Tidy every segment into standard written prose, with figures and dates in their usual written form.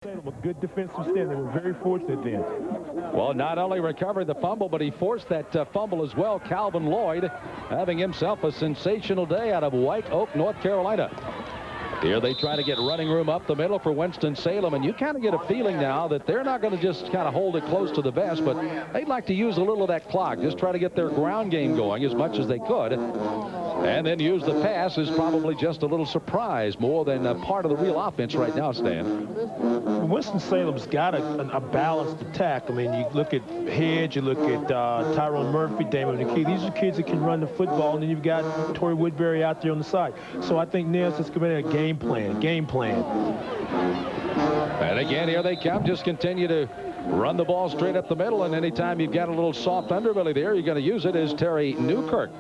A good defensive stand. They were very fortunate then. Well, not only recovered the fumble, but he forced that fumble as well. Calvin Lloyd having himself a sensational day out of White Oak, North Carolina. Here they try to get running room up the middle for Winston-Salem, and you kind of get a feeling now that they're not going to just kind of hold it close to the vest, but they'd like to use a little of that clock, just try to get their ground game going as much as they could. And then use the pass is probably just a little surprise more than a part of the real offense right now, Stan. Winston-Salem's got a balanced attack. I mean, you look at Hedge, you look at Tyrone Murphy, Damon McKee. These are kids that can run the football, and then you've got Torrey Woodbury out there on the side. So I think now it's just going to be a game plan. And again, here they come. Just continue to run the ball straight up the middle, and anytime you've got a little soft underbelly there, you're going to use it as Terry Newkirk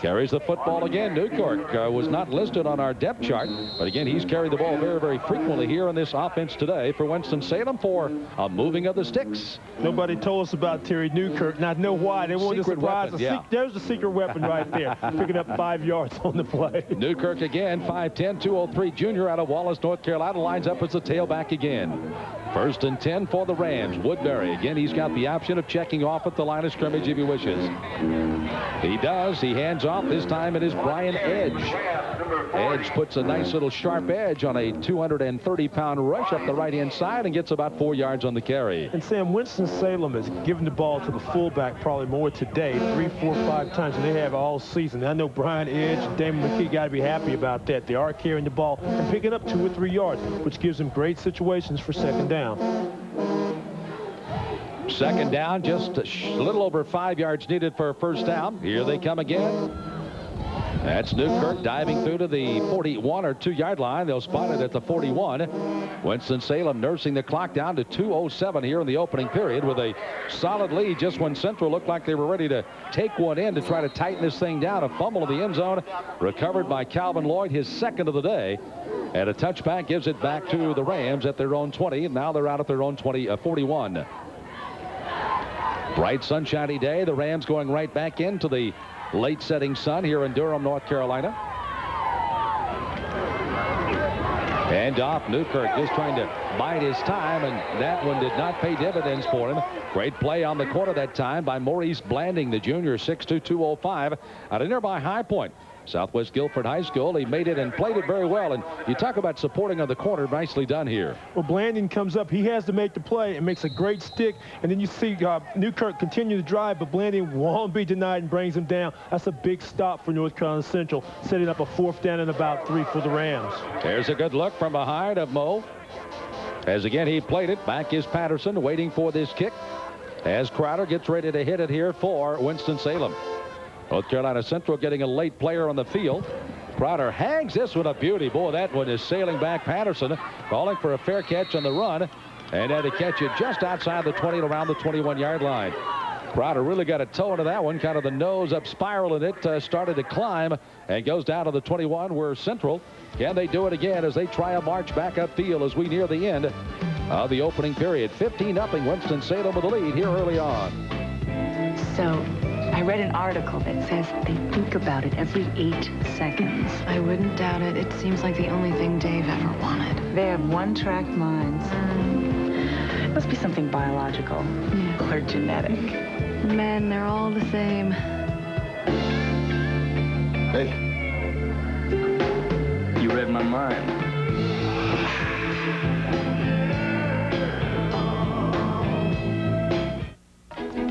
carries the football again. Newkirk was not listed on our depth chart, but again, he's carried the ball very, very frequently here in this offense today for Winston-Salem for a moving of the sticks. Nobody told us about Terry Newkirk, and I know why. They wanted to surprise us. Yeah. There's the secret weapon right there, picking up 5 yards on the play. Newkirk again, 5'10", 203 junior out of Wallace, North Carolina, lines up as a tailback again. 1st and 10 for the Rams. Woodbury, again, he's got the option of checking off at the line of scrimmage if he wishes. He does. He hands off. This time it is Brian Edge. Edge puts a nice little sharp edge on a 230-pound rush up the right-hand side and gets about 4 yards on the carry. And Sam, Winston-Salem has given the ball to the fullback probably more today, 3, 4, 5 times than they have all season. I know Brian Edge and Damon McKee got to be happy about that. They are carrying the ball and picking up 2 or 3 yards, which gives them great situations for second down. Second down, just a little over 5 yards needed for a first down. Here they come again. That's Newkirk diving through to the 41 or 2-yard line. They'll spot it at the 41. Winston-Salem nursing the clock down to 2:07 here in the opening period with a solid lead just when Central looked like they were ready to take one in to try to tighten this thing down. A fumble in the end zone recovered by Calvin Lloyd, his second of the day. And a touchback gives it back to the Rams at their own 20. And now they're out at their own 41. Bright sunshiny day. The Rams going right back into the late setting sun here in Durham, North Carolina. And off, Newkirk just trying to bide his time, and that one did not pay dividends for him. Great play on the corner that time by Maurice Blanding, the junior, 6'2", 205, out of nearby High Point. Southwest Guilford High School. He made it and played it very well. And you talk about supporting on the corner. Nicely done here. Well, Blanding comes up. He has to make the play and makes a great stick. And then you see Newkirk continue to drive, but Blanding won't be denied and brings him down. That's a big stop for North Carolina Central, setting up a 4th down and about 3 for the Rams. There's a good look from behind of Moe. As again, he played it. Back is Patterson waiting for this kick as Crowder gets ready to hit it here for Winston-Salem. North Carolina Central getting a late player on the field. Crowder hangs this one a beauty. Boy, that one is sailing back. Patterson calling for a fair catch on the run. And had to catch it just outside the 20 and around the 21-yard line. Crowder really got a toe into that one. Kind of the nose up spiral in it. Started to climb and goes down to the 21 where Central. Can they do it again as they try a march back upfield as we near the end of the opening period? 15-0 Winston-Salem with the lead here early on. So I read an article that says they think about it every 8 seconds. I wouldn't doubt it. It seems like the only thing Dave ever wanted. They have one-track minds. It must be something biological or genetic. Men, they're all the same. Hey. You read my mind.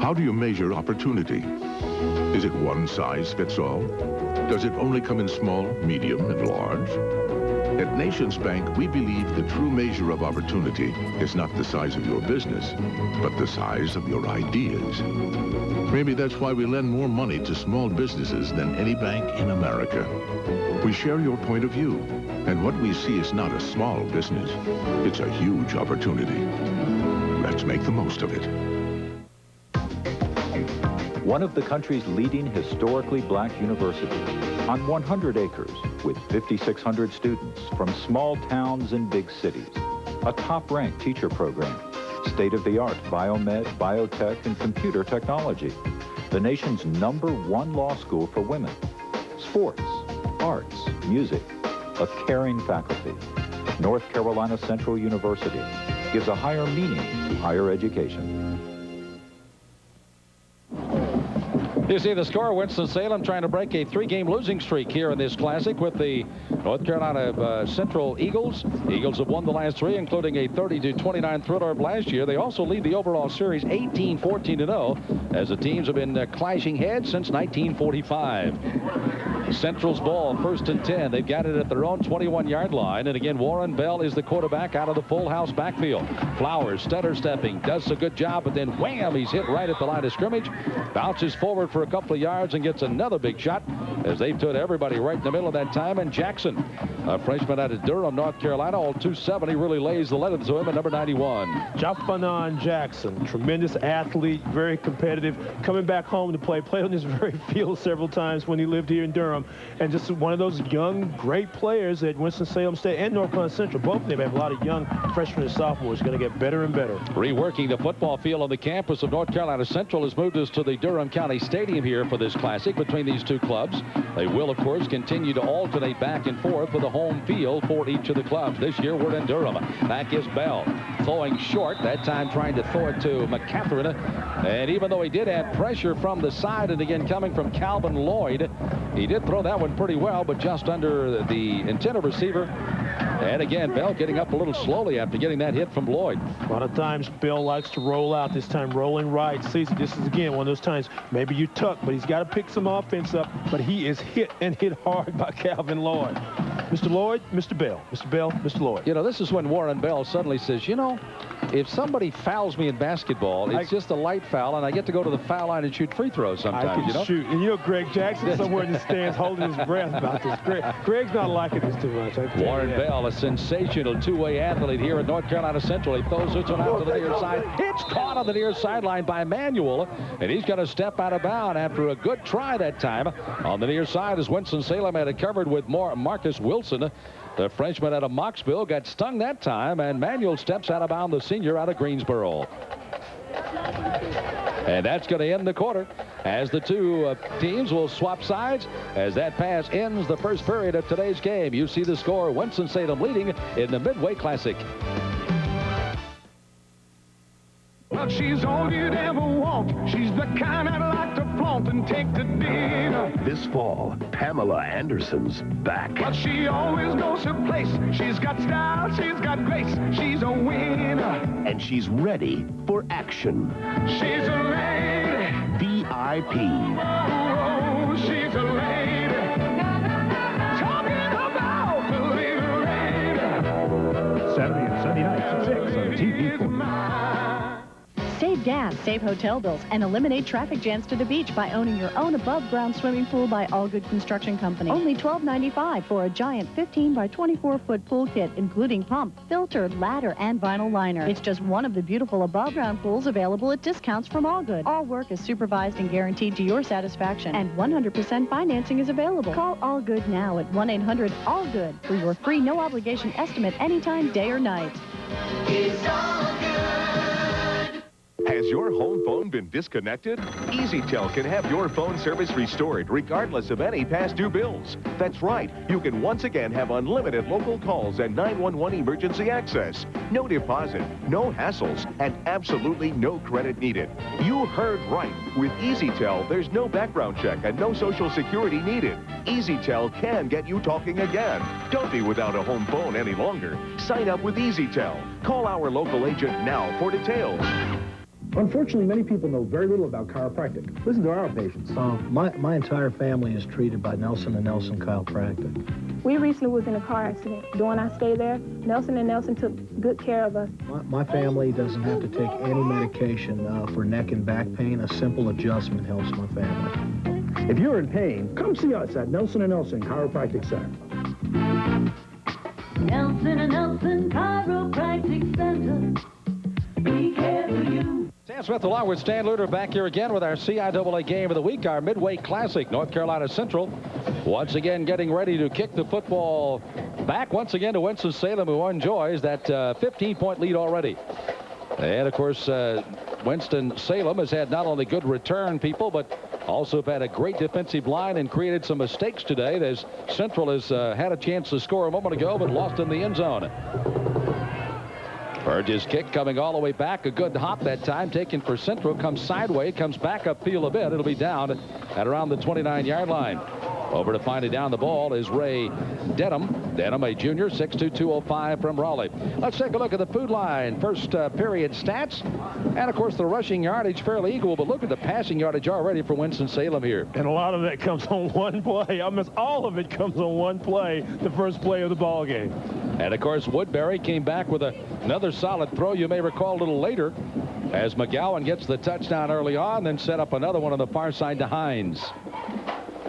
How do you measure opportunity? Is it one size fits all? Does it only come in small, medium, and large? At Nations Bank, we believe the true measure of opportunity is not the size of your business, but the size of your ideas. Maybe that's why we lend more money to small businesses than any bank in America. We share your point of view, and what we see is not a small business. It's a huge opportunity. Let's make the most of it. One of the country's leading historically black universities on 100 acres with 5,600 students from small towns and big cities. A top-ranked teacher program, state-of-the-art biomed, biotech, and computer technology. The nation's #1 law school for women. Sports, arts, music, a caring faculty. North Carolina Central University. gives a higher meaning to higher education. You see the score, Winston-Salem trying to break a 3-game losing streak here in this Classic with the North Carolina Central Eagles. Eagles have won the last 3, including a 30-29 thriller of last year. They also lead the overall series 18-14-0 as the teams have been clashing heads since 1945. Central's ball, 1st and 10. They've got it at their own 21-yard line. And again, Warren Bell is the quarterback out of the full house backfield. Flowers, stutter stepping, does a good job, but then wham, he's hit right at the line of scrimmage. Bounces forward for a couple of yards and gets another big shot as they've put everybody right in the middle of that time. And Jackson, a freshman out of Durham, North Carolina, all 270, really lays the letter to him at number 91. Jafanan Jackson, tremendous athlete, very competitive, coming back home to play. Played on this very field several times when he lived here in Durham. And just one of those young, great players at Winston-Salem State and North Carolina Central. Both of them have a lot of young freshmen and sophomores going to get better and better. Reworking the football field on the campus of North Carolina Central has moved us to the Durham County Stadium here for this Classic between these two clubs. They will, of course, continue to alternate back and forth with a home field for each of the clubs. This year, we're in Durham. Back is Bell, throwing short, that time trying to throw it to McCatherine. And even though he did have pressure from the side, and again coming from Calvin Lloyd, he did throw that one pretty well, but just under the intended receiver. And again, Bell getting up a little slowly after getting that hit from Lloyd. A lot of times, Bell likes to roll out, this time rolling right. See, this is, again, one of those times, maybe you tuck, but he's got to pick some offense up, but he is hit and hit hard by Calvin Lloyd. Mr. Lloyd, Mr. Bell, Mr. Bell, Mr. Lloyd. You know, this is when Warren Bell suddenly says, you know, if somebody fouls me in basketball, it's just a light foul, and I get to go to the foul line and shoot free throws sometimes, I can shoot. And you know, Greg Jackson somewhere in the stands holding his breath about this. Greg's not liking this too much. Warren Bell, a sensational two-way athlete here at North Carolina Central. He throws this one out to the near side. It's caught on the near sideline by Manuel, and he's going to step out of bounds after a good try that time. On the near side as Winston-Salem had it covered with Marcus Wilson. The freshman out of Mocksville got stung that time, and Manuel steps out of bounds, the senior out of Greensboro. And that's going to end the quarter as the two teams will swap sides as that pass ends the first period of today's game. You see the score, Winston-Salem leading in the Midway Classic. Well, she's all you'd ever want. She's the kind I'd like to flaunt and take to dinner. This fall, Pamela Anderson's back. But she always knows her place. She's got style, she's got grace. She's a winner. And she's ready for action. She's a lady. VIP. Oh, she's a lady. Talking about the little lady. Saturday and Sunday nights at 6 on TV4. Save gas, save hotel bills, and eliminate traffic jams to the beach by owning your own above-ground swimming pool by All Good Construction Company. Only $12.95 for a giant 15 by 24-foot pool kit, including pump, filter, ladder, and vinyl liner. It's just one of the beautiful above-ground pools available at discounts from All Good. All work is supervised and guaranteed to your satisfaction, and 100% financing is available. Call All Good now at 1-800-ALL-GOOD for your free no-obligation estimate anytime, day or night. It's all good. Has your home phone been disconnected? EasyTel can have your phone service restored regardless of any past due bills. That's right. You can once again have unlimited local calls and 911 emergency access. No deposit, no hassles, and absolutely no credit needed. You heard right. With EasyTel, there's no background check and no Social Security needed. EasyTel can get you talking again. Don't be without a home phone any longer. Sign up with EasyTel. Call our local agent now for details. Unfortunately, many people know very little about chiropractic. Listen to our patients. My entire family is treated by Nelson & Nelson Chiropractic. We recently was in a car accident. During our stay there, Nelson & Nelson took good care of us. My family doesn't have to take any medication for neck and back pain. A simple adjustment helps my family. If you're in pain, come see us at Nelson & Nelson Chiropractic Center. Nelson & Nelson Chiropractic Center. We care for you. Sam Smith along with Stan Luter back here again with our CIAA game of the week, our Midway Classic. North Carolina Central once again getting ready to kick the football back once again to Winston-Salem, who enjoys that 15-point lead already. And, of course, Winston-Salem has had not only good return people, but also have had a great defensive line and created some mistakes today, as Central has had a chance to score a moment ago but lost in the end zone. Burgess kick coming all the way back. A good hop that time. Taken for Central. Comes sideways. Comes back upfield a bit. It'll be down at around the 29-yard line. Over to find it down the ball is Ray Denham. Denham, a junior, 6'2", 205 from Raleigh. Let's take a look at the food line. First period stats. And, of course, the rushing yardage fairly equal. But look at the passing yardage already for Winston-Salem here. And a lot of that comes on one play. Almost all of it comes on one play, the first play of the ball game. And, of course, Woodbury came back with another solid throw. You may recall a little later as McGowan gets the touchdown early on, then set up another one on the far side to Hines.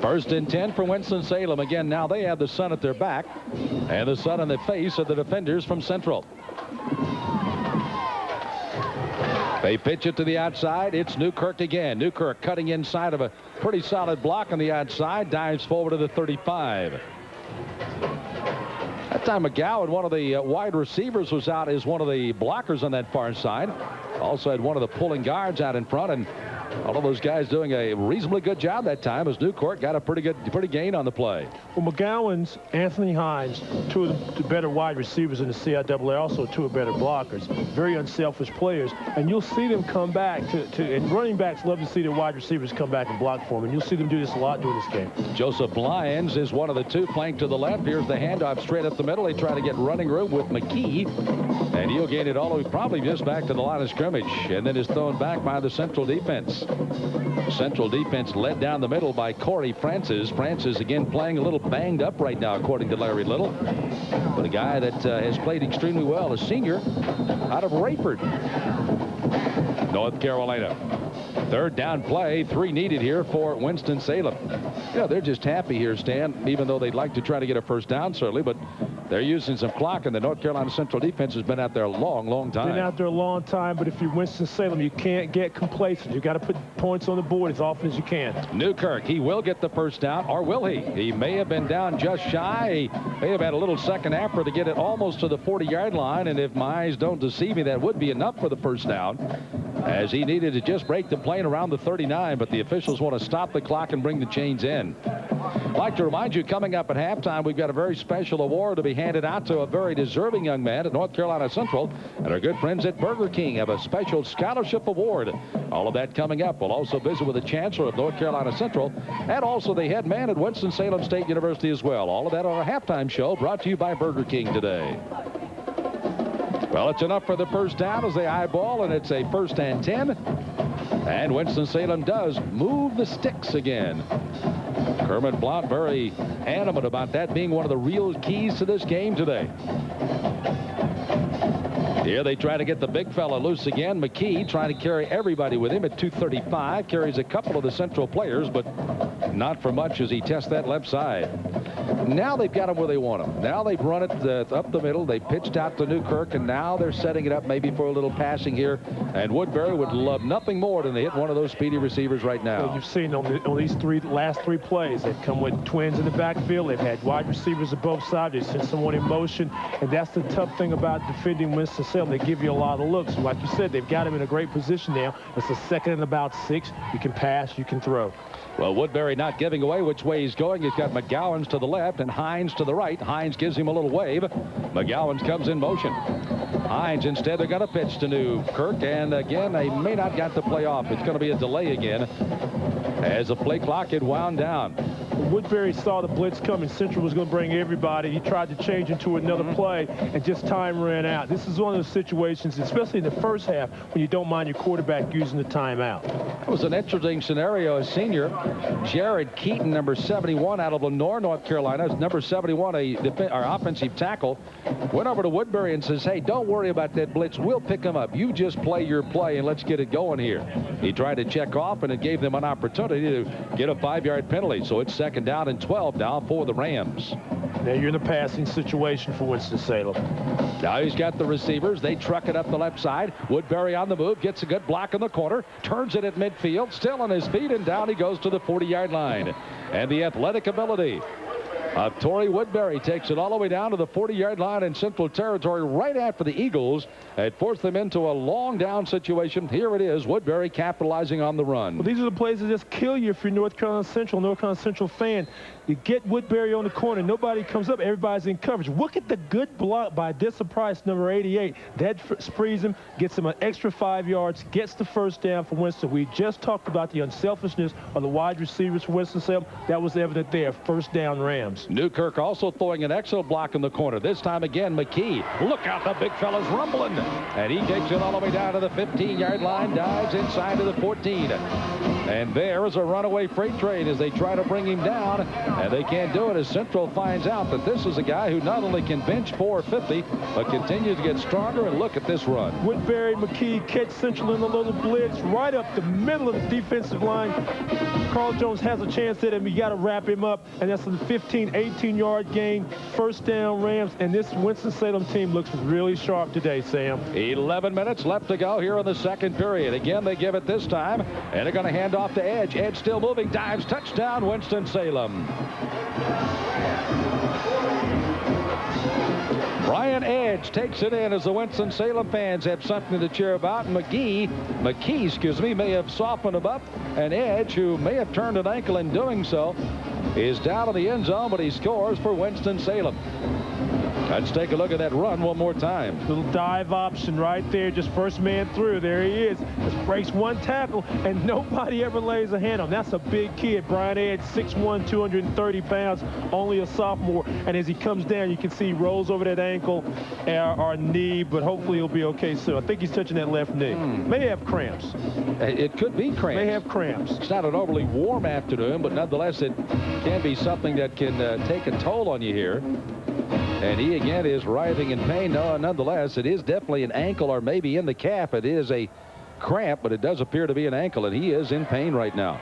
First and 10 for Winston-Salem. Again, now they have the sun at their back and the sun in the face of the defenders from Central. They pitch it to the outside. It's Newkirk again. Newkirk cutting inside of a pretty solid block on the outside. Dives forward to the 35. That time McGowan, one of the wide receivers, was out as one of the blockers on that far side. Also had one of the pulling guards out in front, and all of those guys doing a reasonably good job that time as Newkirk got a pretty gain on the play. Well, McGowan's, Anthony Hines, two of the better wide receivers in the CIAA, also two of better blockers. Very unselfish players, and you'll see them come back and running backs love to see their wide receivers come back and block for them, and you'll see them do this a lot during this game. Joseph Lyons is one of the two flanked to the left. Here's the handoff straight up the middle. They try to get running room with McKee, and he'll gain it all the way probably just back to the line of scrimmage, and then is thrown back by the Central defense. Central defense led down the middle by Corey Francis. Francis again playing a little banged up right now, according to Larry Little. But a guy that has played extremely well, a senior out of Rayford, North Carolina. Third down play, 3 needed here for Winston-Salem. Yeah, they're just happy here, Stan, even though they'd like to try to get a first down, certainly, but they're using some clock, and the North Carolina Central defense has been out there a long time. Been out there a long time, but if you're Winston-Salem, you can't get complacent. You've got to put points on the board as often as you can. Newkirk, he will get the first down, or will he? He may have been down just shy. He may have had a little second after to get it almost to the 40-yard line, and if my eyes don't deceive me, that would be enough for the first down, as he needed to just break the plane around the 39, but the officials want to stop the clock and bring the chains in. I'd like to remind you, coming up at halftime, we've got a very special award to be handed out to a very deserving young man at North Carolina Central, and our good friends at Burger King have a special scholarship award. All of that coming up. We'll also visit with the chancellor of North Carolina Central and also the head man at Winston-Salem State University as well. All of that on our halftime show, brought to you by Burger King today. Well, it's enough for the first down as they eyeball, and it's a 1st and 10. And Winston-Salem does move the sticks again. Kermit Blount very adamant about that being one of the real keys to this game today. Here they try to get the big fella loose again. McKee trying to carry everybody with him at 235. Carries a couple of the Central players, but not for much as he tests that left side. Now they've got him where they want him. Now they've run it up the middle. They pitched out to Newkirk, and now they're setting it up maybe for a little passing here. And Woodbury would love nothing more than to hit one of those speedy receivers right now. Well, you've seen on these last three plays, they've come with twins in the backfield. They've had wide receivers at both sides. They sent someone in motion, and that's the tough thing about defending Winston-Salem. They give you a lot of looks. Like you said, they've got him in a great position now. It's a 2nd and about 6. You can pass, you can throw. Well, Woodbury not giving away which way he's going. He's got McGowan's to the left and Hines to the right. Hines gives him a little wave. McGowan's comes in motion. Hines instead, they're going to pitch to Newkirk, and again, they may not get the play off. It's going to be a delay again as the play clock had wound down. Woodbury saw the blitz coming. Central was going to bring everybody. He tried to change into another play, and just time ran out. This is one of those situations, especially in the first half, when you don't mind your quarterback using the timeout. It was an interesting scenario. A senior, Jared Keaton, number 71, out of Lenore, North Carolina, number 71, our offensive tackle, went over to Woodbury and says, hey, don't worry about that blitz. We'll pick him up. You just play your play, and let's get it going here. He tried to check off, and it gave them an opportunity to get a 5-yard penalty. So it's 2nd down and 12 now for the Rams. Now you're in a passing situation for Winston-Salem. Now he's got the receivers. They truck it up the left side. Woodbury on the move. Gets a good block in the corner. Turns it at midfield. Still on his feet, and down he goes to the 40-yard line. And the athletic ability of Torrey Woodbury takes it all the way down to the 40-yard line in Central Territory right after the Eagles had forced them into a long down situation. Here it is, Woodbury capitalizing on the run. Well, these are the plays that just kill you if you're North Carolina Central fan. You get Woodbury on the corner. Nobody comes up. Everybody's in coverage. Look at the good block by Dissa Price, number 88. That sprees him, gets him an extra 5 yards, gets the first down for Winston. We just talked about the unselfishness of the wide receivers for Winston-Salem. That was evident there. First down, Rams. Newkirk also throwing an excellent block in the corner. This time again, McKee. Look out, the big fella's rumbling. And he takes it all the way down to the 15-yard line, dives inside to the 14. And there is a runaway freight train as they try to bring him down, and they can't do it as Central finds out that this is a guy who not only can bench 450, but continues to get stronger. And look at this run. Woodbury, McKee catch Central in a little blitz right up the middle of the defensive line. Carl Jones has a chance at him. You got to wrap him up, and that's a 15, 18-yard gain. First down, Rams, and this Winston-Salem team looks really sharp today, Sam. 11 minutes left to go here in the second period. Again, they give it this time, and they're going to hand off to Edge. Edge still moving, dives, touchdown, Winston-Salem. Brian Edge takes it in as the Winston-Salem fans have something to cheer about. McKee, may have softened him up, and Edge, who may have turned an ankle in doing so, is down in the end zone, but he scores for Winston-Salem. Let's take a look at that run one more time. Little dive option right there, just first man through. There he is. Just breaks one tackle, and nobody ever lays a hand on him. That's a big kid. Brian Edge, 6'1", 230 pounds, only a sophomore. And as he comes down, you can see he rolls over that ankle or knee, but hopefully he'll be okay soon. I think he's touching that left knee. May have cramps. It could be cramps. May have cramps. It's not an overly warm afternoon, but nonetheless, it can be something that can take a toll on you here. And he again is writhing in pain. No, nonetheless, it is definitely an ankle or maybe in the calf. It is a cramp, but it does appear to be an ankle, and he is in pain right now.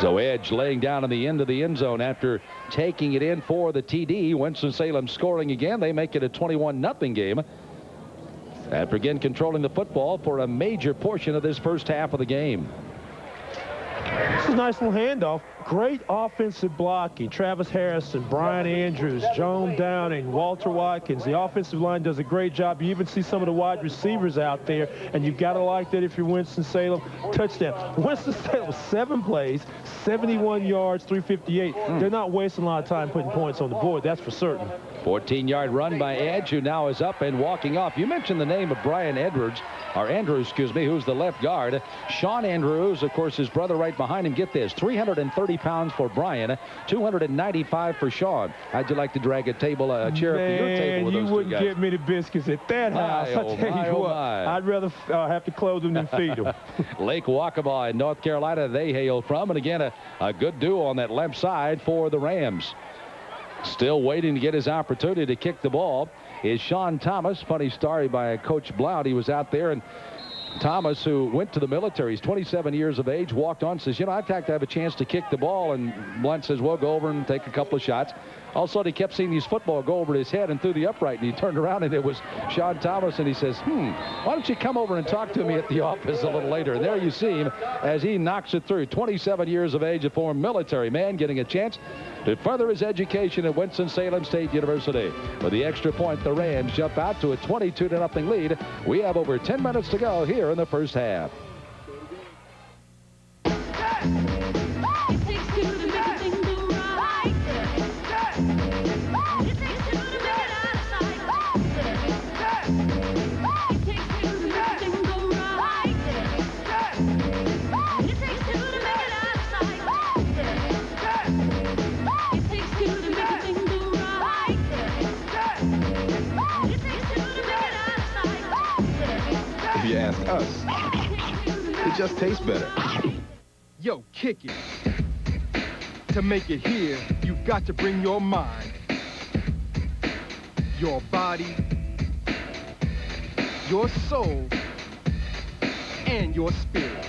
So Edge laying down in the end of the end zone after taking it in for the TD. Winston-Salem scoring again. They make it a 21-0 game. After again controlling the football for a major portion of this first half of the game. This is a nice little handoff. Great offensive blocking. Travis Harrison, Brian Andrews, Joan Downing, Walter Watkins. The offensive line does a great job. You even see some of the wide receivers out there, and you've got to like that if you're Winston-Salem. Touchdown. Winston-Salem, 7 plays, 71 yards, 358. They're not wasting a lot of time putting points on the board, that's for certain. 14-yard run by Edge, who now is up and walking off. You mentioned the name of Brian Andrews, who's the left guard. Sean Andrews, of course, his brother right behind him. Get this, 330 pounds for Brian, 295 for Sean. How'd you like to drag a chair up to your table with those two guys? You wouldn't get me the biscuits at that house. I'll tell you what, I'd rather have to clothe them than feed them. Lake Waccamaw in North Carolina, they hail from. And again, a good duo on that left side for the Rams. Still waiting to get his opportunity to kick the ball is Sean Thomas. Funny story by Coach Blount. He was out there, and Thomas, who went to the military, he's 27 years of age, walked on, says, I'd like to have a chance to kick the ball. And Blount says, well, go over and take a couple of shots. All of a sudden, he kept seeing these football go over his head and through the upright, and he turned around, and it was Sean Thomas, and he says, why don't you come over and talk to me at the office a little later? And there you see him as he knocks it through. 27 years of age, a former military man, getting a chance to further his education at Winston-Salem State University. With the extra point, the Rams jump out to a 22-0 lead. We have over 10 minutes to go here in the first half. If you ask us, it just tastes better. Yo, kick it. To make it here, you've got to bring your mind, your body, your soul, and your spirit.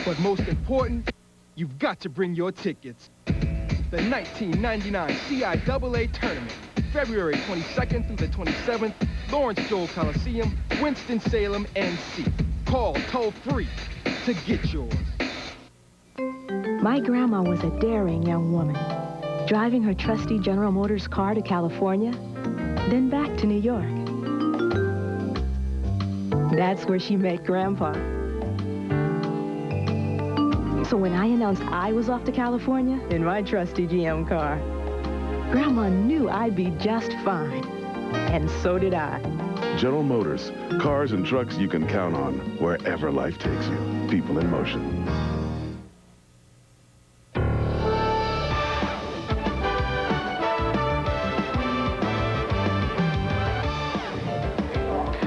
But most important, you've got to bring your tickets. The 1999 CIAA Tournament, February 22nd through the 27th, Lawrence Joel Coliseum, Winston-Salem, NC. Call toll-free to get yours. My grandma was a daring young woman, driving her trusty General Motors car to California, then back to New York. That's where she met Grandpa. So when I announced I was off to California in my trusty GM car, Grandma knew I'd be just fine. And so did I. General Motors, cars and trucks you can count on wherever life takes you. People in motion.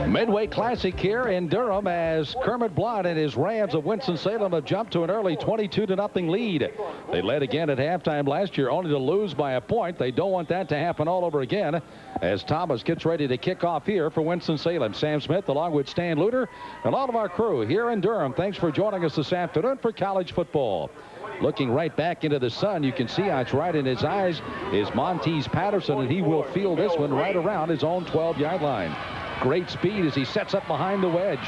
Midway Classic here in Durham as Kermit Blount and his Rams of Winston-Salem have jumped to an early 22-0 lead. They led again at halftime last year, only to lose by a point. They don't want that to happen all over again as Thomas gets ready to kick off here for Winston-Salem. Sam Smith along with Stan Luter and all of our crew here in Durham. Thanks for joining us this afternoon for college football. Looking right back into the sun, you can see how it's right in his eyes is Montez Patterson, and he will field this one right around his own 12-yard line. Great speed as he sets up behind the wedge.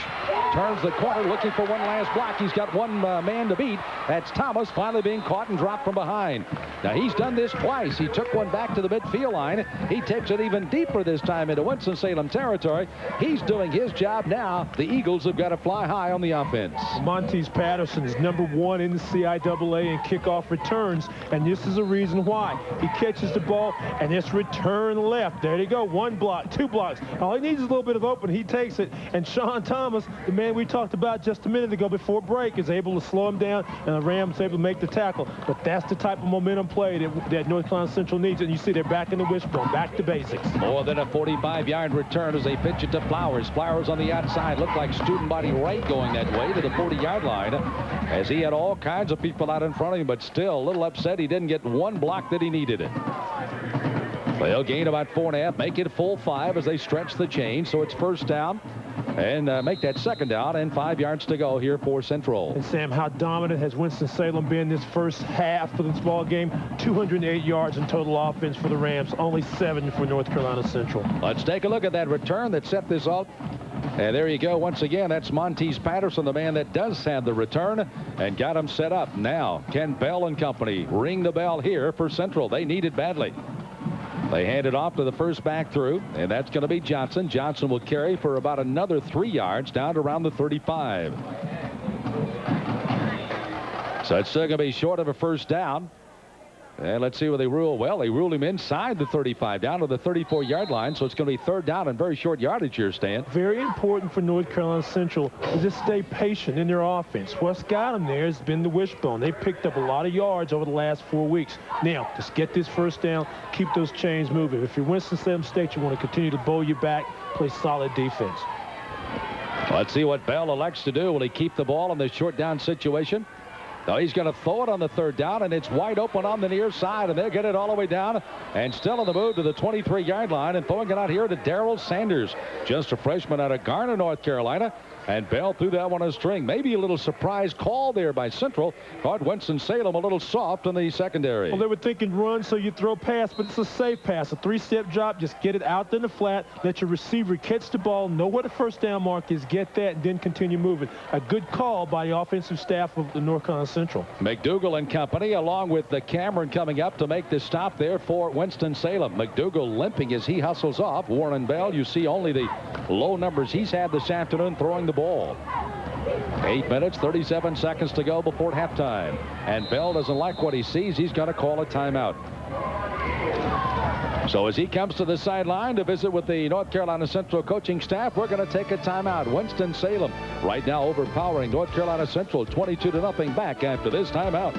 Turns the corner looking for one last block. He's got one man to beat. That's Thomas finally being caught and dropped from behind. Now he's done this twice. He took one back to the midfield line. He takes it even deeper this time into Winston-Salem territory. He's doing his job now. The Eagles have got to fly high on the offense. Montez Patterson is #1 in the CIAA in kickoff returns, and this is the reason why. He catches the ball, and it's return left. There you go. One block, two blocks. All he needs is a little bit of open. He takes it, and Sean Thomas, the man we talked about just a minute ago before break, is able to slow him down, and the Rams able to make the tackle. But that's the type of momentum play that North Carolina Central needs, and you see they're back in the wishbone, back to basics. More than a 45-yard return as they pitch it to Flowers. Flowers on the outside. Looked like student body right going that way to the 40-yard line as he had all kinds of people out in front of him, but still a little upset he didn't get one block that he needed it. They'll gain about 4.5, make it a full 5 as they stretch the chain. So it's first down and make that second down and 5 yards to go here for Central. And Sam, how dominant has Winston-Salem been this first half of this ball game? 208 yards in total offense for the Rams, only 7 for North Carolina Central. Let's take a look at that return that set this up. And there you go. Once again, that's Montez Patterson, the man that does have the return and got him set up. Now, Ken Bell and company ring the bell here for Central. They need it badly. They hand it off to the first back through, and that's going to be Johnson. Johnson will carry for about another 3 yards down to around the 35. So it's still going to be short of a first down. And let's see what they rule. Well, they ruled him inside the 35, down to the 34-yard line. So it's going to be third down and very short yardage here, Stan. Very important for North Carolina Central to just stay patient in their offense. What's got them there has been the wishbone. They've picked up a lot of yards over the last 4 weeks. Now, just get this first down, keep those chains moving. If you're Winston-Salem State, you want to continue to bowl you back, play solid defense. Let's see what Bell elects to do. Will he keep the ball in the short down situation? No, he's going to throw it on the third down, and it's wide open on the near side, and they'll get it all the way down and still on the move to the 23-yard line and throwing it out here to Darrell Sanders, just a freshman out of Garner, North Carolina. And Bell threw that one a string. Maybe a little surprise call there by Central. Caught Winston-Salem a little soft in the secondary. Well, they were thinking run, so you throw pass, but it's a safe pass. A 3-step drop, just get it out in the flat, let your receiver catch the ball, know where the first down mark is, get that, and then continue moving. A good call by the offensive staff of the North Carolina Central. McDougal and company, along with the Cameron coming up to make the stop there for Winston-Salem. McDougal limping as he hustles off. Warren Bell, you see only the low numbers he's had this afternoon throwing the ball. 8 minutes, 37 seconds to go before halftime. And Bell doesn't like what he sees. He's going to call a timeout. So as he comes to the sideline to visit with the North Carolina Central coaching staff, we're going to take a timeout. Winston-Salem right now overpowering North Carolina Central 22-0 back after this timeout.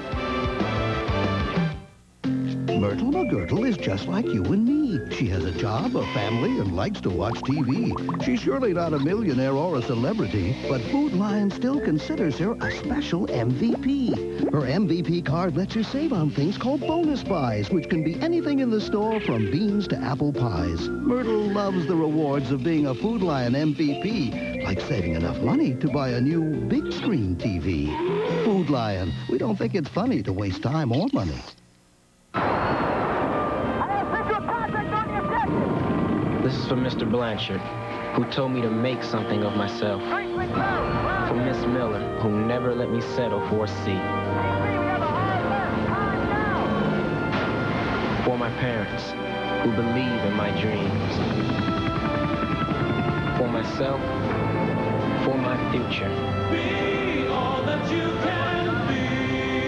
Myrtle McGirtle is just like you and me. She has a job, a family, and likes to watch TV. She's surely not a millionaire or a celebrity, but Food Lion still considers her a special MVP. Her MVP card lets her save on things called bonus buys, which can be anything in the store from beans to apple pies. Myrtle loves the rewards of being a Food Lion MVP, like saving enough money to buy a new big screen TV. Food Lion, we don't think it's funny to waste time or money. This is for Mr. Blanchard, who told me to make something of myself. For Miss Miller, who never let me settle for a C. For my parents, who believe in my dreams. For myself, for my future. Be all that you can be.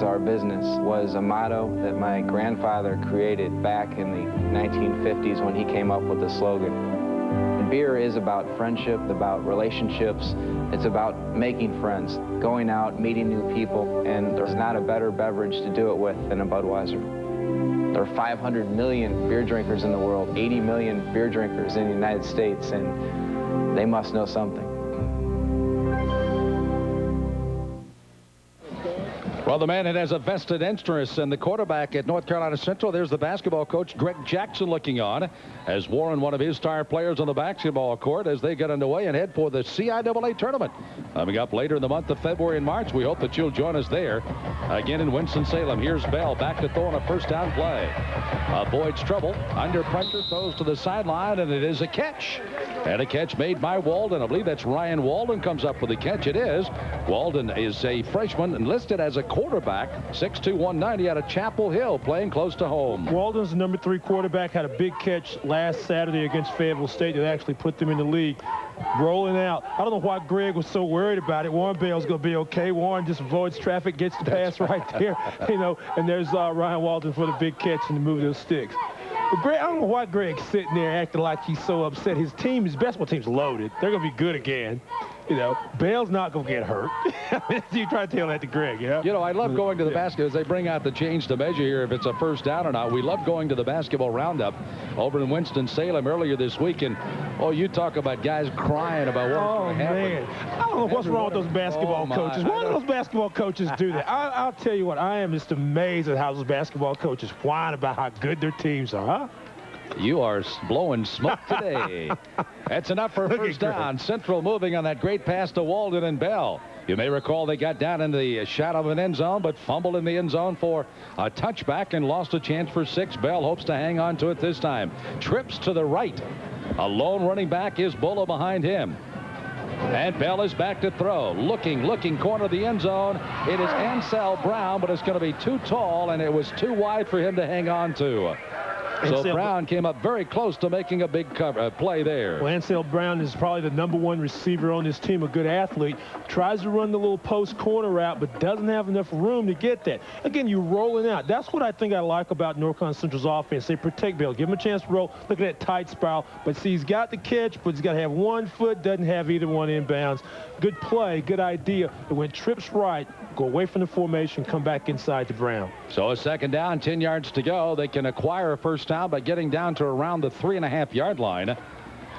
our business was a motto that my grandfather created back in the 1950s when he came up with the slogan. And beer is about friendship, about relationships. It's about making friends, going out, meeting new people, and there's not a better beverage to do it with than a Budweiser. There are 500 million beer drinkers in the world, 80 million beer drinkers in the United States, and they must know something. Well, the man that has a vested interest in the quarterback at North Carolina Central, there's the basketball coach, Greg Jackson, looking on as Warren, one of his star players on the basketball court, as they get underway and head for the CIAA tournament. Coming up later in the month of February and March. We hope that you'll join us there. Again in Winston-Salem. Here's Bell back to throw on a first down play. Avoids trouble. Under pressure, throws to the sideline, and it is a catch. And a catch made by Walden. I believe that's Ryan Walden comes up with the catch. It is. Walden is a freshman and listed as a quarterback. 6'2", 190 out of Chapel Hill, playing close to home. Walden's the number 3 quarterback. Had a big catch last Saturday against Fayetteville State that actually put them in the league. Rolling out. I don't know why Greg was so worried about it. Warren Bell's going to be okay. Warren just avoids traffic, gets the pass right there. You know, and there's Ryan Walden for the big catch and the move those sticks. But Greg, I don't know why Greg's sitting there acting like he's so upset. His team, his basketball team's loaded. They're going to be good again. You know, Bell's not going to get hurt. You try to tell that to Greg, yeah? You know, I love going to the basket as they bring out the change to measure here if it's a first down or not. We love going to the basketball roundup over in Winston-Salem earlier this week. And, oh, you talk about guys crying about what's going to happen. Man. I don't know what's wrong with those basketball coaches. Why do those basketball coaches do that? I'll tell you what, I am just amazed at how those basketball coaches whine about how good their teams are, huh? You are blowing smoke today. That's enough for a first down. Central moving on that great pass to Walden and Bell. You may recall they got down into the shadow of an end zone, but fumbled in the end zone for a touchback and lost a chance for 6. Bell hopes to hang on to it this time. Trips to the right. A lone running back is Bulla behind him. And Bell is back to throw. Looking, corner of the end zone. It is Ansel Brown, but it's going to be too tall, and it was too wide for him to hang on to. So Brown came up very close to making a big play there. Well, Ansel Brown is probably the number 1 receiver on this team, a good athlete. Tries to run the little post corner route, but doesn't have enough room to get that. Again, you're rolling out. That's what I think I like about North Carolina Central's offense. They protect Bell, give him a chance to roll. Look at that tight spiral. But see, he's got the catch, but he's got to have one foot, doesn't have either one inbounds. Good play, good idea. But when trips right, go away from the formation, come back inside to Brown. So a second down, 10 yards to go. They can acquire a first down by getting down to around the 3.5-yard line.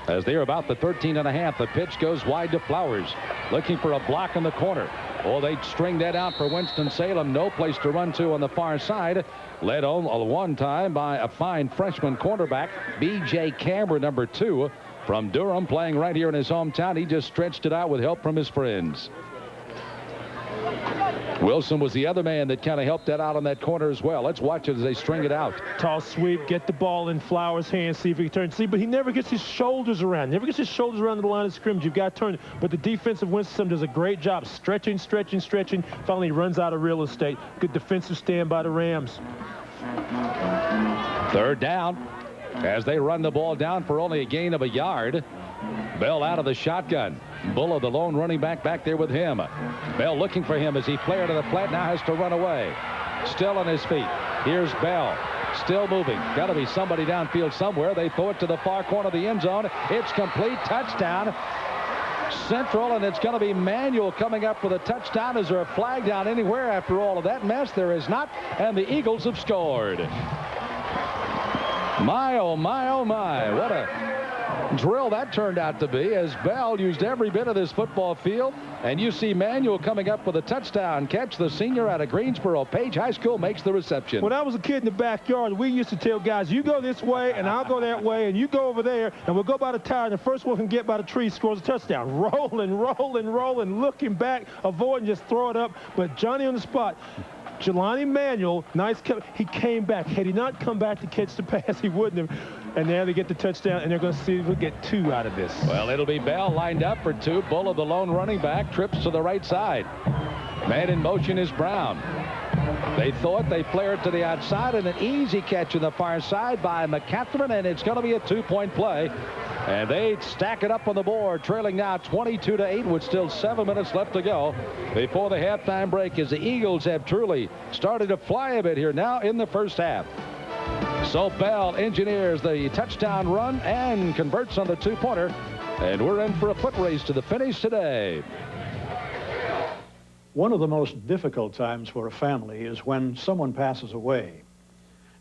As they're about the 13.5, the pitch goes wide to Flowers, looking for a block in the corner. Oh, they string that out for Winston-Salem. No place to run to on the far side. Led on one time by a fine freshman quarterback, B.J. Cameron, number 2, from Durham, playing right here in his hometown. He just stretched it out with help from his friends. Wilson was the other man that kind of helped that out on that corner as well. Let's watch it as they string it out. Tall sweep, get the ball in Flowers' hands, see if he can turn. See, but he never gets his shoulders around. Never gets his shoulders around the line of scrimmage. You've got to turn it. But the defensive Winston does a great job stretching. Finally runs out of real estate. Good defensive stand by the Rams. Third down as they run the ball down for only a gain of a yard. Bell out of the shotgun. Bulla, the lone running back there with him. Bell looking for him as he flared to the flat, now has to run away. Still on his feet. Here's Bell. Still moving. Got to be somebody downfield somewhere. They throw it to the far corner of the end zone. It's complete. Touchdown. Central, and it's going to be Manuel coming up with a touchdown. Is there a flag down anywhere after all of that mess? There is not, and the Eagles have scored. My, oh, my, oh, my. What a drill that turned out to be, as Bell used every bit of this football field, and you see Manuel coming up with a touchdown catch. The senior out of Greensboro Page High School makes the reception. When I was a kid in the backyard, we used to tell guys, you go this way and I'll go that way and you go over there and we'll go by the tire, and the first one can get by the tree scores a touchdown. Rolling, looking back, avoiding, just throw it up. But Johnny on the spot. Jelani Manuel, nice cut. He came back. Had he not come back to catch the pass, he wouldn't have. And now they get the touchdown, and they're going to see if we get 2 out of this. Well, it'll be Bell lined up for 2. Bulla, the lone running back, trips to the right side. Man in motion is Brown. They throw it, they flare it to the outside, and an easy catch on the far side by McCatherine, and it's going to be a 2-point play. And they stack it up on the board, trailing now 22-8 with still 7 minutes left to go before the halftime break, as the Eagles have truly started to fly a bit here now in the first half. So Bell engineers the touchdown run and converts on the two-pointer, and we're in for a foot race to the finish today. One of the most difficult times for a family is when someone passes away.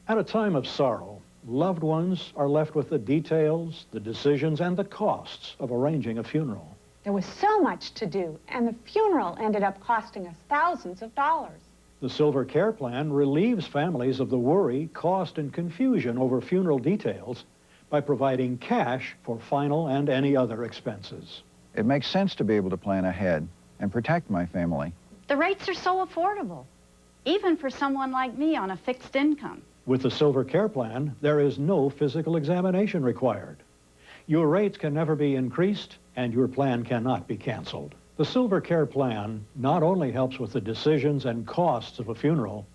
At a time of sorrow, loved ones are left with the details, the decisions, and the costs of arranging a funeral. There was so much to do, and the funeral ended up costing us thousands of dollars. The Silver Care Plan relieves families of the worry, cost, and confusion over funeral details by providing cash for final and any other expenses. It makes sense to be able to plan ahead and protect my family. The rates are so affordable, even for someone like me on a fixed income. With the Silver Care Plan, there is no physical examination required. Your rates can never be increased, and your plan cannot be canceled. The Silver Care Plan not only helps with the decisions and costs of a funeral,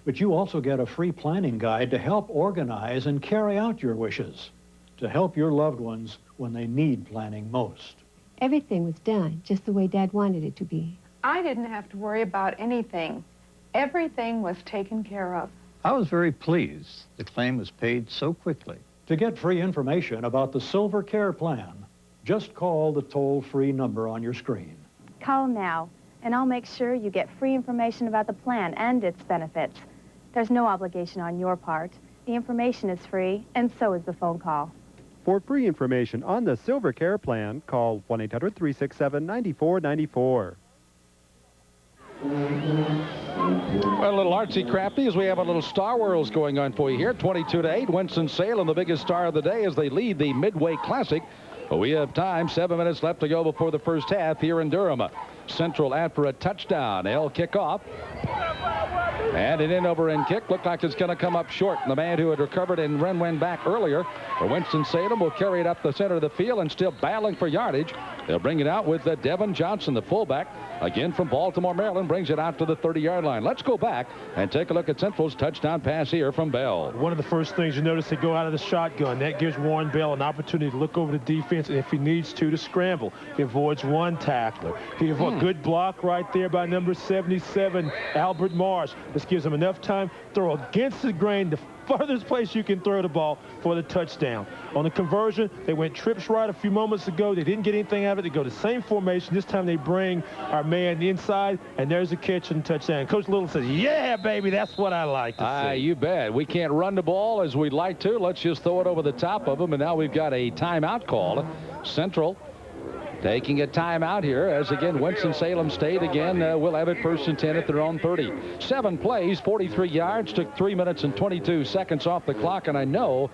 but you also get a free planning guide to help organize and carry out your wishes, to help your loved ones when they need planning most. Everything was done just the way Dad wanted it to be. I didn't have to worry about anything. Everything was taken care of. I was very pleased. The claim was paid so quickly. To get free information about the Silver Care Plan, just call the toll-free number on your screen. Call now, and I'll make sure you get free information about the plan and its benefits. There's no obligation on your part. The information is free, and so is the phone call. For free information on the Silver Care Plan, call 1-800-367-9494. Well, a little artsy-crafty as we have a little Star Wars going on for you here. 22-8, Winston-Salem, the biggest star of the day, as they lead the Midway Classic. But we have time, 7 minutes left to go before the first half here in Durham. Central after a touchdown. They'll kick off. And an in-over-end kick. Looked like it's going to come up short. The man who had recovered and went back earlier for Winston-Salem will carry it up the center of the field and still battling for yardage. They'll bring it out with Devin Johnson, the fullback, again from Baltimore, Maryland, brings it out to the 30-yard line. Let's go back and take a look at Central's touchdown pass here from Bell. One of the first things you notice, they go out of the shotgun. That gives Warren Bell an opportunity to look over the defense, and if he needs to scramble. He avoids one tackler. He avoids a good block right there by number 77, Albert Marsh. This gives him enough time to throw against the grain, the farthest place you can throw the ball for the touchdown. On the conversion, they went trips right a few moments ago. They didn't get anything out of it. They go the same formation. This time they bring our man inside, and there's a catch and touchdown. Coach Little says, yeah, baby, that's what I like to see. You bet. We can't run the ball as we'd like to. Let's just throw it over the top of them, and now we've got a timeout call. Central taking a timeout here as, again, Winston-Salem State, again, will have it 1st and 10 at their own 30. 7 plays, 43 yards, took 3 minutes and 22 seconds off the clock, and I know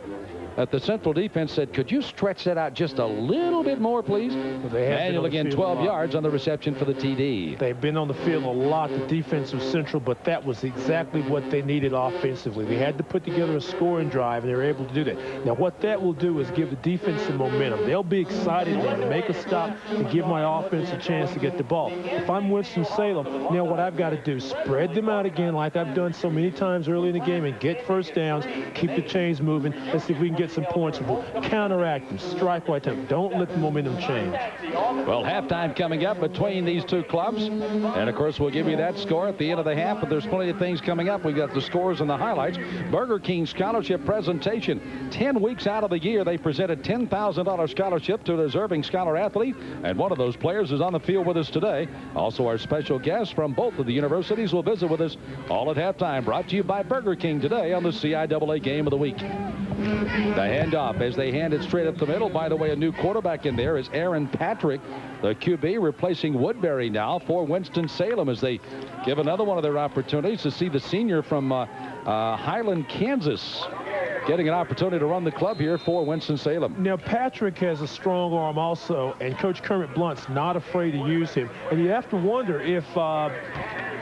that the Central defense said, could you stretch that out just a little bit more, please? Manuel, again, 12 yards on the reception for the TD. They've been on the field a lot, the defense of Central, but that was exactly what they needed offensively. They had to put together a scoring drive, and they were able to do that. Now, what that will do is give the defense some momentum. They'll be excited when they make a stop and give my offense a chance to get the ball. If I'm Winston-Salem, now what I've got to do, spread them out again like I've done so many times early in the game and get first downs, keep the chains moving. Let's see if we can get some points. We'll counteract them, strike right time. Don't let the momentum change. Well, halftime coming up between these two clubs. And, of course, we'll give you that score at the end of the half, but there's plenty of things coming up. We've got the scores and the highlights. Burger King Scholarship Presentation. 10 weeks out of the year, they present a $10,000 scholarship to a deserving scholar athlete, and one of those players is on the field with us today. Also, our special guests from both of the universities will visit with us all at halftime. Brought to you by Burger King today on the CIAA Game of the Week. The handoff as they hand it straight up the middle. By the way, a new quarterback in there is Aaron Patrick, the QB, replacing Woodbury now for Winston-Salem, as they give another one of their opportunities to see the senior from Highland, Kansas, getting an opportunity to run the club here for Winston-Salem. Now, Patrick has a strong arm also, and Coach Kermit Blunt's not afraid to use him. And you have to wonder if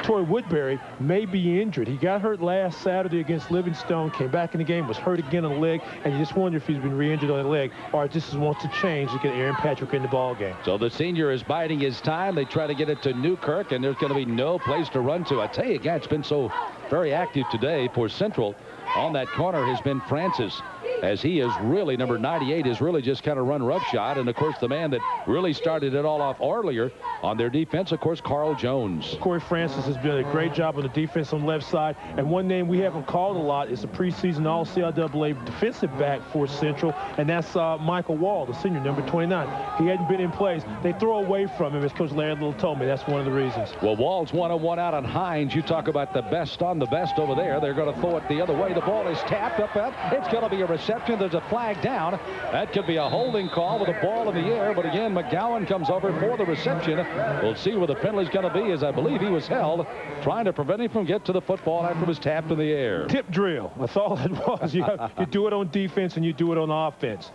Troy Woodbury may be injured. He got hurt last Saturday against Livingstone, came back in the game, was hurt again on the leg, and you just wonder if he's been re-injured on the leg, or if this wants to change to get Aaron Patrick in the ball game. So the senior is biding his time. They try to get it to Newkirk, and there's going to be no place to run to. I tell you, God, it's been so very active today for Central on that corner has been Francis, as he is really, number 98, has really just kind of run roughshod. And, of course, the man that really started it all off earlier on their defense, of course, Carl Jones. Corey Francis has done a great job on the defense on the left side. And one name we haven't called a lot is the preseason All-CIAA defensive back for Central, and that's Michael Wall, the senior, number 29. He hadn't been in place. They throw away from him, as Coach Larry Little told me. That's one of the reasons. Well, Wall's 1-on-1 out on Hines. You talk about the best on the best over there. They're going to throw it the other way. The ball is tapped up. It's going to be a reception. There's a flag down. That could be a holding call with the ball in the air. But again, McGowan comes over for the reception. We'll see where the penalty's going to be, as I believe he was held, trying to prevent him from getting to the football after it was tapped in the air. Tip drill. That's all it was. You do it on defense and you do it on offense.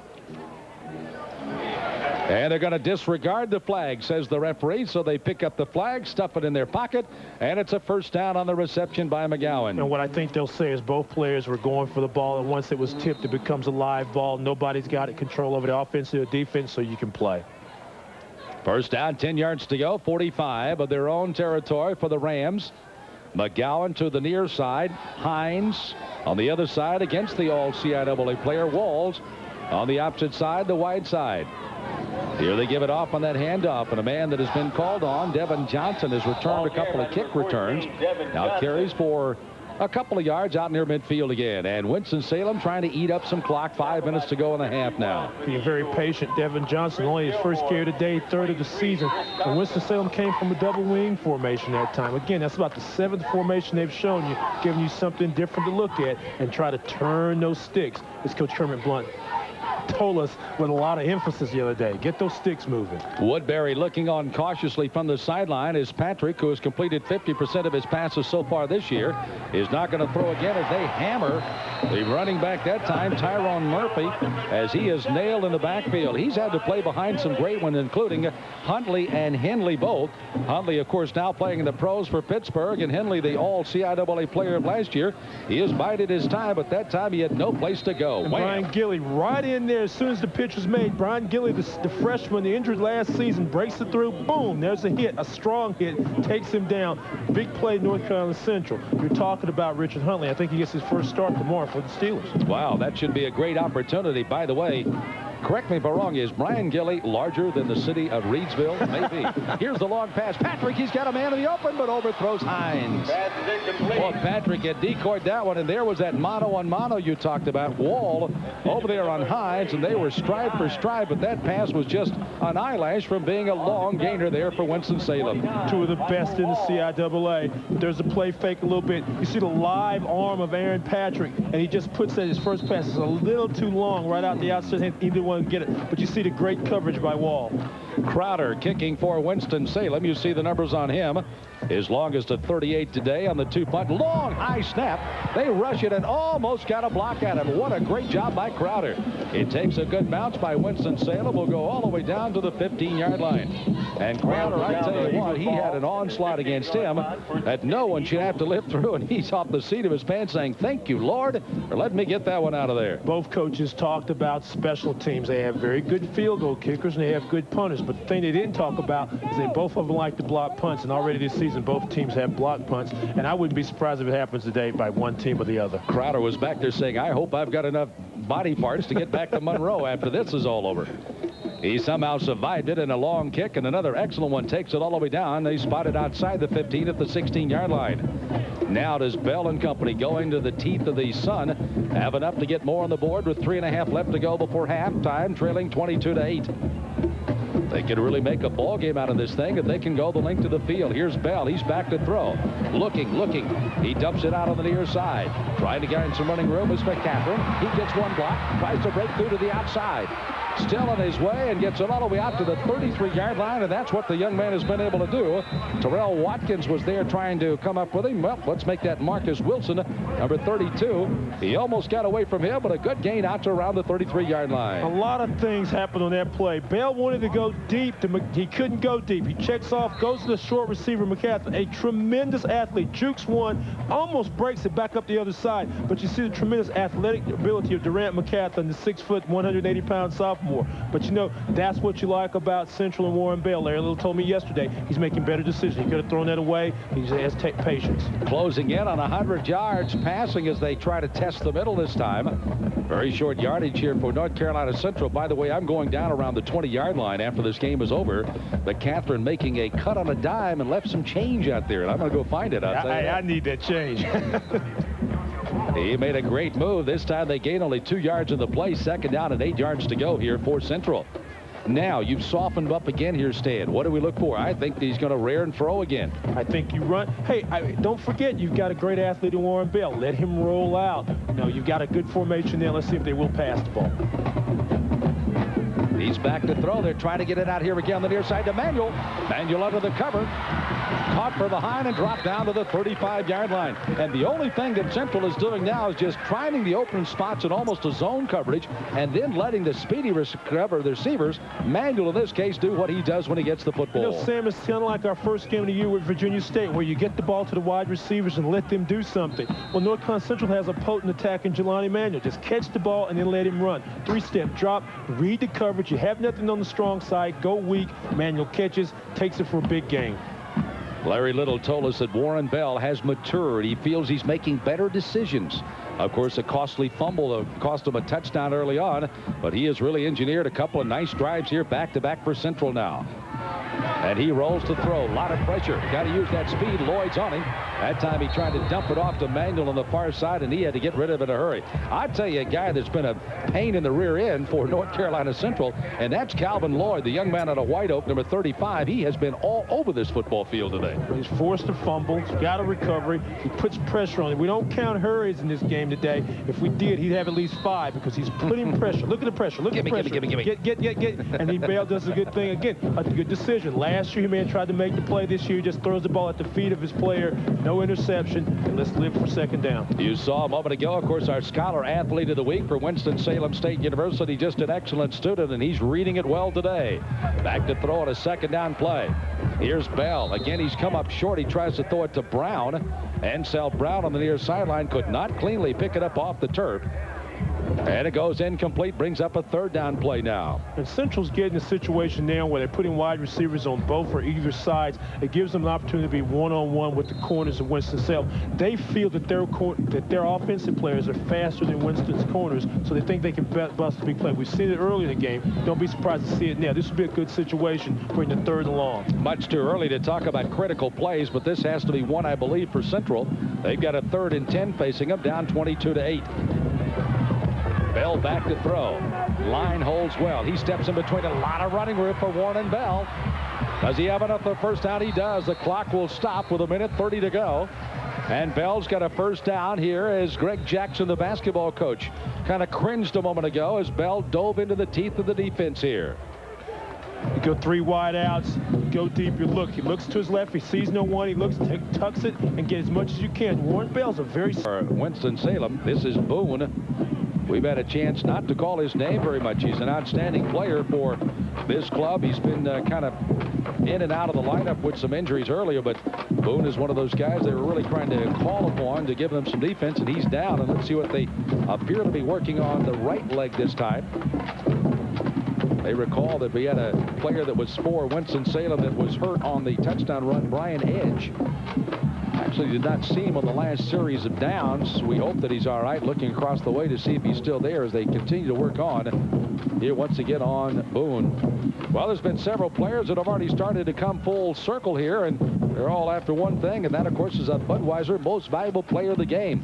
And they're going to disregard the flag, says the referee. So they pick up the flag, stuff it in their pocket, and it's a first down on the reception by McGowan. And what I think they'll say is both players were going for the ball, and once it was tipped, it becomes a live ball. Nobody's got it control over the offense or the defense, so you can play. First down, 10 yards to go, 45 of their own territory for the Rams. McGowan to the near side. Hines on the other side against the All-CIAA player. Walls on the opposite side, the wide side. Here they give it off on that handoff, and a man that has been called on, Devin Johnson, has returned a couple of kick returns. Now carries for a couple of yards out near midfield again. And Winston-Salem trying to eat up some clock. 5 minutes to go in the half now. Being very patient, Devin Johnson, only his first carry today, third of the season. And Winston-Salem came from a double wing formation that time. Again, that's about the 7th formation they've shown you, giving you something different to look at and try to turn those sticks, as Coach Kermit Blunt told us with a lot of emphasis the other day. Get those sticks moving. Woodbury looking on cautiously from the sideline as Patrick, who has completed 50% of his passes so far this year, is not going to throw again as they hammer the running back that time, Tyrone Murphy, as he is nailed in the backfield. He's had to play behind some great ones, including Huntley and Henley both. Huntley, of course, now playing in the pros for Pittsburgh, and Henley, the All-CIAA player of last year. He has bided his time, but that time he had no place to go. And Brian Gilly right in there as soon as the pitch was made. Brian Gilly, the freshman, the injured last season, breaks it through. Boom, there's a hit, a strong hit, takes him down. Big play, North Carolina Central. You're talking about Richard Huntley. I think he gets his first start tomorrow for the Steelers. Wow, that should be a great opportunity. By the way, correct me if I'm wrong, is Brian Gilly larger than the city of Reidsville? Maybe. Here's the long pass. Patrick, he's got a man in the open, but overthrows Hines. Well, Patrick had decoyed that one, and there was that mano-on-mano you talked about. Wall over there on Hines, and they were stride for stride, but that pass was just an eyelash from being a long gainer there for Winston-Salem. Two of the best in the CIAA. There's a play fake a little bit. You see the live arm of Aaron Patrick, and he just puts that his first pass is a little too long right out the outside. Either one get it, but you see the great coverage by Wall. Crowder kicking for Winston-Salem. You see the numbers on him. His longest at 38 today on the 2-punt. Long high snap. They rush it and almost got a block at him. What a great job by Crowder. It takes a good bounce by Winston-Salem. Will go all the way down to the 15-yard line. And Crowder, I tell you what, he had an onslaught against him that no one should have to live through, and he's off the seat of his pants saying, "Thank you, Lord, for letting me get that one out of there." Both coaches talked about special teams. They have very good field goal kickers and they have good punters, but the thing they didn't talk about is they both of them like to block punts, and already this season both teams have blocked punts, and I wouldn't be surprised if it happens today by one team or the other. Crowder was back there saying, "I hope I've got enough body parts to get back to Monroe after this is all over." He somehow survived it in a long kick, and another excellent one takes it all the way down. They spot it outside the 15 at the 16-yard line. Now does Bell and company, going to the teeth of the sun, have enough to get more on the board with 3.5 left to go before halftime, trailing 22-8. They could really make a ball game out of this thing if they can go the length of the field. Here's Bell. He's back to throw. Looking. He dumps it out on the near side. Trying to gain some running room is McCaffrey. He gets one block. Tries to break through to the outside. Still on his way and gets it all the way out to the 33-yard line, and that's what the young man has been able to do. Terrell Watkins was there trying to come up with him. Well, let's make that Marcus Wilson, number 32. He almost got away from him, but a good gain out to around the 33-yard line. A lot of things happened on that play. Bell wanted to go deep. He couldn't go deep. He checks off, goes to the short receiver, McCaffrey. A tremendous athlete. Jukes one, almost breaks it back up the other side. But you see the tremendous athletic ability of Durant McCaffrey, the 6', 180-pound sophomore. sophomore. But, you know, that's what you like about Central and Warren Bell. Larry Little told me yesterday he's making better decisions. He could have thrown that away. He just has to take patience. Closing in on 100 yards passing as they try to test the middle this time. Very short yardage here for North Carolina Central. By the way, I'm going down around the 20-yard line after this game is over. But Catherine making a cut on a dime and left some change out there, and I'm going to go find it. I need that change. He made a great move. This time they gain only 2 yards in the play. Second down and 8 yards to go here for Central. Now you've softened up again here, Stan. What do we look for? I think he's going to rear and throw again. I think you run. Hey, don't forget you've got a great athlete in Warren Bell. Let him roll out. You know, you've got a good formation there. Let's see if they will pass the ball. He's back to throw. They're trying to get it out here again on the near side to Manuel. Manuel under the cover. Caught from behind and dropped down to the 35-yard line. And the only thing that Central is doing now is just priming the open spots in almost a zone coverage and then letting the speedy receivers, Manuel in this case, do what he does when he gets the football. You know, Sam, it's kind of like our first game of the year with Virginia State, where you get the ball to the wide receivers and let them do something. Well, North Carolina Central has a potent attack in Jelani Manuel. Just catch the ball and then let him run. 3-step drop, read the coverage. You have nothing on the strong side. Go weak. Manuel catches, takes it for a big game. Larry Little told us that Warren Bell has matured. He feels he's making better decisions. Of course, a costly fumble cost him a touchdown early on, but he has really engineered a couple of nice drives here back-to-back for Central now. And he rolls to throw. A lot of pressure. Got to use that speed. Lloyd's on him. That time he tried to dump it off to Manuel on the far side, and he had to get rid of it in a hurry. I tell you, a guy that's been a pain in the rear end for North Carolina Central, and that's Calvin Lloyd, the young man out of White Oak, number 35. He has been all over this football field today. He's forced to fumble. He's got a recovery. He puts pressure on it. We don't count hurries in this game today. If we did, he'd have at least 5 because he's putting pressure. Look at the pressure. Look at the pressure. Give me. Get. And he Bell does a good thing again. A good decision. Last year, he may have tried to make the play. This year, he just throws the ball at the feet of his player. No interception. And let's live for second down. You saw a moment ago, of course, our Scholar Athlete of the Week for Winston-Salem State University. Just an excellent student, and he's reading it well today. Back to throw on a second down play. Here's Bell. Again, he's come up short. He tries to throw it to Brown. Ansel Brown on the near sideline could not cleanly pick it up off the turf. And it goes incomplete, brings up a third down play now. And Central's getting a situation now where they're putting wide receivers on both or either sides. It gives them an opportunity to be one-on-one with the corners of Winston-Salem. They feel that their offensive players are faster than Winston's corners, so they think they can bust a big play. We've seen it early in the game. Don't be surprised to see it now. This would be a good situation for the third and long. Much too early to talk about critical plays, but this has to be one, I believe, for Central. They've got a 3rd and 10 facing them, down 22-8. Bell back to throw. Line holds well. He steps in between. A lot of running room for Warren Bell. Does he have enough for first down? He does. The clock will stop with 1:30 to go. And Bell's got a first down here as Greg Jackson, the basketball coach, kind of cringed a moment ago as Bell dove into the teeth of the defense here. You go 3 wide outs, go deep, you look. He looks to his left, he sees no one, he looks, tucks it, and get as much as you can. Warren Bell's a very... Winston-Salem, this is Boone. We've had a chance not to call his name very much. He's an outstanding player for this club. He's been kind of in and out of the lineup with some injuries earlier, but Boone is one of those guys they were really trying to call upon to give them some defense, and he's down. And let's see what they appear to be working on the right leg this time. They recall that we had a player that was for Winston-Salem that was hurt on the touchdown run, Brian Edge. Actually did not see him on the last series of downs. We hope that he's all right. Looking across the way to see if he's still there as they continue to work on here once again on Boone. Well, there's been several players that have already started to come full circle here, and they're all after one thing, and that, of course, is a Budweiser Most Valuable Player of the Game.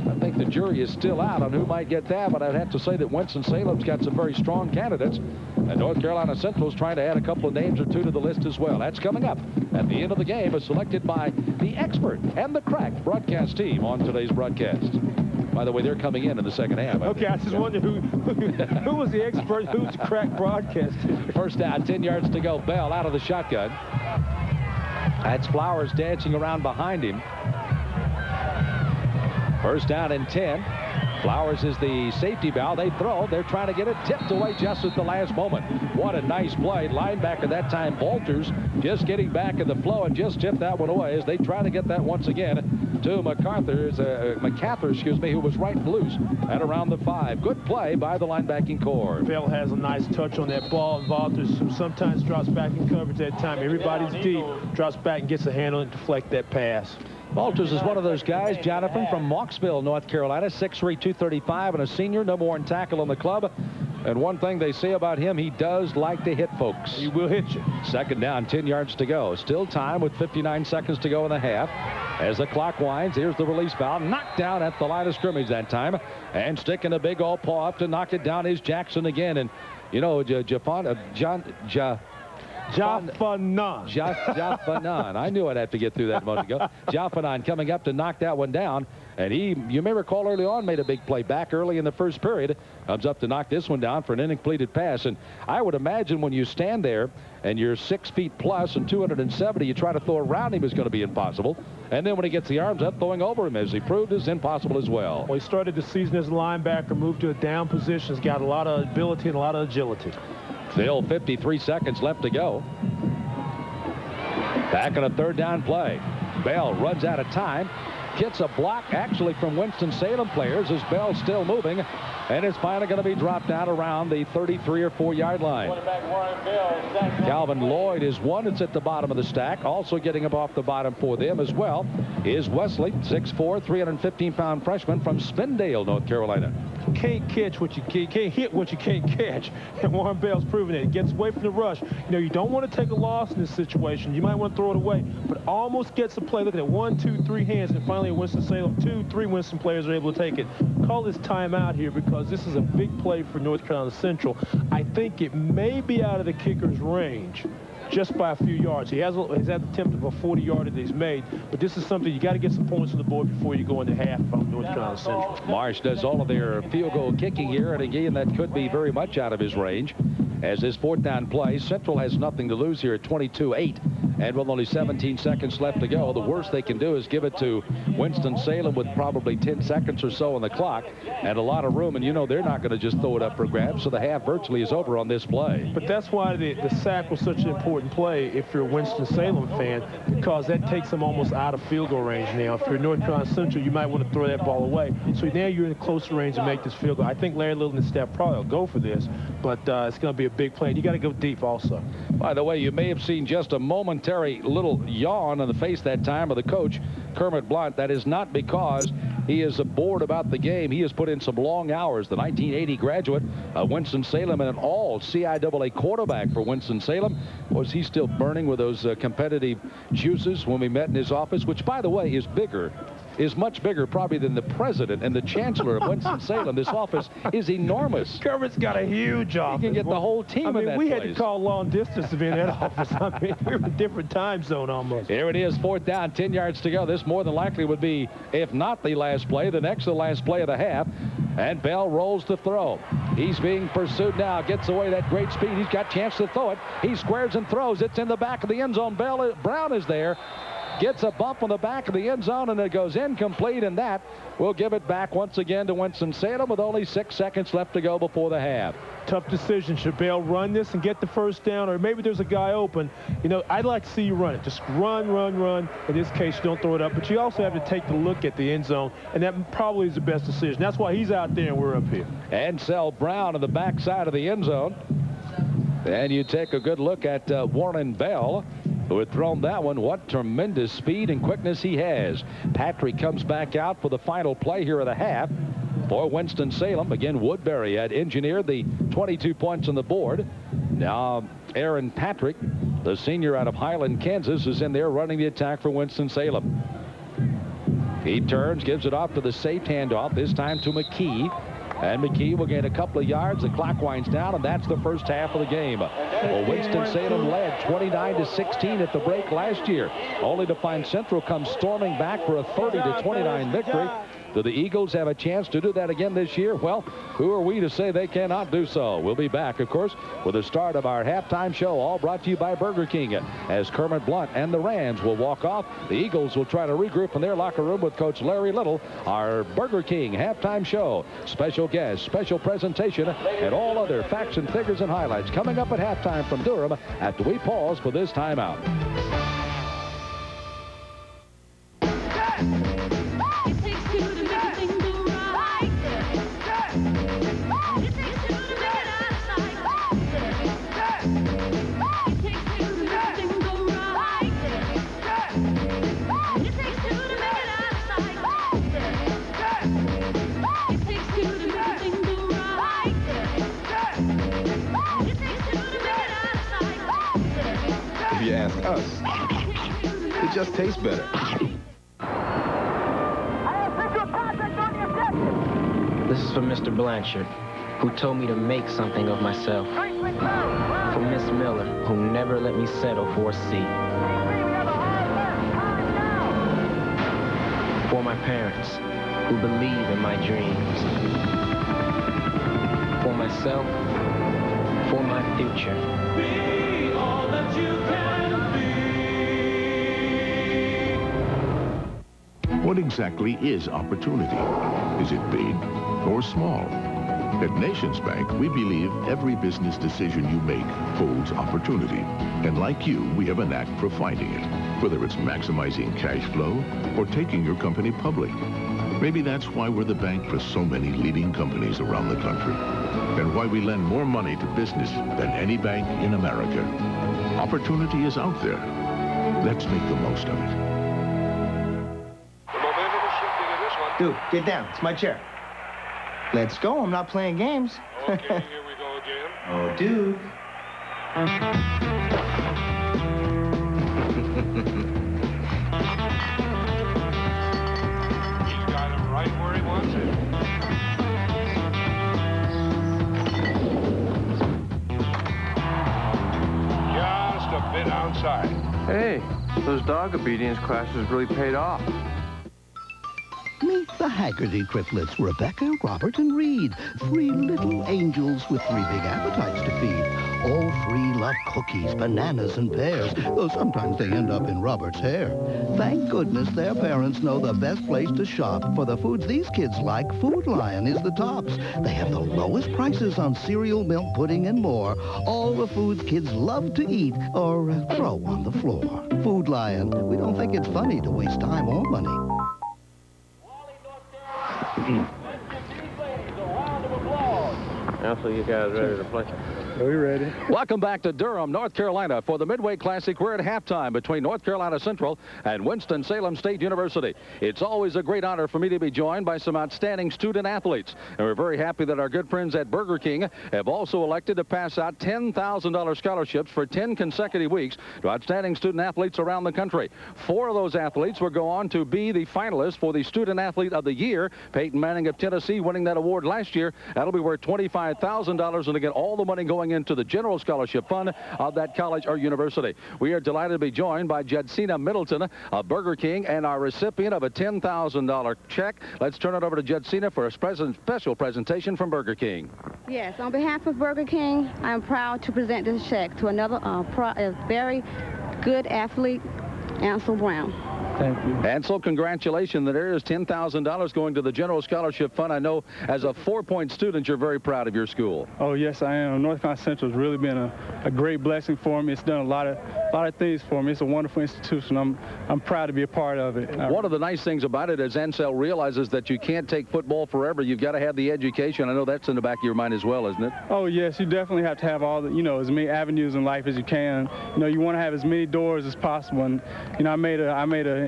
I think the jury is still out on who might get that, but I'd have to say that Winston-Salem's got some very strong candidates, and North Carolina Central's trying to add a couple of names or two to the list as well. That's coming up at the end of the game, as selected by the expert and the crack broadcast team on today's broadcast. By the way, they're coming in the second half. Okay, I just wondered who was the expert, who's the crack broadcast team. First down, 10 yards to go. Bell out of the shotgun. That's Flowers dancing around behind him. First down and 10. Flowers is the safety valve. They throw. They're trying to get it tipped away just at the last moment. What a nice play. Linebacker that time, Bolters, just getting back in the flow and just tipped that one away as they try to get that once again to MacArthur, excuse me, who was right loose at around the 5. Good play by the linebacking core. Bell has a nice touch on that ball, and Walters, who sometimes drops back in coverage that time. Everybody's deep, drops back and gets a handle and deflect that pass. Walters is one of those guys, Jonathan, from Mocksville, North Carolina, 6'3", 235, and a senior, number 1 tackle in the club. And one thing they say about him, he does like to hit folks. He will hit you. Second down, 10 yards to go. Still time with 59 seconds to go in the half. As the clock winds, here's the release valve. Knocked down at the line of scrimmage that time. And sticking a big old paw up to knock it down is Jackson again. And, you know, Jafanan. I knew I'd have to get through that a moment ago. Jafanan coming up to knock that one down. And you may recall early on, made a big play back early in the first period. Comes up to knock this one down for an incompleted pass. And I would imagine when you stand there and you're 6 feet plus and 270, you try to throw around him is going to be impossible. And then when he gets the arms up, throwing over him, as he proved, is impossible as well. Well, he started the season as a linebacker, moved to a down position. He's got a lot of ability and a lot of agility. Still 53 seconds left to go. Back on a third down play. Bell runs out of time. Gets a block actually from Winston-Salem players as Bell's still moving, and it's finally going to be dropped out around the 33 or 4 yard line. Calvin Lloyd is one that's at the bottom of the stack. Also getting up off the bottom for them as well is Wesley, 6'4", 315-pound freshman from Spindale, North Carolina. Can't hit what you can't catch, and Warren Bell's proven it. He gets away from the rush. You know, you don't want to take a loss in this situation. You might want to throw it away, but almost gets a play. Look at that, 1, 2, 3 hands, and finally Winston-Salem, 2, 3 Winston players are able to take it. Call this timeout here because this is a big play for North Carolina Central. I think it may be out of the kicker's range just by a few yards. He's had the attempt of a 40-yarder that he's made, but this is something you got to get some points on the board before you go into half from North Carolina Central. Marsh does all of their field goal kicking here, and again, that could be very much out of his range. As this fourth down play, Central has nothing to lose here at 22-8. And with only 17 seconds left to go, the worst they can do is give it to Winston-Salem with probably 10 seconds or so on the clock and a lot of room. And, you know, they're not going to just throw it up for grabs, so the half virtually is over on this play. But that's why the sack was such an important play if you're a Winston-Salem fan, because that takes them almost out of field goal range now. If you're North Carolina Central, you might want to throw that ball away. So now you're in closer range to make this field goal. I think Larry Little and the staff probably will go for this, but it's going to be a big play. You got to go deep also. By the way, you may have seen just a momentary little yawn on the face that time of the coach, Kermit Blunt. That is not because he is bored about the game. He has put in some long hours. The 1980 graduate of Winston-Salem and an all-CIAA quarterback for Winston-Salem. Was he still burning with those competitive juices when we met in his office, which, by the way, is much bigger probably than the president and the chancellor of Winston-Salem. This office is enormous. Kermit's got a huge office. You can get the whole team in that we place. had to call long distance to be in that office. I mean, we're in a different time zone almost. Here it is, fourth down, 10 yards to go. This more than likely would be, if not the last play, the next to the last play of the half. And Bell rolls to throw. He's being pursued now. Gets away that great speed. He's got a chance to throw it. He squares and throws. It's in the back of the end zone. Brown is there. Gets a bump on the back of the end zone, and it goes incomplete, and that will give it back once again to Winston-Salem with only 6 seconds left to go before the half. Tough decision. Should Bell run this and get the first down, or maybe there's a guy open? You know, I'd like to see you run it. Just run. In this case, you don't throw it up, but you also have to take the look at the end zone, and that probably is the best decision. That's why he's out there and we're up here. Ansel Brown on the backside of the end zone. And you take a good look at Warren Bell, who had thrown that one. What tremendous speed and quickness he has. Patrick comes back out for the final play here of the half for Winston-Salem. Again, Woodbury had engineered the 22 points on the board. Now, Aaron Patrick, the senior out of Highland, Kansas, is in there running the attack for Winston-Salem. He turns, gives it off to the safe handoff, this time to McKee. And McKee will gain a couple of yards. The clock winds down, and that's the first half of the game. Well, Winston-Salem led 29-16 at the break last year, only to find Central come storming back for a 30-29 victory. Do the Eagles have a chance to do that again this year? Well, who are we to say they cannot do so? We'll be back, of course, with the start of our halftime show, all brought to you by Burger King, as Kermit Blunt and the Rams will walk off. The Eagles will try to regroup in their locker room with Coach Larry Little. Our Burger King halftime show, special guest, special presentation, and all other facts and figures and highlights coming up at halftime from Durham after we pause for this timeout. us. It just tastes better. This is for Mr. Blanchard, who told me to make something of myself. For Miss Miller, who never let me settle for a C. For my parents, who believe in my dreams. For myself, for my future. Be all that you can be. What exactly is opportunity? Is it big or small? At Nations Bank, we believe every business decision you make holds opportunity. And like you, we have a knack for finding it, whether it's maximizing cash flow or taking your company public. Maybe that's why we're the bank for so many leading companies around the country, and why we lend more money to business than any bank in America. Opportunity is out there. Let's make the most of it. Dude, get down. It's my chair. Let's go. I'm not playing games. Okay, here we go again. Oh, dude. He's got him right where he wants it. Just a bit outside. Hey, those dog obedience classes really paid off. Meet the Haggerty triplets, Rebecca, Robert, and Reed. 3 little angels with 3 big appetites to feed. All 3 love cookies, bananas, and pears, though sometimes they end up in Robert's hair. Thank goodness their parents know the best place to shop. For the foods these kids like, Food Lion is the tops. They have the lowest prices on cereal, milk, pudding, and more. All the foods kids love to eat or throw on the floor. Food Lion, we don't think it's funny to waste time or money. So you guys ready to play? Are we ready? Welcome back to Durham, North Carolina for the Midway Classic. We're at halftime between North Carolina Central and Winston-Salem State University. It's always a great honor for me to be joined by some outstanding student athletes. And we're very happy that our good friends at Burger King have also elected to pass out $10,000 scholarships for 10 consecutive weeks to outstanding student athletes around the country. 4 of those athletes will go on to be the finalists for the Student Athlete of the Year. Peyton Manning of Tennessee winning that award last year. That'll be worth $25,000, and again, all the money going into the general scholarship fund of that college or university. We are delighted to be joined by Judcina Middleton of Burger King and our recipient of a $10,000 check. Let's turn it over to Judcina for a special presentation from Burger King. Yes, on behalf of Burger King, I am proud to present this check to another very good athlete, Ansel Brown. Thank you. Ansel, congratulations. There is $10,000 going to the General Scholarship Fund. I know as a 4-point student, you're very proud of your school. Oh, yes, I am. North Carolina Central has really been a great blessing for me. It's done a lot of things for me. It's a wonderful institution. I'm proud to be a part of it. One of the nice things about it is Ansel realizes that you can't take football forever. You've got to have the education. I know that's in the back of your mind as well, isn't it? Oh, yes, you definitely have to have all the, as many avenues in life as you can. You want to have as many doors as possible. And, I made a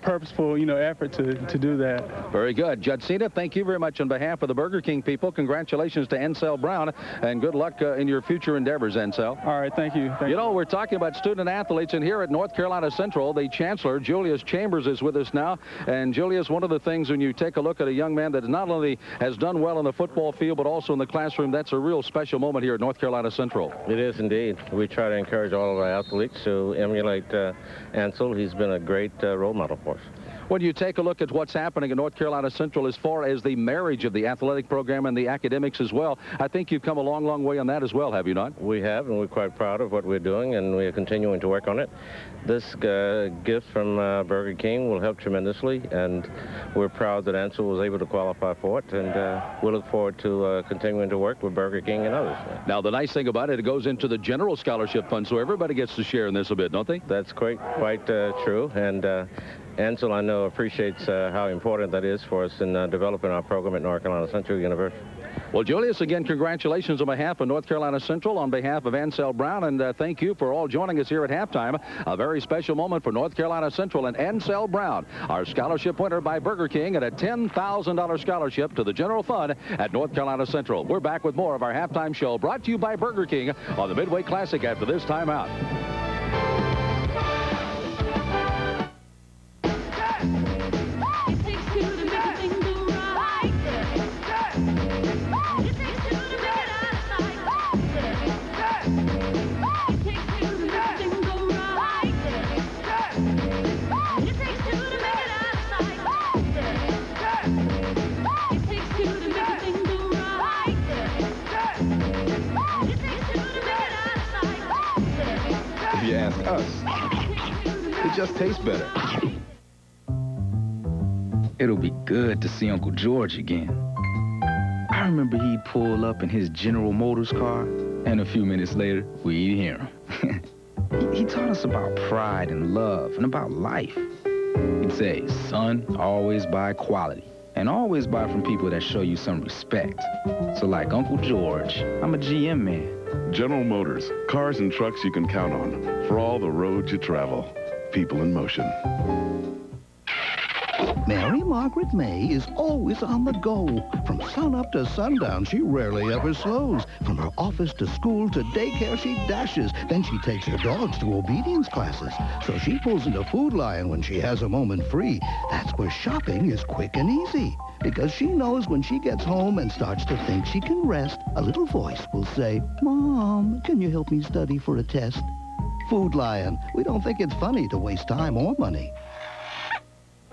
purposeful, effort to do that. Very good. Judcina, thank you very much on behalf of the Burger King people. Congratulations to Ansel Brown, and good luck in your future endeavors, Ansel. All right, thank you. We're talking about student athletes, and here at North Carolina Central, the chancellor, Julius Chambers, is with us now. And Julius, one of the things when you take a look at a young man that not only has done well on the football field, but also in the classroom, that's a real special moment here at North Carolina Central. It is indeed. We try to encourage all of our athletes to emulate Ansel. He's been a great role model for us. When you take a look at what's happening in North Carolina Central as far as the marriage of the athletic program and the academics as well, I think you've come a long, long way on that as well, have you not? We have, and we're quite proud of what we're doing, and we are continuing to work on it. This gift from Burger King will help tremendously, and we're proud that Ansel was able to qualify for it, and we look forward to continuing to work with Burger King and others. Now, the nice thing about it, it goes into the general scholarship fund, so everybody gets to share in this a bit, don't they? That's quite true, and Ansel, I know, appreciates how important that is for us in developing our program at North Carolina Central University. Well, Julius, again, congratulations on behalf of North Carolina Central, on behalf of Ansel Brown, and thank you for all joining us here at halftime. A very special moment for North Carolina Central and Ansel Brown, our scholarship winner by Burger King, and a $10,000 scholarship to the general fund at North Carolina Central. We're back with more of our halftime show brought to you by Burger King on the Midway Classic after this timeout. That's us. It just tastes better. It'll be good to see Uncle George again. I remember he'd pull up in his General Motors car, and a few minutes later, we'd hear him. He taught us about pride and love and about life. He'd say, son, always buy quality, and always buy from people that show you some respect. So like Uncle George, I'm a GM man. General Motors, cars and trucks you can count on for all the roads you travel. People in motion. Mary Margaret May is always on the go. From sunup to sundown, she rarely ever slows. From her office to school to daycare, she dashes. Then she takes her dogs to obedience classes. So she pulls into Food Lion when she has a moment free. That's where shopping is quick and easy. Because she knows when she gets home and starts to think she can rest, a little voice will say, Mom, can you help me study for a test? Food Lion, we don't think it's funny to waste time or money.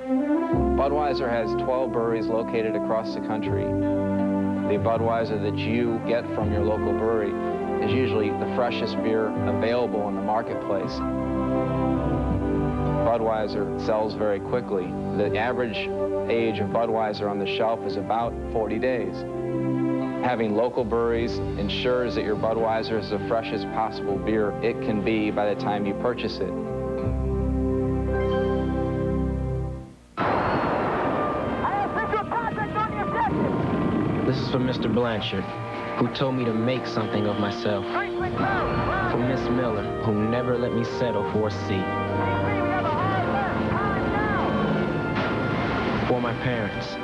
Budweiser has 12 breweries located across the country. The Budweiser that you get from your local brewery is usually the freshest beer available in the marketplace. Budweiser sells very quickly. The average age of Budweiser on the shelf is about 40 days. Having local breweries ensures that your Budweiser is the freshest possible beer it can be by the time you purchase it. This is for Mr. Blanchard, who told me to make something of myself. For Miss Miller, who never let me settle for a seat. For my parents,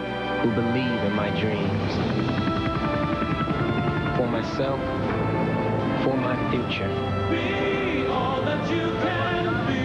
who believe in my dreams. For myself, for my future. Be all that you can be.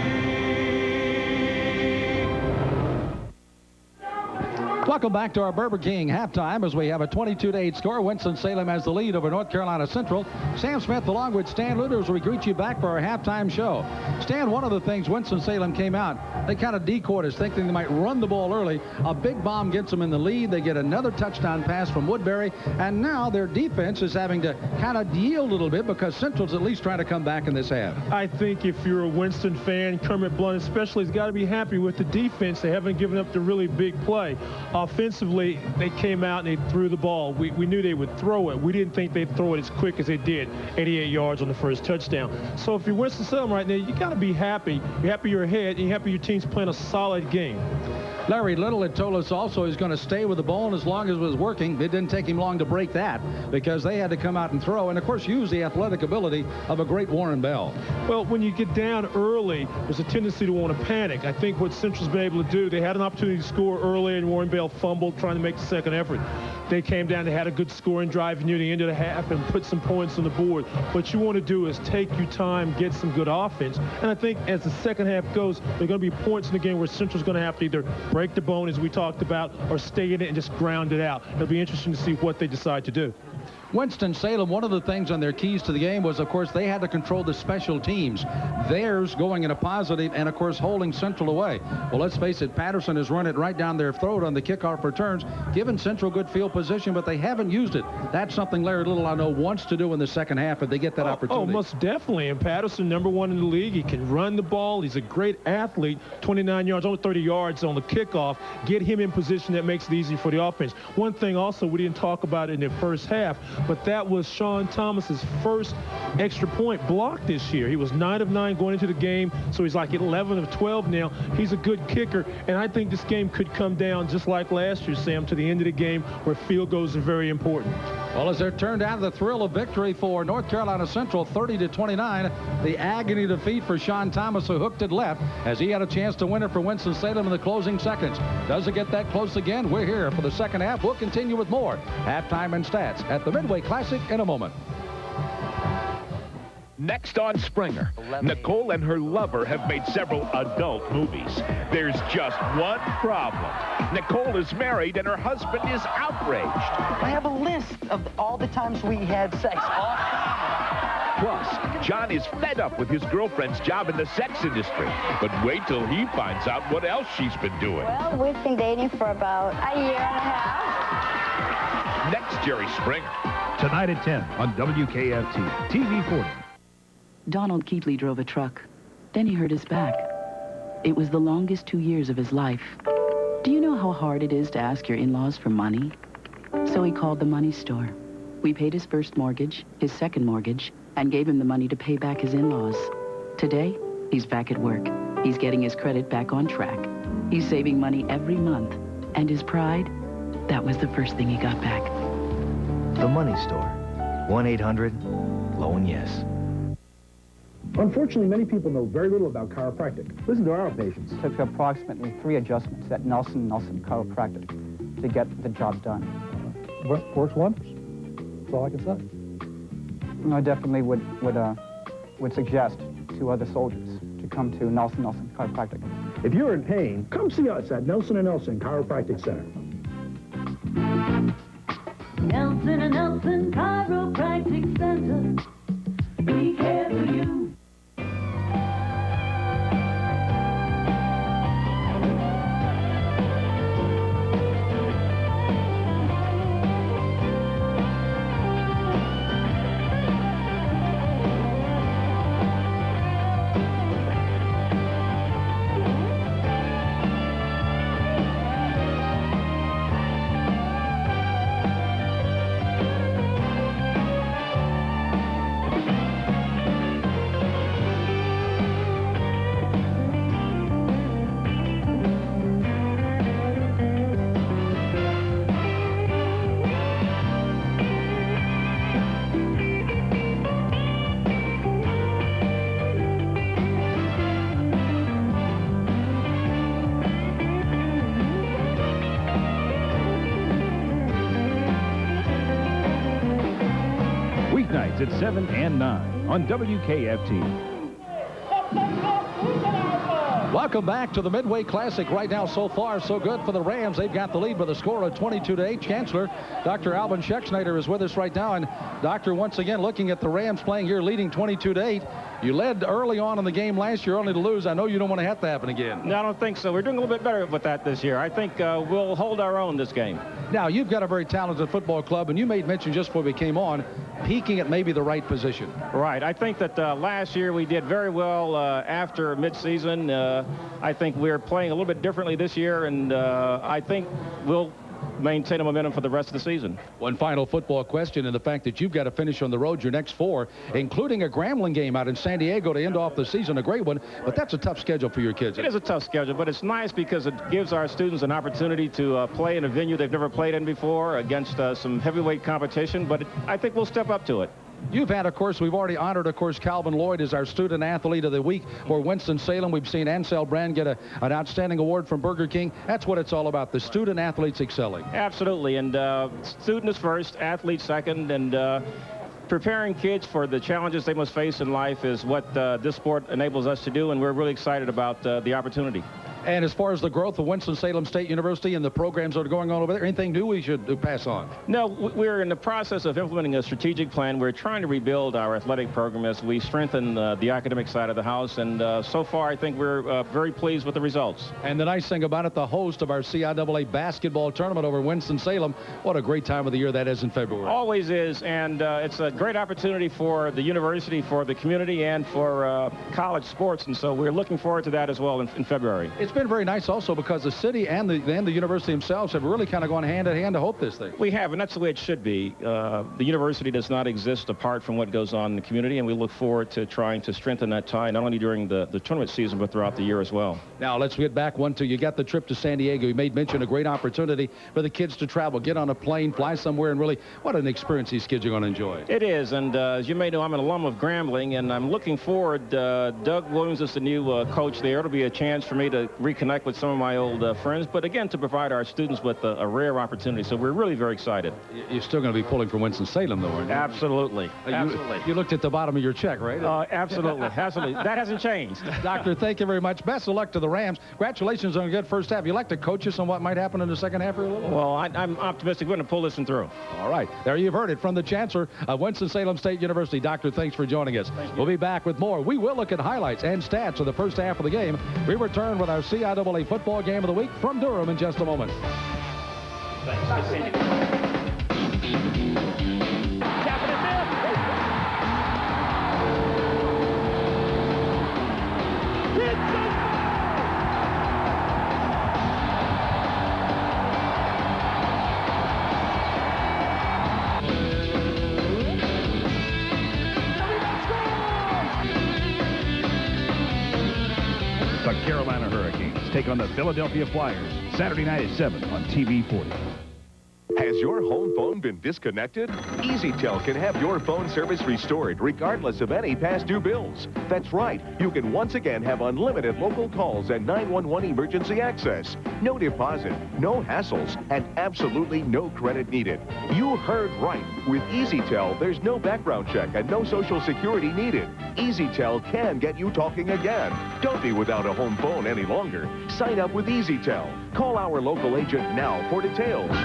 Welcome back to our Burger King halftime as we have a 22-8 score. Winston-Salem has the lead over North Carolina Central. Sam Smith along with Stan Luter as we greet you back for our halftime show. Stan, one of the things Winston-Salem came out, they kind of decoyed us thinking they might run the ball early. A big bomb gets them in the lead. They get another touchdown pass from Woodbury, and now their defense is having to kind of yield a little bit because Central's at least trying to come back in this half. I think if you're a Winston fan, Kermit Blunt especially, has got to be happy with the defense. They haven't given up the really big play. Offensively, they came out and they threw the ball. We knew they would throw it. We didn't think they'd throw it as quick as they did, 88 yards on the first touchdown. So if you're Winston-Salem right now, you got to be happy. You're happy you're ahead, and you're happy your team's playing a solid game. Larry Little had told us also he's going to stay with the ball, and as long as it was working, it didn't take him long to break that because they had to come out and throw and, of course, use the athletic ability of a great Warren Bell. Well, when you get down early, there's a tendency to want to panic. I think what Central's been able to do, they had an opportunity to score early, and Warren Bell fumbled trying to make the second effort. They came down, they had a good scoring drive near the end of the half and put some points on the board. What you want to do is take your time, get some good offense. And I think as the second half goes, there are going to be points in the game where Central's going to have to either break the bone, as we talked about, or stay in it and just ground it out. It'll be interesting to see what they decide to do. Winston-Salem, one of the things on their keys to the game was, of course, they had to control the special teams. Theirs going in a positive and, of course, holding Central away. Well, let's face it, Patterson has run it right down their throat on the kickoff returns, given Central good field position, but they haven't used it. That's something Larry Little, I know, wants to do in the second half if they get that opportunity. Oh, most definitely. And Patterson, #1 in the league. He can run the ball. He's a great athlete. 29 yards, only 30 yards on the kickoff. Get him in position that makes it easy for the offense. One thing also we didn't talk about in the first half, but that was Sean Thomas's first extra point block this year. He was 9 of 9 going into the game, so he's like 11 of 12 now. He's a good kicker, and I think this game could come down just like last year, Sam, to the end of the game where field goals are very important. Well, as they're turned out, the thrill of victory for North Carolina Central, 30-29. The agony defeat for Sean Thomas, who hooked it left as he had a chance to win it for Winston-Salem in the closing seconds. Does it get that close again? We're here for the second half. We'll continue with more halftime and stats at the Midway Classic in a moment. Next on Springer, Nicole and her lover have made several adult movies. There's just one problem. Nicole is married and her husband is outraged. I have a list of all the times we had sex off camera. Plus, John is fed up with his girlfriend's job in the sex industry. But wait till he finds out what else she's been doing. Well, we've been dating for about a year and a half. Next, Jerry Springer. Tonight at 10 on WKFT, TV 40. Donald Keatley drove a truck. Then he hurt his back. It was the longest 2 years of his life. Do you know how hard it is to ask your in-laws for money? So he called the money store. We paid his first mortgage, his second mortgage, and gave him the money to pay back his in-laws. Today, he's back at work. He's getting his credit back on track. He's saving money every month. And his pride, that was the first thing he got back. The Money Store. 1-800-LOAN-YES. Unfortunately, many people know very little about chiropractic. Listen to our patients. It took approximately 3 adjustments at Nelson Chiropractic to get the job done. Works wonders. That's all I can say. I definitely would suggest to other soldiers to come to Nelson Chiropractic. If you're in pain, come see us at Nelson & Nelson Chiropractic Center. Nelson & Nelson Chiropractic Center. We care for you. Weeknights at 7 and 9 on WKFT. Welcome back to the Midway Classic. Right now, so far, so good for the Rams. They've got the lead with a score of 22-8. Chancellor, Dr. Alvin Schexnayder is with us right now. And, Doctor, once again, looking at the Rams playing here, leading 22-8. You led early on in the game last year, only to lose. I know you don't want to have to happen again. No, I don't think so. We're doing a little bit better with that this year. I think we'll hold our own this game. Now, you've got a very talented football club, and you made mention just before we came on, peaking at maybe the right position. Right. I think that last year we did very well after midseason. I think we're playing a little bit differently this year, and I think we'll maintain a momentum for the rest of the season. One final football question, and the fact that you've got to finish on the road your next 4, including a Grambling game out in San Diego to end off the season, a great one, but that's a tough schedule for your kids. It is a tough schedule, but it's nice because it gives our students an opportunity to play in a venue they've never played in before against some heavyweight competition, but I think we'll step up to it. You've had, of course, we've already honored, of course, Calvin Lloyd as our student athlete of the week for Winston-Salem. We've seen Ansel Brand get an outstanding award from Burger King. That's what it's all about, the student athletes excelling. Absolutely, and student is first, athlete second, and preparing kids for the challenges they must face in life is what this sport enables us to do, and we're really excited about the opportunity. And as far as the growth of Winston-Salem State University and the programs that are going on over there, anything new we should pass on? No, we're in the process of implementing a strategic plan. We're trying to rebuild our athletic program as we strengthen the academic side of the house. And so far, I think we're very pleased with the results. And the nice thing about it, the host of our CIAA basketball tournament over Winston-Salem, what a great time of the year that is in February. Always is. And it's a great opportunity for the university, for the community, and for college sports. And so we're looking forward to that as well in February. It's been very nice also because the city and the university themselves have really kind of gone hand in hand to hope this thing. We have, and that's the way it should be. The university does not exist apart from what goes on in the community, and we look forward to trying to strengthen that tie, not only during the tournament season, but throughout the year as well. Now, let's get back you got the trip to San Diego. You made mention a great opportunity for the kids to travel, get on a plane, fly somewhere, and really, what an experience these kids are going to enjoy. It is, and as you may know, I'm an alum of Grambling, and I'm looking forward. Doug Williams is the new coach there. It'll be a chance for me to reconnect with some of my old friends, but again, to provide our students with a rare opportunity. So we're really very excited. You're still going to be pulling for Winston-Salem, though, aren't you? Absolutely. Absolutely. You looked at the bottom of your check, right? Absolutely. Absolutely. That hasn't changed. Doctor, thank you very much. Best of luck to the Rams. Congratulations on a good first half. You like to coach us on what might happen in the second half? Well, I'm optimistic we're going to pull this one through. All right. There you've heard it from the Chancellor of Winston-Salem State University. Doctor, thanks for joining us. We'll be back with more. We will look at highlights and stats of the first half of the game. We return with our CIAA football game of the week from Durham in just a moment. take on the Philadelphia Flyers. Saturday night at 7 on TV 40. Has your home phone been disconnected? EasyTel can have your phone service restored regardless of any past due bills. That's right. You can once again have unlimited local calls and 911 emergency access. No deposit, no hassles, and absolutely no credit needed. You heard right. With EasyTel, there's no background check and no Social Security needed. EasyTel can get you talking again. Don't be without a home phone any longer. Sign up with EasyTel. Call our local agent now for details.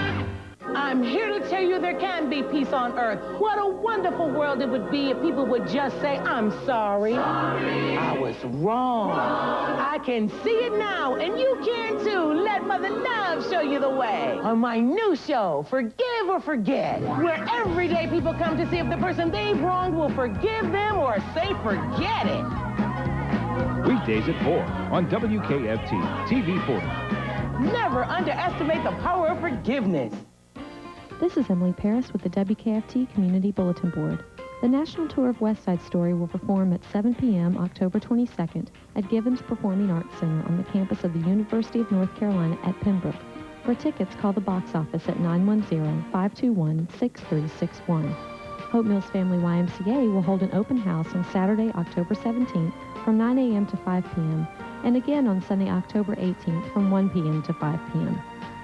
I'm here to tell you there can be peace on earth. What a wonderful world it would be if people would just say, I'm sorry. I was wrong. I can see it now, and you can too. Let Mother Love show you the way. On my new show, Forgive or Forget, where every day people come to see if the person they've wronged will forgive them or say forget it. Weekdays at 4 on WKFT TV 40. Never underestimate the power of forgiveness. This is Emily Paris with the WKFT Community Bulletin Board. The national tour of West Side Story will perform at 7 p.m. October 22nd at Givens Performing Arts Center on the campus of the University of North Carolina at Pembroke. For tickets, call the box office at 910-521-6361. Hope Mills Family YMCA will hold an open house on Saturday, October 17th from 9 a.m. to 5 p.m. and again on Sunday, October 18th from 1 p.m. to 5 p.m.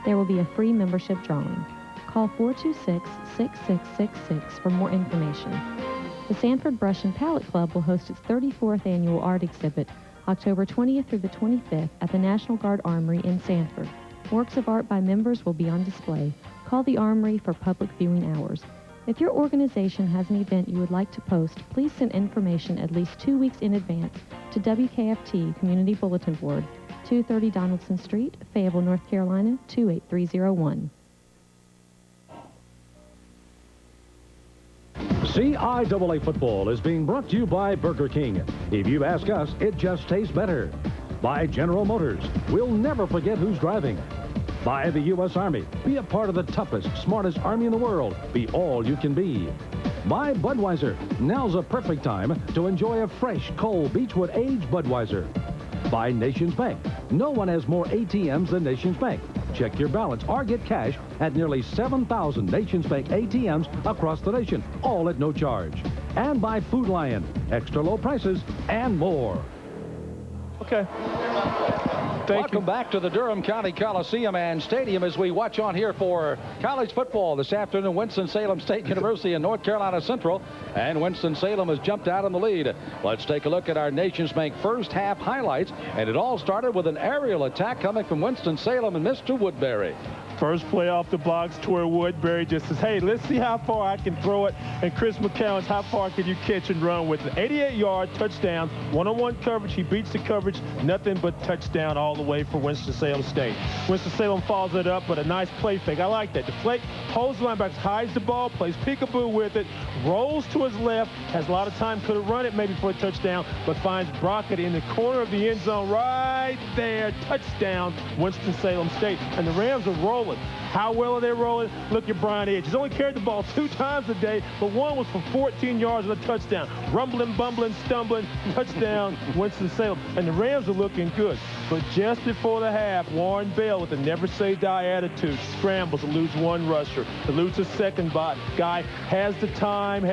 There will be a free membership drawing. Call 426-6666 for more information. The Sanford Brush and Palette Club will host its 34th annual art exhibit October 20th through the 25th at the National Guard Armory in Sanford. Works of art by members will be on display. Call the Armory for public viewing hours. If your organization has an event you would like to post, please send information at least 2 weeks in advance to WKFT Community Bulletin Board, 230 Donaldson Street, Fayetteville, North Carolina, 28301. CIAA football is being brought to you by Burger King. If you ask us, it just tastes better. By General Motors. We'll never forget who's driving. By the U.S. Army. Be a part of the toughest, smartest Army in the world. Be all you can be. By Budweiser. Now's a perfect time to enjoy a fresh, cold Beechwood aged Budweiser. By Nations Bank. No one has more ATMs than Nations Bank. Check your balance or get cash at nearly 7,000 Nations Bank ATMs across the nation, all at no charge. And by Food Lion, extra low prices and more. Okay. Welcome back to the Durham County Coliseum and Stadium as we watch on here for college football this afternoon. Winston-Salem State University and North Carolina Central. And Winston-Salem has jumped out in the lead. Let's take a look at our Nations Bank first half highlights. And it all started with an aerial attack coming from Winston-Salem and Mr. Woodbury. First play off the blocks to where Woodbury just says, hey, let's see how far I can throw it. And Chris McCown's, how far can you catch and run with it? 88-yard touchdown, one-on-one coverage. He beats the coverage. Nothing but touchdown all the way for Winston-Salem State. Winston-Salem follows it up, but a nice play fake. I like that. Deflate, holds the linebackers, hides the ball, plays peekaboo with it, rolls to his left, has a lot of time, could have run it maybe for a touchdown, but finds Brockett in the corner of the end zone right there. Touchdown, Winston-Salem State. And the Rams are rolling. How well are they rolling? Look at Brian Edge. He's only carried the ball 2 times a day, but one was for 14 yards and a touchdown. Rumbling, bumbling, stumbling, touchdown, Winston-Salem. And the Rams are looking good. But just before the half, Warren Bell with the never-say-die attitude scrambles to lose one rusher, to lose his second guy, has the time,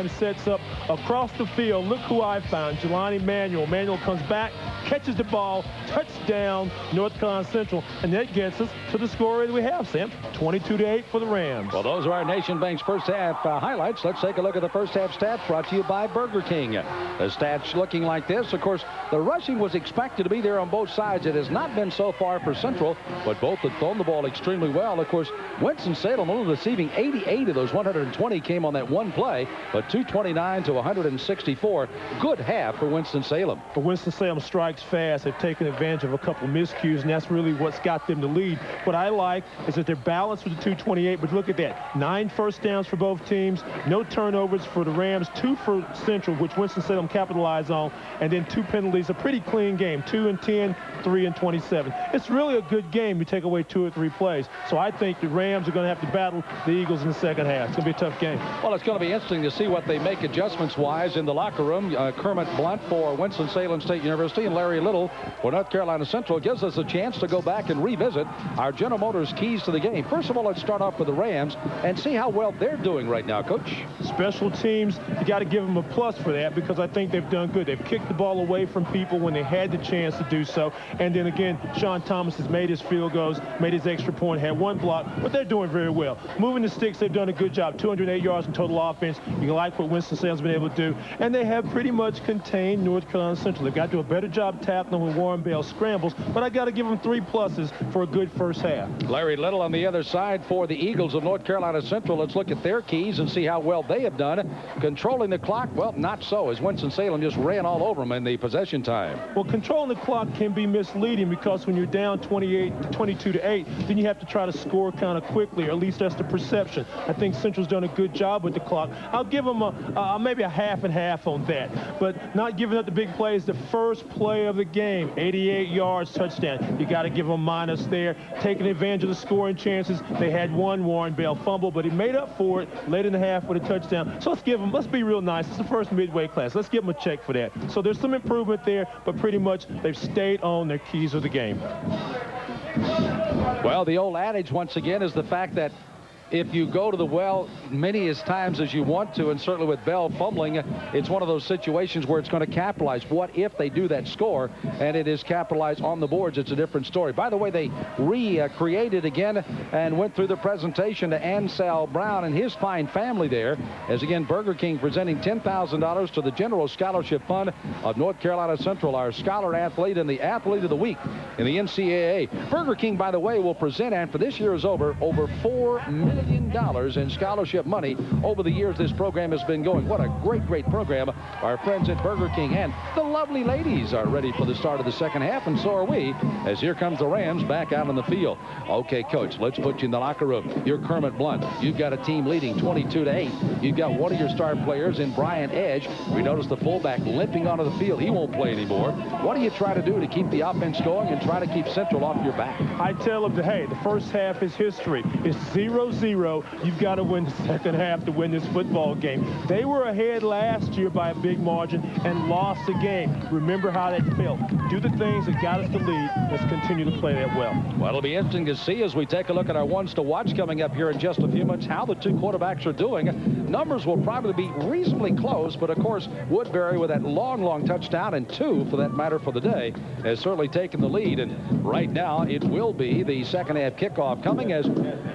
sets up across the field. Look who I found, Jelani Manuel. Manuel comes back, catches the ball, touchdown, North Carolina Central. And that gets us to the score that we have, Sam. 22-8 for the Rams. Well, those are our Nation Bank's first half highlights. Let's take a look at the first half stats brought to you by Burger King. The stats looking like this. Of course, the rushing was expected to be there on both sides. It has not been so far for Central, but both have thrown the ball extremely well. Of course, Winston-Salem only receiving 88 of those 120 came on that one play, but 229 to 164. Good half for Winston-Salem. But Winston-Salem strikes fast. They've taken advantage of a couple of miscues, and that's really what's got them to lead. What I like is that they're balanced with the 228, but look at that. 9 first downs for both teams, no turnovers for the Rams, 2 for Central, which Winston-Salem capitalized on, and then 2 penalties. A pretty clean game, 2 and 10, 3 and 27. It's really a good game. You take away 2 or 3 plays. So I think the Rams are going to have to battle the Eagles in the second half. It's going to be a tough game. Well, it's going to be interesting to see what they make adjustments-wise in the locker room. Kermit Blunt for Winston-Salem State University and Larry Larry Little for North Carolina Central gives us a chance to go back and revisit our General Motors keys to the game. First of all, let's start off with the Rams and see how well they're doing right now, Coach. Special teams, you got to give them a plus for that because I think they've done good. They've kicked the ball away from people when they had the chance to do so. And then again, Sean Thomas has made his field goals, made his extra point, had one block, but they're doing very well. Moving the sticks, they've done a good job. 208 yards in total offense. You like what Winston-Salem's been able to do. And they have pretty much contained North Carolina Central. They've got to do a better job tackling when Warren Bell scrambles, but I got to give them 3 pluses for a good first half. Larry Little on the other side for the Eagles of North Carolina Central. Let's look at their keys and see how well they have done. Controlling the clock, well, not so, as Winston-Salem just ran all over them in the possession time. Well, controlling the clock can be misleading because when you're down 22-8, then you have to try to score kind of quickly, or at least that's the perception. I think Central's done a good job with the clock. I'll give them maybe a half and half on that, but not giving up the big plays. The first play of the game, 88 yards, touchdown. You got to give them minus there. Taking advantage of the scoring chances. They had one Warren Bell fumble, but he made up for it late in the half with a touchdown. So let's be real nice. It's the first Midway class. Let's give them a check for that. So there's some improvement there, but pretty much they've stayed on their keys of the game. Well, the old adage once again is the fact that if you go to the well many as times as you want to, and certainly with Bell fumbling, it's one of those situations where it's going to capitalize. What if they do that score and it is capitalized on the boards? It's a different story. By the way, they recreated again and went through the presentation to Ansel Brown and his fine family there, as again Burger King presenting $10,000 to the General Scholarship Fund of North Carolina Central, our scholar athlete and the athlete of the week in the NCAA. Burger King, by the way, will present, and for this year is over $4 million in scholarship money over the years this program has been going. What a great program. Our friends at Burger King and the lovely ladies are ready for the start of the second half, and so are we, as here comes the Rams back out on the field. Okay, Coach, let's put you in the locker room. You're Kermit Blunt. You've got a team leading 22-8. You've got one of your star players in Brian Edge. We notice the fullback limping onto the field. He won't play anymore. What do you try to do to keep the offense going and try to keep Central off your back? I tell them, hey, the first half is history. It's 0-0. You've got to win the second half to win this football game. They were ahead last year by a big margin and lost the game. Remember how that felt. Do the things that got us the lead. Let's continue to play that well. Well, it'll be interesting to see as we take a look at our ones to watch coming up here in just a few minutes how the two quarterbacks are doing. Numbers will probably be reasonably close, but of course Woodbury with that long touchdown, and 2 for that matter for the day, has certainly taken the lead. And right now it will be the second half kickoff coming, as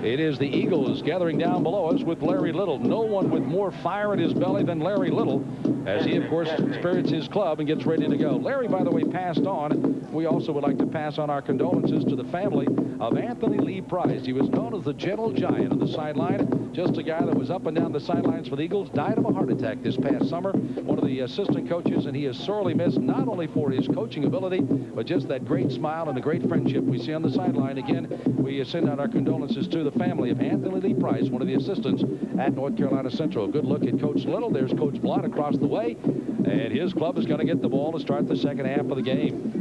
it is the Eagles gathering down below us with Larry Little. No one with more fire in his belly than Larry Little, as he, of course, spirits his club and gets ready to go. Larry, by the way, passed on. We also would like to pass on our condolences to the family of Anthony Lee Price. He was known as the gentle giant on the sideline, just a guy that was up and down the sidelines for the Eagles. Died of a heart attack this past summer. One of the assistant coaches, and he is sorely missed, not only for his coaching ability, but just that great smile and the great friendship we see on the sideline. Again, we send out our condolences to the family of Anthony Lee Price, one of the assistants at North Carolina Central. A good look at Coach Little. There's Coach Blunt across the way, and his club is going to get the ball to start the second half of the game.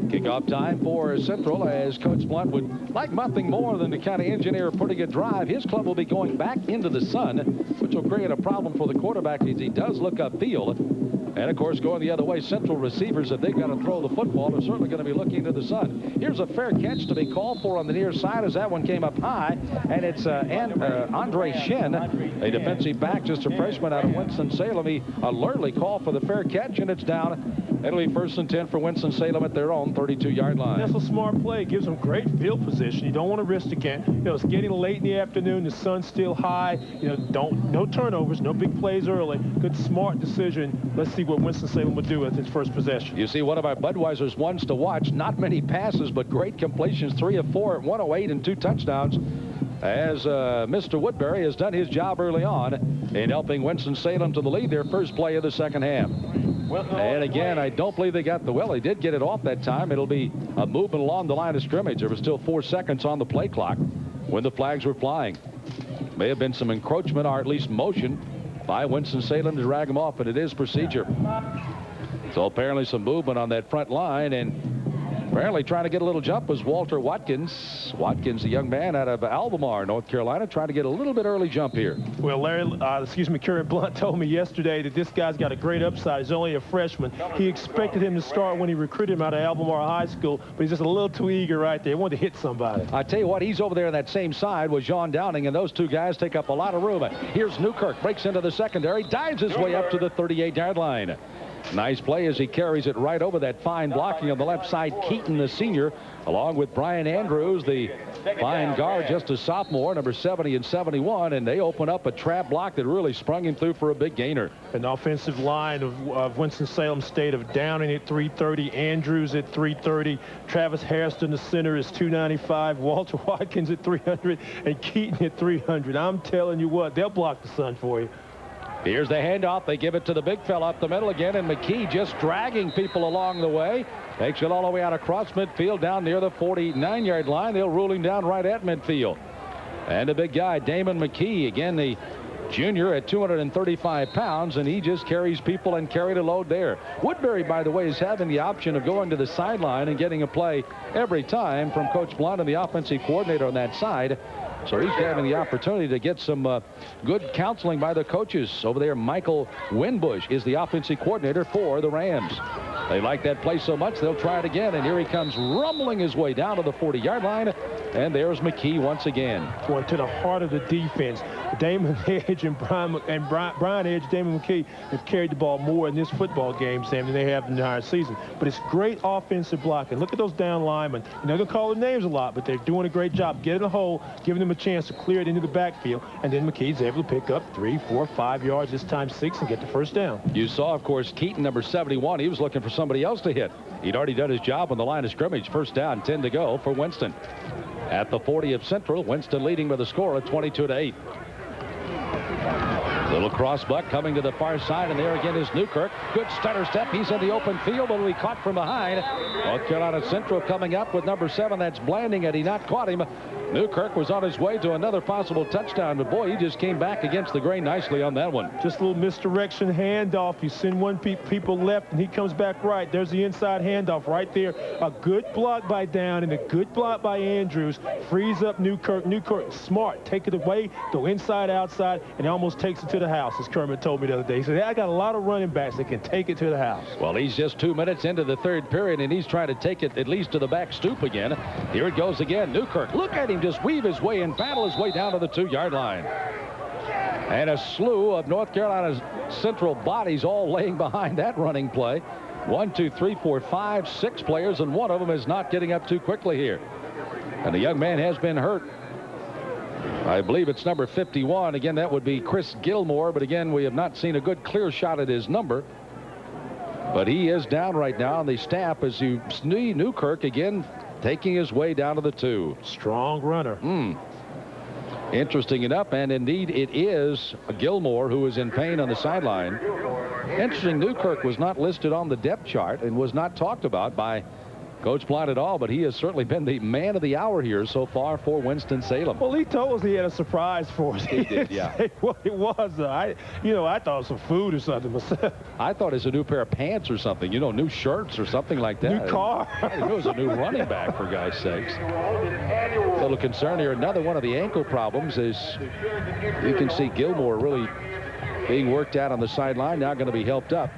Kickoff time for Central, as Coach Blunt would like nothing more than to kind of engineer a pretty good drive. His club will be going back into the sun, which will create a problem for the quarterback as he does look upfield. And, of course, going the other way, Central receivers, if they've got to throw the football, are certainly going to be looking to the sun. Here's a fair catch to be called for on the near side, as that one came up high. And it's Andre Shin, a defensive back, just a freshman out of Winston-Salem. He alertly called for the fair catch, and it's down. It'll be 1st and 10 for Winston-Salem at their own 32-yard line. That's a smart play. It gives them great field position. You don't want to risk again. You know, it's getting late in the afternoon. The sun's still high. You know, no turnovers, no big plays early. Good, smart decision. Let's see what Winston-Salem would do with its first possession. You see one of our Budweiser's ones to watch. Not many passes, but great completions. 3 of 4 at 108 and 2 touchdowns. As Mr. Woodbury has done his job early on in helping Winston-Salem to the lead, their first play of the second half. And again, I don't believe they got they did get it off that time. It'll be a movement along the line of scrimmage. There was still 4 seconds on the play clock when the flags were flying. May have been some encroachment, or at least motion, by Winston-Salem to drag him off, but it is procedure. So apparently some movement on that front line, and Apparently trying to get a little jump was Walter Watkins. Watkins, a young man out of Albemarle, North Carolina, trying to get a little bit early jump here. Well, Kerry Blunt told me yesterday that this guy's got a great upside. He's only a freshman. He expected him to start when he recruited him out of Albemarle High School, but he's just a little too eager right there. He wanted to hit somebody. I tell you what, he's over there on that same side with John Downing, and those two guys take up a lot of room. Here's Newkirk, breaks into the secondary, dives his way up to the 38-yard line. Nice play as he carries it right over that fine blocking on the left side. Keaton, the senior, along with Brian Andrews, the fine guard, just a sophomore, number 70 and 71, and they open up a trap block that really sprung him through for a big gainer. An offensive line of Winston-Salem State of Downing at 330, Andrews at 330, Travis Hairston, the center, is 295, Walter Watkins at 300, and Keaton at 300. I'm telling you what, they'll block the sun for you. Here's the handoff. They give it to the big fella up the middle again, and McKee just dragging people along the way. Takes it all the way out across midfield down near the 49-yard line. They'll rule him down right at midfield. And a big guy, Damon McKee, again the junior at 235 pounds, and he just carries people and carried a load there. Woodbury, by the way, is having the option of going to the sideline and getting a play every time from Coach Blunt and the offensive coordinator on that side. So he's having the opportunity to get some good counseling by the coaches. Over there, Michael Winbush is the offensive coordinator for the Rams. They like that play so much, they'll try it again. And here he comes rumbling his way down to the 40-yard line. And there's McKee once again. Going to the heart of the defense. Damon Edge and Brian Edge, Damon McKee have carried the ball more in this football game, Sam, than they have in the entire season. But it's great offensive blocking. Look at those down linemen. You're not going to call their names a lot, but they're doing a great job getting a hole, giving them a chance to clear it into the backfield. And then McKee's able to pick up 3, 4, 5 yards, this time 6, and get the first down. You saw, of course, Keaton, number 71. He was looking for somebody else to hit. He'd already done his job on the line of scrimmage. First down, 10 to go for Winston. At the 40 of Central, Winston leading with a score of 22-8. Little cross buck coming to the far side, and there again is Newkirk. Good stutter step. He's in the open field, but we caught from behind. North Carolina Central coming up with number 7. That's Blanding, and he not caught him. Newkirk was on his way to another possible touchdown, but boy, he just came back against the grain nicely on that one. Just a little misdirection handoff. You send one people left, and he comes back right. There's the inside handoff right there. A good block by Down and a good block by Andrews. Frees up Newkirk. Newkirk, smart. Take it away, go inside, outside, and almost takes it to the house, as Kermit told me the other day. He said, I got a lot of running backs that can take it to the house. Well, he's just 2 minutes into the third period, and he's trying to take it at least to the back stoop again. Here it goes again. Newkirk, look at him just weave his way and battle his way down to the 2-yard line. And a slew of North Carolina's Central bodies all laying behind that running play. 1, 2, 3, 4, 5, 6 players, and one of them is not getting up too quickly here. And the young man has been hurt. I believe it's number 51. Again, that would be Chris Gilmore, but again, we have not seen a good clear shot at his number. But he is down right now on the staff as you see Newkirk again taking his way down to the 2. Strong runner. Interesting enough, and indeed it is Gilmore who is in pain on the sideline. Interesting, Newkirk was not listed on the depth chart and was not talked about by Coach Blunt at all, but he has certainly been the man of the hour here so far for Winston-Salem. Well, he told us he had a surprise for us. He did, yeah. Say what it was. I thought it was some food or something myself. I thought it was a new pair of pants or something, new shirts or something like that. New car. I didn't know it was a new running back, for guys' sakes. A little concern here. Another one of the ankle problems is you can see Gilmore really being worked out on the sideline, now going to be helped up.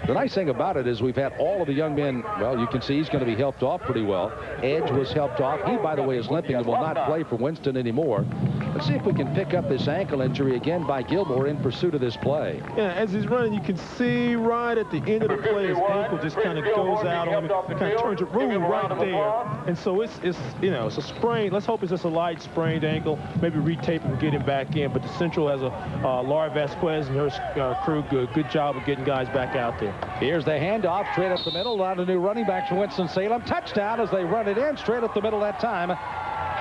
The nice thing about it is we've had all of the young men, well, you can see he's going to be helped off pretty well. Edge was helped off. He, by the way, is limping and will not play for Winston anymore. Let's see if we can pick up this ankle injury again by Gilmore in pursuit of this play. Yeah, as he's running, you can see right at the end of the play, his ankle just kind of goes out on him. It kind of turns it right there. And so it's a sprain. Let's hope it's just a light sprained ankle. Maybe retape him and get him back in. But the Central has a Laura Vasquez and her crew. Good job of getting guys back out there. Here's the handoff straight up the middle. Not a new running back for Winston-Salem. Touchdown as they run it in straight up the middle that time.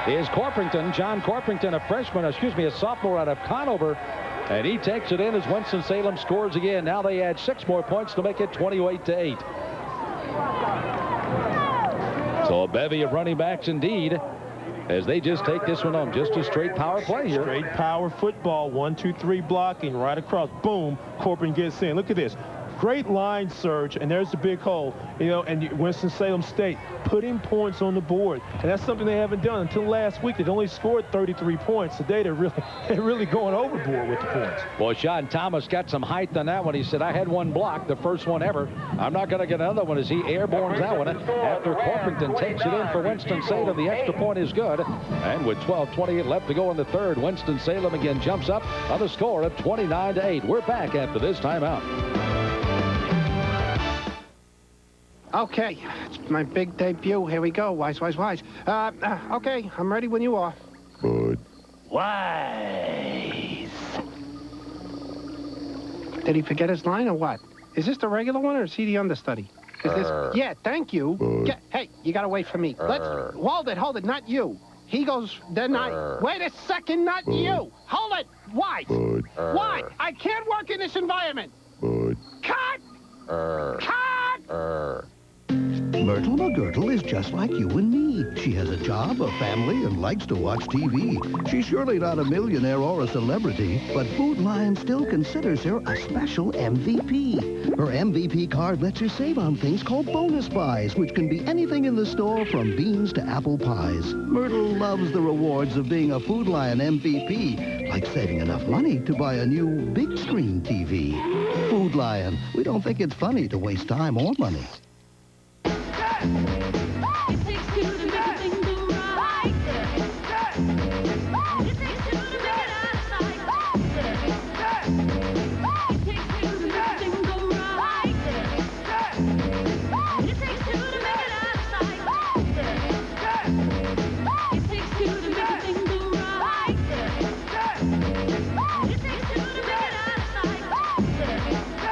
Is Corpington, John Corpington, a sophomore out of Conover. And he takes it in as Winston-Salem scores again. Now they add 6 more points to make it 28-8. So a bevy of running backs indeed, as they just take this one home. Just a straight power play here. Straight power football. 1, 2, 3 blocking right across. Boom. Corpington gets in. Look at this. great line surge, and there's the big hole. You know, and Winston-Salem State putting points on the board, and that's something they haven't done until last week. They'd only scored 33 points. Today they're really going overboard with the points. Well, Sean Thomas got some height on that one. He said, I had one block, the first one ever. I'm not going to get another one as he airbornes that one after Corpington takes it in for Winston-Salem. The extra point is good. And with 12:28 left to go in the third, Winston-Salem again jumps up on the score of 29-8. We're back after this timeout. Okay, it's my big debut. Here we go. Wise. Okay, I'm ready when you are. Good. Wise. Did he forget his line or what? Is this the regular one or is he the understudy? Is this? Yeah, thank you. Hey, you gotta wait for me. Let's hold it, not you. He goes, then I. Wait a second, not you. Hold it. Why? Why? I can't work in this environment. Cut! Cut! Myrtle McGirtle is just like you and me. She has a job, a family, and likes to watch TV. She's surely not a millionaire or a celebrity, but Food Lion still considers her a special MVP. Her MVP card lets her save on things called bonus buys, which can be anything in the store from beans to apple pies. Myrtle loves the rewards of being a Food Lion MVP, like saving enough money to buy a new big screen TV. Food Lion, we don't think it's funny to waste time or money.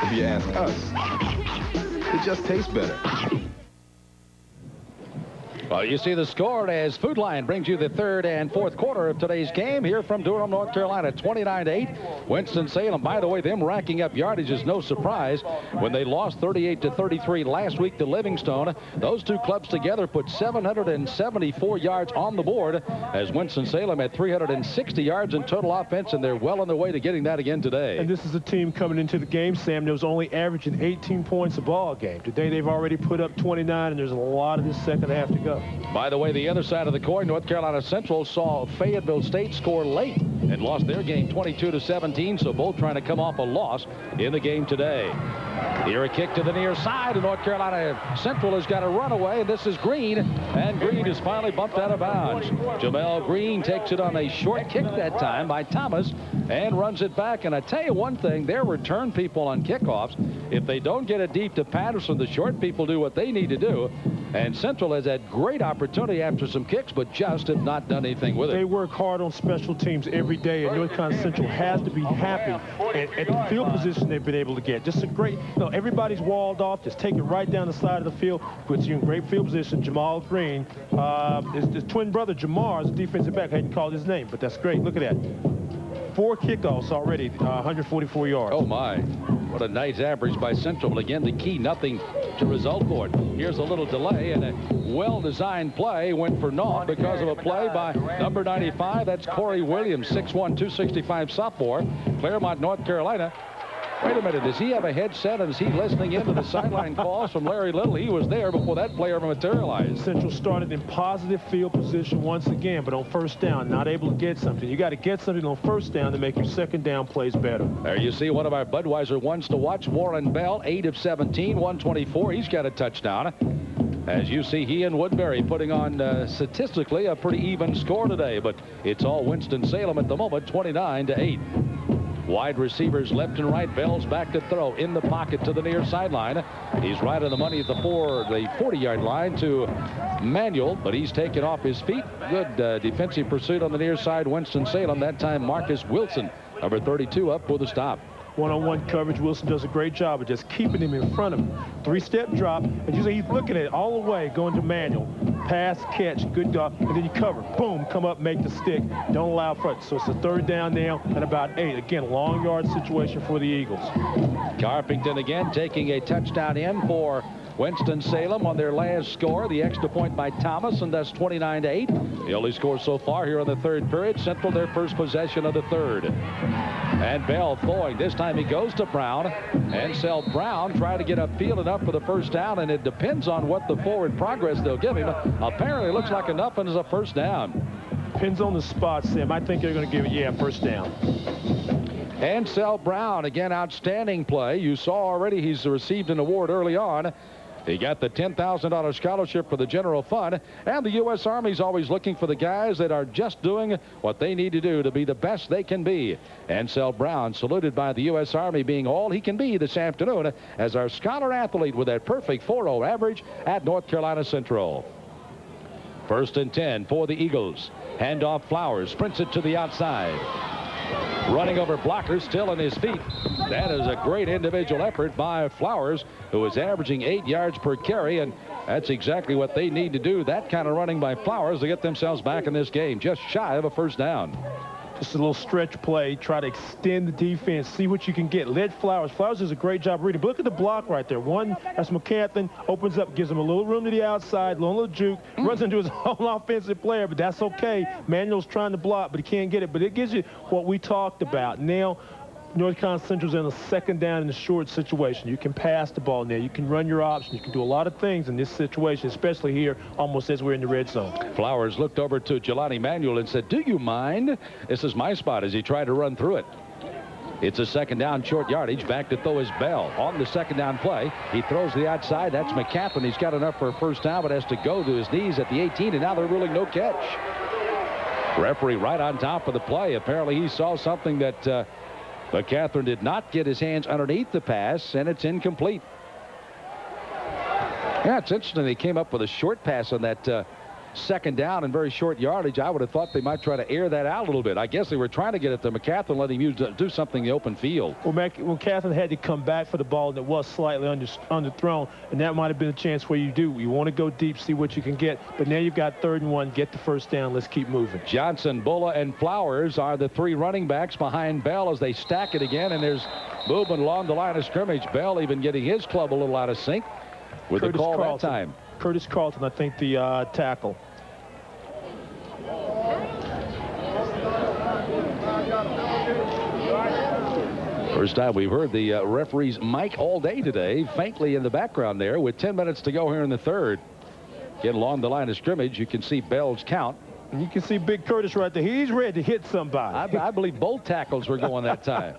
If you ask us, it just tastes better. Well, you see the score as Food Lion brings you the third and fourth quarter of today's game here from Durham, North Carolina, 29-8. Winston-Salem, by the way, them racking up yardage is no surprise. When they lost 38-33 last week to Livingstone, those two clubs together put 774 yards on the board as Winston-Salem had 360 yards in total offense, and they're well on their way to getting that again today. And this is a team coming into the game, Sam, that was only averaging 18 points a ball game. Today they've already put up 29, and there's a lot of this second half to go. By the way, the other side of the coin, North Carolina Central saw Fayetteville State score late and lost their game 22-17, so both trying to come off a loss in the game today. Here a kick to the near side, and North Carolina Central has got a runaway, and this is Green, and Green is finally bumped out of bounds. Jamel Green takes it on a short kick that time by Thomas and runs it back. And I tell you one thing, their return people on kickoffs, if they don't get it deep to Patterson, the short people do what they need to do. And Central has had great opportunity after some kicks, but just have not done anything with it. They work hard on special teams every day, and North Carolina Central has to be happy at the field position they've been able to get. Just a great, everybody's walled off. Just take it right down the side of the field, puts you in great field position. Jamal Green, his twin brother Jamar is a defensive back. I hadn't called his name, but that's great. Look at that. 4 kickoffs already, 144 yards. Oh, my. What a nice average by Central. But again, the key, nothing to result for it. Here's a little delay, and a well-designed play went for naught because of a play by number 95. That's Corey Williams, 6'1", 265 sophomore, Claremont, North Carolina. Wait a minute, does he have a headset, and is he listening into the sideline calls from Larry Little? He was there before that play ever materialized. Central started in positive field position once again, but on first down, not able to get something. You got to get something on first down to make your second down plays better. There you see one of our Budweiser ones to watch, Warren Bell, 8 of 17, 124. He's got a touchdown. As you see, he and Woodbury putting on statistically a pretty even score today, but it's all Winston-Salem at the moment, 29-8. Wide receivers left and right. Bell's back to throw in the pocket to the near sideline. He's right on the money at the 40-yard line to Manuel, but he's taken off his feet. Good defensive pursuit on the near side. Winston-Salem. That time Marcus Wilson, number 32, up for the stop. One-on-one coverage. Wilson does a great job of just keeping him in front of him. 3-step drop, and you see he's looking at it all the way, going to Manuel. Pass, catch, good dog, and then you cover. Boom, come up, make the stick. Don't allow front. So it's a third down now and about 8. Again, long yard situation for the Eagles. Carpington again taking a touchdown in for Winston-Salem on their last score. The extra point by Thomas, and thus 29-8. The only score so far here in the third period. Central their first possession of the third. And Bell throwing. This time he goes to Brown. Ansel Brown trying to get a field enough for the first down, and it depends on what the forward progress they'll give him. Apparently it looks like enough and is a first down. Depends on the spot, Sam. I think they're going to give it, first down. Ansel Brown, again, outstanding play. You saw already he's received an award early on. He got the $10,000 scholarship for the general fund, and the U.S. Army's always looking for the guys that are just doing what they need to do to be the best they can be. Ansel Brown, saluted by the U.S. Army, being all he can be this afternoon as our scholar athlete with that perfect 4.0 average at North Carolina Central. 1st and 10 for the Eagles. Handoff Flowers, sprints it to the outside. Running over blockers, still on his feet. That is a great individual effort by Flowers, who is averaging 8 yards per carry, and that's exactly what they need to do. That kind of running by Flowers to get themselves back in this game, just shy of a first down. Just a little stretch play, try to extend the defense, see what you can get. Led Flowers. Flowers does a great job reading. But look at the block right there. One, that's McCathlon, opens up, gives him a little room to the outside, a little juke, runs into his own offensive player, but that's okay. Manuel's trying to block, but he can't get it. But it gives you what we talked about. Now, North Carolina Central's in a second down in a short situation. You can pass the ball now. You can run your option. You can do a lot of things in this situation, especially here, almost as we're in the red zone. Flowers looked over to Jelani Manuel and said, "Do you mind? This is my spot," as he tried to run through it. It's a second down, short yardage. Back to throw is Bell on the second down play. He throws the outside. That's McCathlon. He's got enough for a first down, but has to go to his knees at the 18, and now they're ruling no catch. Referee right on top of the play. Apparently he saw something that McCathlon did not get his hands underneath the pass, and it's incomplete. Yeah, it's interesting. They came up with a short pass on that second down and very short yardage. I would have thought they might try to air that out a little bit. I guess they were trying to get it to McCathlon, let him do something in the open field. Well, McCathlon had to come back for the ball, and it was slightly underthrown, and that might have been a chance where you want to go deep, see what you can get. But now you've got 3rd and 1, get the first down. Let's keep moving. Johnson, Bulla, and Flowers are the 3 running backs behind Bell as they stack it again, and there's movement along the line of scrimmage. Bell even getting his club a little out of sync with the call that time. Curtis Carlton, I think, the tackle. First time we've heard the referee's mic all day today, faintly in the background there, with 10 minutes to go here in the third. Get along the line of scrimmage. You can see Bell's count. And you can see Big Curtis right there. He's ready to hit somebody. I believe both tackles were going that time.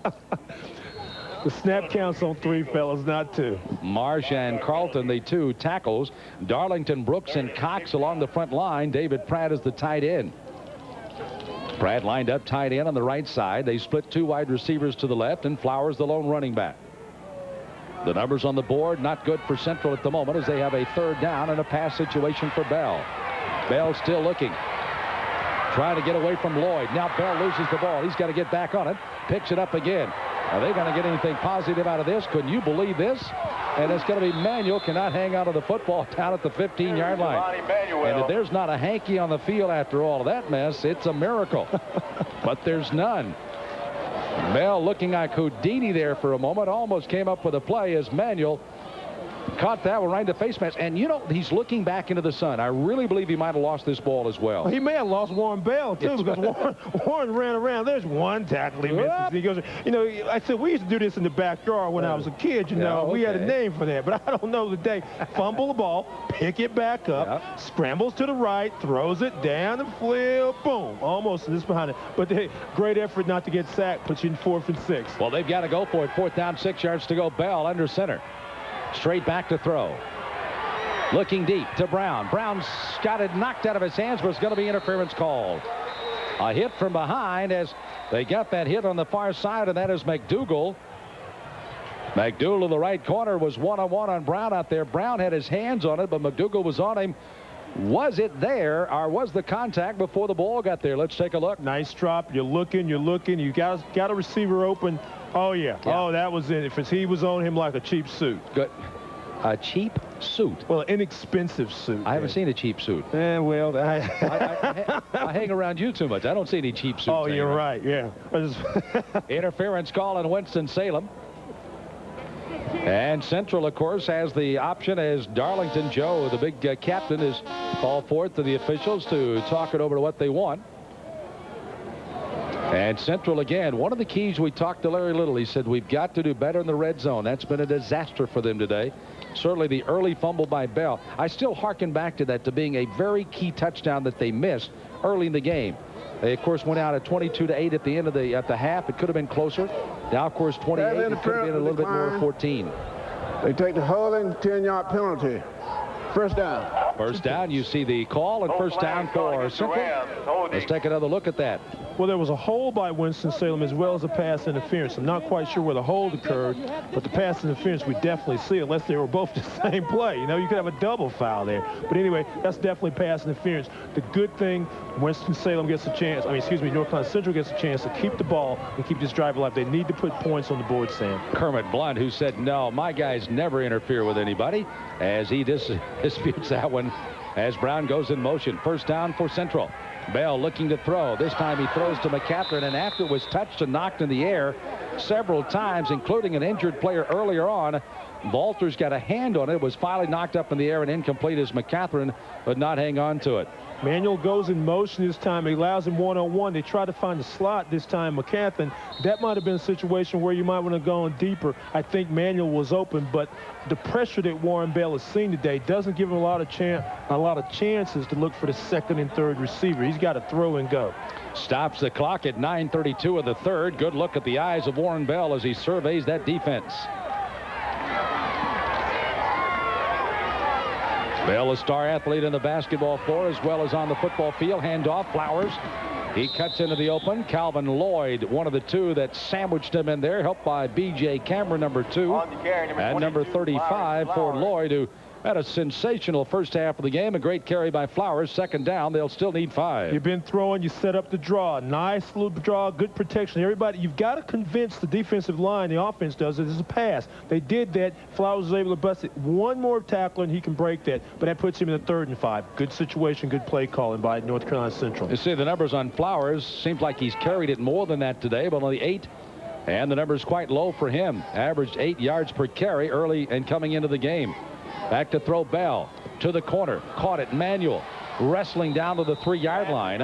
The snap counts on 3, fellas, not 2. Marsh and Carlton, the 2 tackles. Darlington, Brooks, and Cox along the front line. David Pratt is the tight end. Pratt lined up tight end on the right side. They split 2 wide receivers to the left, and Flowers the lone running back. The numbers on the board not good for Central at the moment as they have a 3rd down and a pass situation for Bell. Bell still looking. Trying to get away from Lloyd. Now Bell loses the ball. He's got to get back on it. Picks it up again. Are they going to get anything positive out of this? Couldn't you believe this? And it's going to be Manuel cannot hang out of the football down at the 15-yard line. And if there's not a hanky on the field after all of that mess, it's a miracle. But there's none. Bell looking like Houdini there for a moment. Almost came up with a play as Manuel caught that one right in the face mask. And, you know, he's looking back into the sun. I really believe he might have lost this ball as well. He may have lost Warren Bell, too, because Warren ran around. There's one tackle he misses. He goes, you know, I said, we used to do this in the backyard when I was a kid, you know. We had a name for that, but I don't know today. Fumble the ball, pick it back up, scrambles to the right, throws it down the field, boom. Almost just behind it. But hey, great effort not to get sacked, puts you in 4th and 6. Well, they've got to go for it. 4th down, 6 yards to go. Bell under center. Straight back to throw. Looking deep to Brown. Brown's got it knocked out of his hands, but it's going to be interference called. A hit from behind as they got that hit on the far side, and that is McDougal. McDougal in the right corner was one-on-one on Brown out there. Brown had his hands on it, but McDougal was on him. Was it there, or was the contact before the ball got there? Let's take a look. Nice drop. You're looking. You got a receiver open. Oh, yeah. Oh, that was it. If he was on him like a cheap suit. Good. A cheap suit? Well, inexpensive suit. I haven't seen a cheap suit. Well, I hang around you too much. I don't see any cheap suits. Oh, you're right. Yeah. Interference call on Winston-Salem. And Central, of course, has the option as Darlington Joe, the big captain, is called forth to the officials to talk it over to what they want. And Central, again, one of the keys we talked to Larry Little. He said, we've got to do better in the red zone. That's been a disaster for them today. Certainly the early fumble by Bell. I still harken back to that, to being a very key touchdown that they missed early in the game. They, of course, went out at 22-8 at the end of the half. It could have been closer. Now, of course, 28. It could have been a little bit more 14. They take the holding, 10-yard penalty. First down. First down. You see the call, and first down for Central. Let's take another look at that. Well, there was a hold by Winston-Salem as well as a pass interference. I'm not quite sure where the hold occurred, but the pass interference we definitely see, unless they were both the same play. You know, you could have a double foul there. But anyway, that's definitely pass interference. The good thing, Winston-Salem gets a chance, North Carolina Central gets a chance to keep the ball and keep this drive alive. They need to put points on the board, Sam. Kermit Blunt, who said, no, my guys never interfere with anybody, as he disputes that one as Brown goes in motion. First down for Central. Bell looking to throw. This time he throws to McCaffrey, and after it was touched and knocked in the air several times, including an injured player earlier on, Walters got a hand on it. It was finally knocked up in the air and incomplete as McCaffrey would not hang on to it. Manuel goes in motion this time. He allows him one-on-one. They try to find the slot this time, McCaffrey. That might have been a situation where you might want to go on deeper. I think Manuel was open, but the pressure that Warren Bell has seen today doesn't give him a lot of chances to look for the second and third receiver. He's got to throw and go. Stops the clock at 9:32 of the third. Good look at the eyes of Warren Bell as he surveys that defense. Bell, a star athlete on the basketball floor as well as on the football field. Handoff, Flowers. He cuts into the open. Calvin Lloyd, one of the two that sandwiched him in there, helped by B.J. Cameron, number 2, and number 35 for Lloyd, who had a sensational first half of the game. A great carry by Flowers. Second down, they'll still need 5. You've been throwing, you set up the draw. Nice little draw, good protection. Everybody, you've got to convince the defensive line, the offense does, that it's a pass. They did that. Flowers was able to bust it. One more tackle, and he can break that. But that puts him in the 3rd and 5. Good situation, good play calling by North Carolina Central. You see the numbers on Flowers. Seems like he's carried it more than that today, but only 8. And the number's quite low for him. Averaged 8 yards per carry early and coming into the game. Back to throw Bell to the corner. Caught it. Manuel wrestling down to the 3-yard line.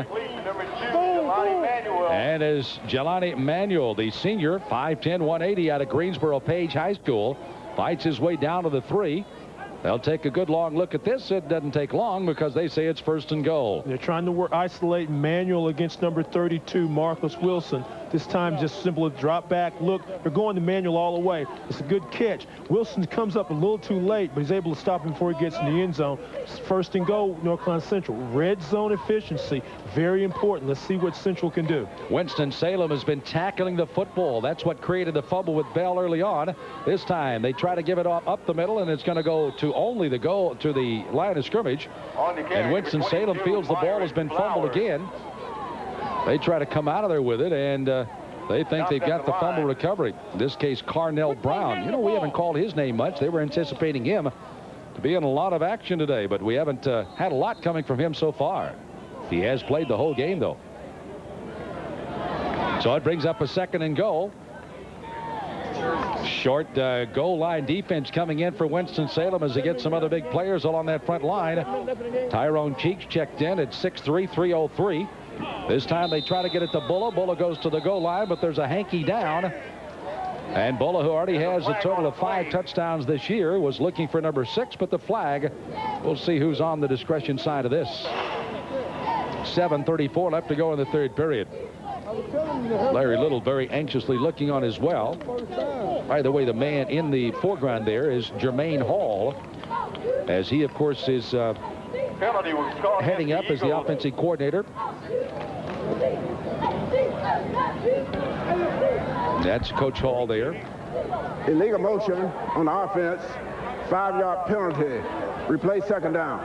And as Jelani Manuel, the senior, 5'10", 180 out of Greensboro Page High School, fights his way down to the 3. They'll take a good long look at this. It doesn't take long because they say it's 1st and goal. They're trying to isolate Manuel against number 32, Marcus Wilson. This time just simple as drop back. Look, they're going to Manuel all the way. It's a good catch. Wilson comes up a little too late, but he's able to stop him before he gets in the end zone. It's 1st and goal, North Carolina Central. Red zone efficiency, very important. Let's see what Central can do. Winston-Salem has been tackling the football. That's what created the fumble with Bell early on. This time they try to give it up the middle, and it's going to go to only the goal to the line of scrimmage. And Winston-Salem feels the ball has been fumbled again. They try to come out of there with it, and they think they've got the fumble recovery. In this case, Carnell Brown. You know, we haven't called his name much. They were anticipating him to be in a lot of action today, but we haven't had a lot coming from him so far. He has played the whole game, though. So it brings up a 2nd and goal. Short goal line defense coming in for Winston-Salem as they get some other big players along that front line. Tyrone Cheeks checked in at 6'3", 303. This time they try to get it to Bulla. Bulla goes to the goal line, but there's a hanky down. And Bulla, who already has a total of 5 touchdowns this year, was looking for number 6, but the flag. We'll see who's on the discretion side of this. 7:34 left to go in the 3rd period. Larry Little very anxiously looking on as well. By the way, the man in the foreground there is Jermaine Hall, as he, of course, is heading up as the offensive coordinator. That's Coach Hall there. Illegal motion on the offense. 5-yard penalty. Replay 2nd down.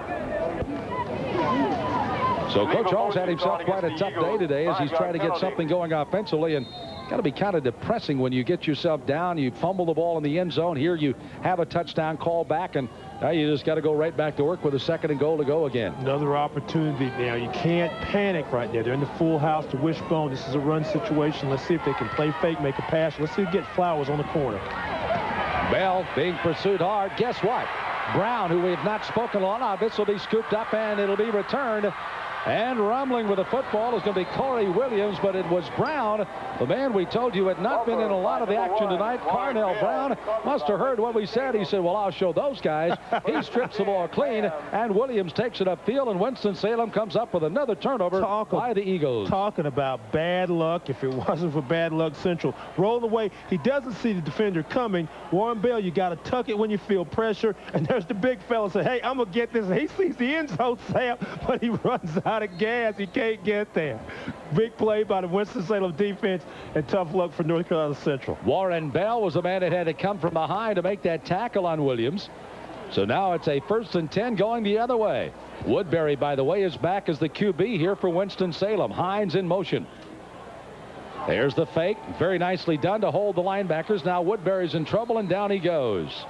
So Coach Hall's had himself quite a tough day today as he's trying to get something going offensively, and got to be kind of depressing when you get yourself down, you fumble the ball in the end zone. Here you have a touchdown call back, and now you just got to go right back to work with a 2nd and goal to go again. Another opportunity now. You can't panic right there. They're in the full house to wishbone. This is a run situation. Let's see if they can play fake, make a pass. Let's see if they get Flowers on the corner. Bell being pursued hard. Guess what? Brown, who we have not spoken a lot of, this will be scooped up and it'll be returned. And rumbling with the football is going to be Corey Williams, but it was Brown, the man we told you had not been in a lot of the action tonight. Carnell Brown must have heard what we said. He said, well, I'll show those guys. He strips the ball clean, and Williams takes it upfield, and Winston-Salem comes up with another turnover by the Eagles. Talking about bad luck. If it wasn't for bad luck, Central rolling away. He doesn't see the defender coming. Warren Bell, you got to tuck it when you feel pressure. And there's the big fella say, hey, I'm going to get this. And he sees the end zone, Sam, but he runs out of gas. He can't get there. Big play by the Winston-Salem defense, and tough luck for North Carolina Central. Warren Bell was the man that had to come from behind to make that tackle on Williams. So now it's a 1st and 10 going the other way. Woodbury, by the way, is back as the QB here for Winston-Salem. Hines in motion. There's the fake. Very nicely done to hold the linebackers. Now Woodbury's in trouble, and down he goes.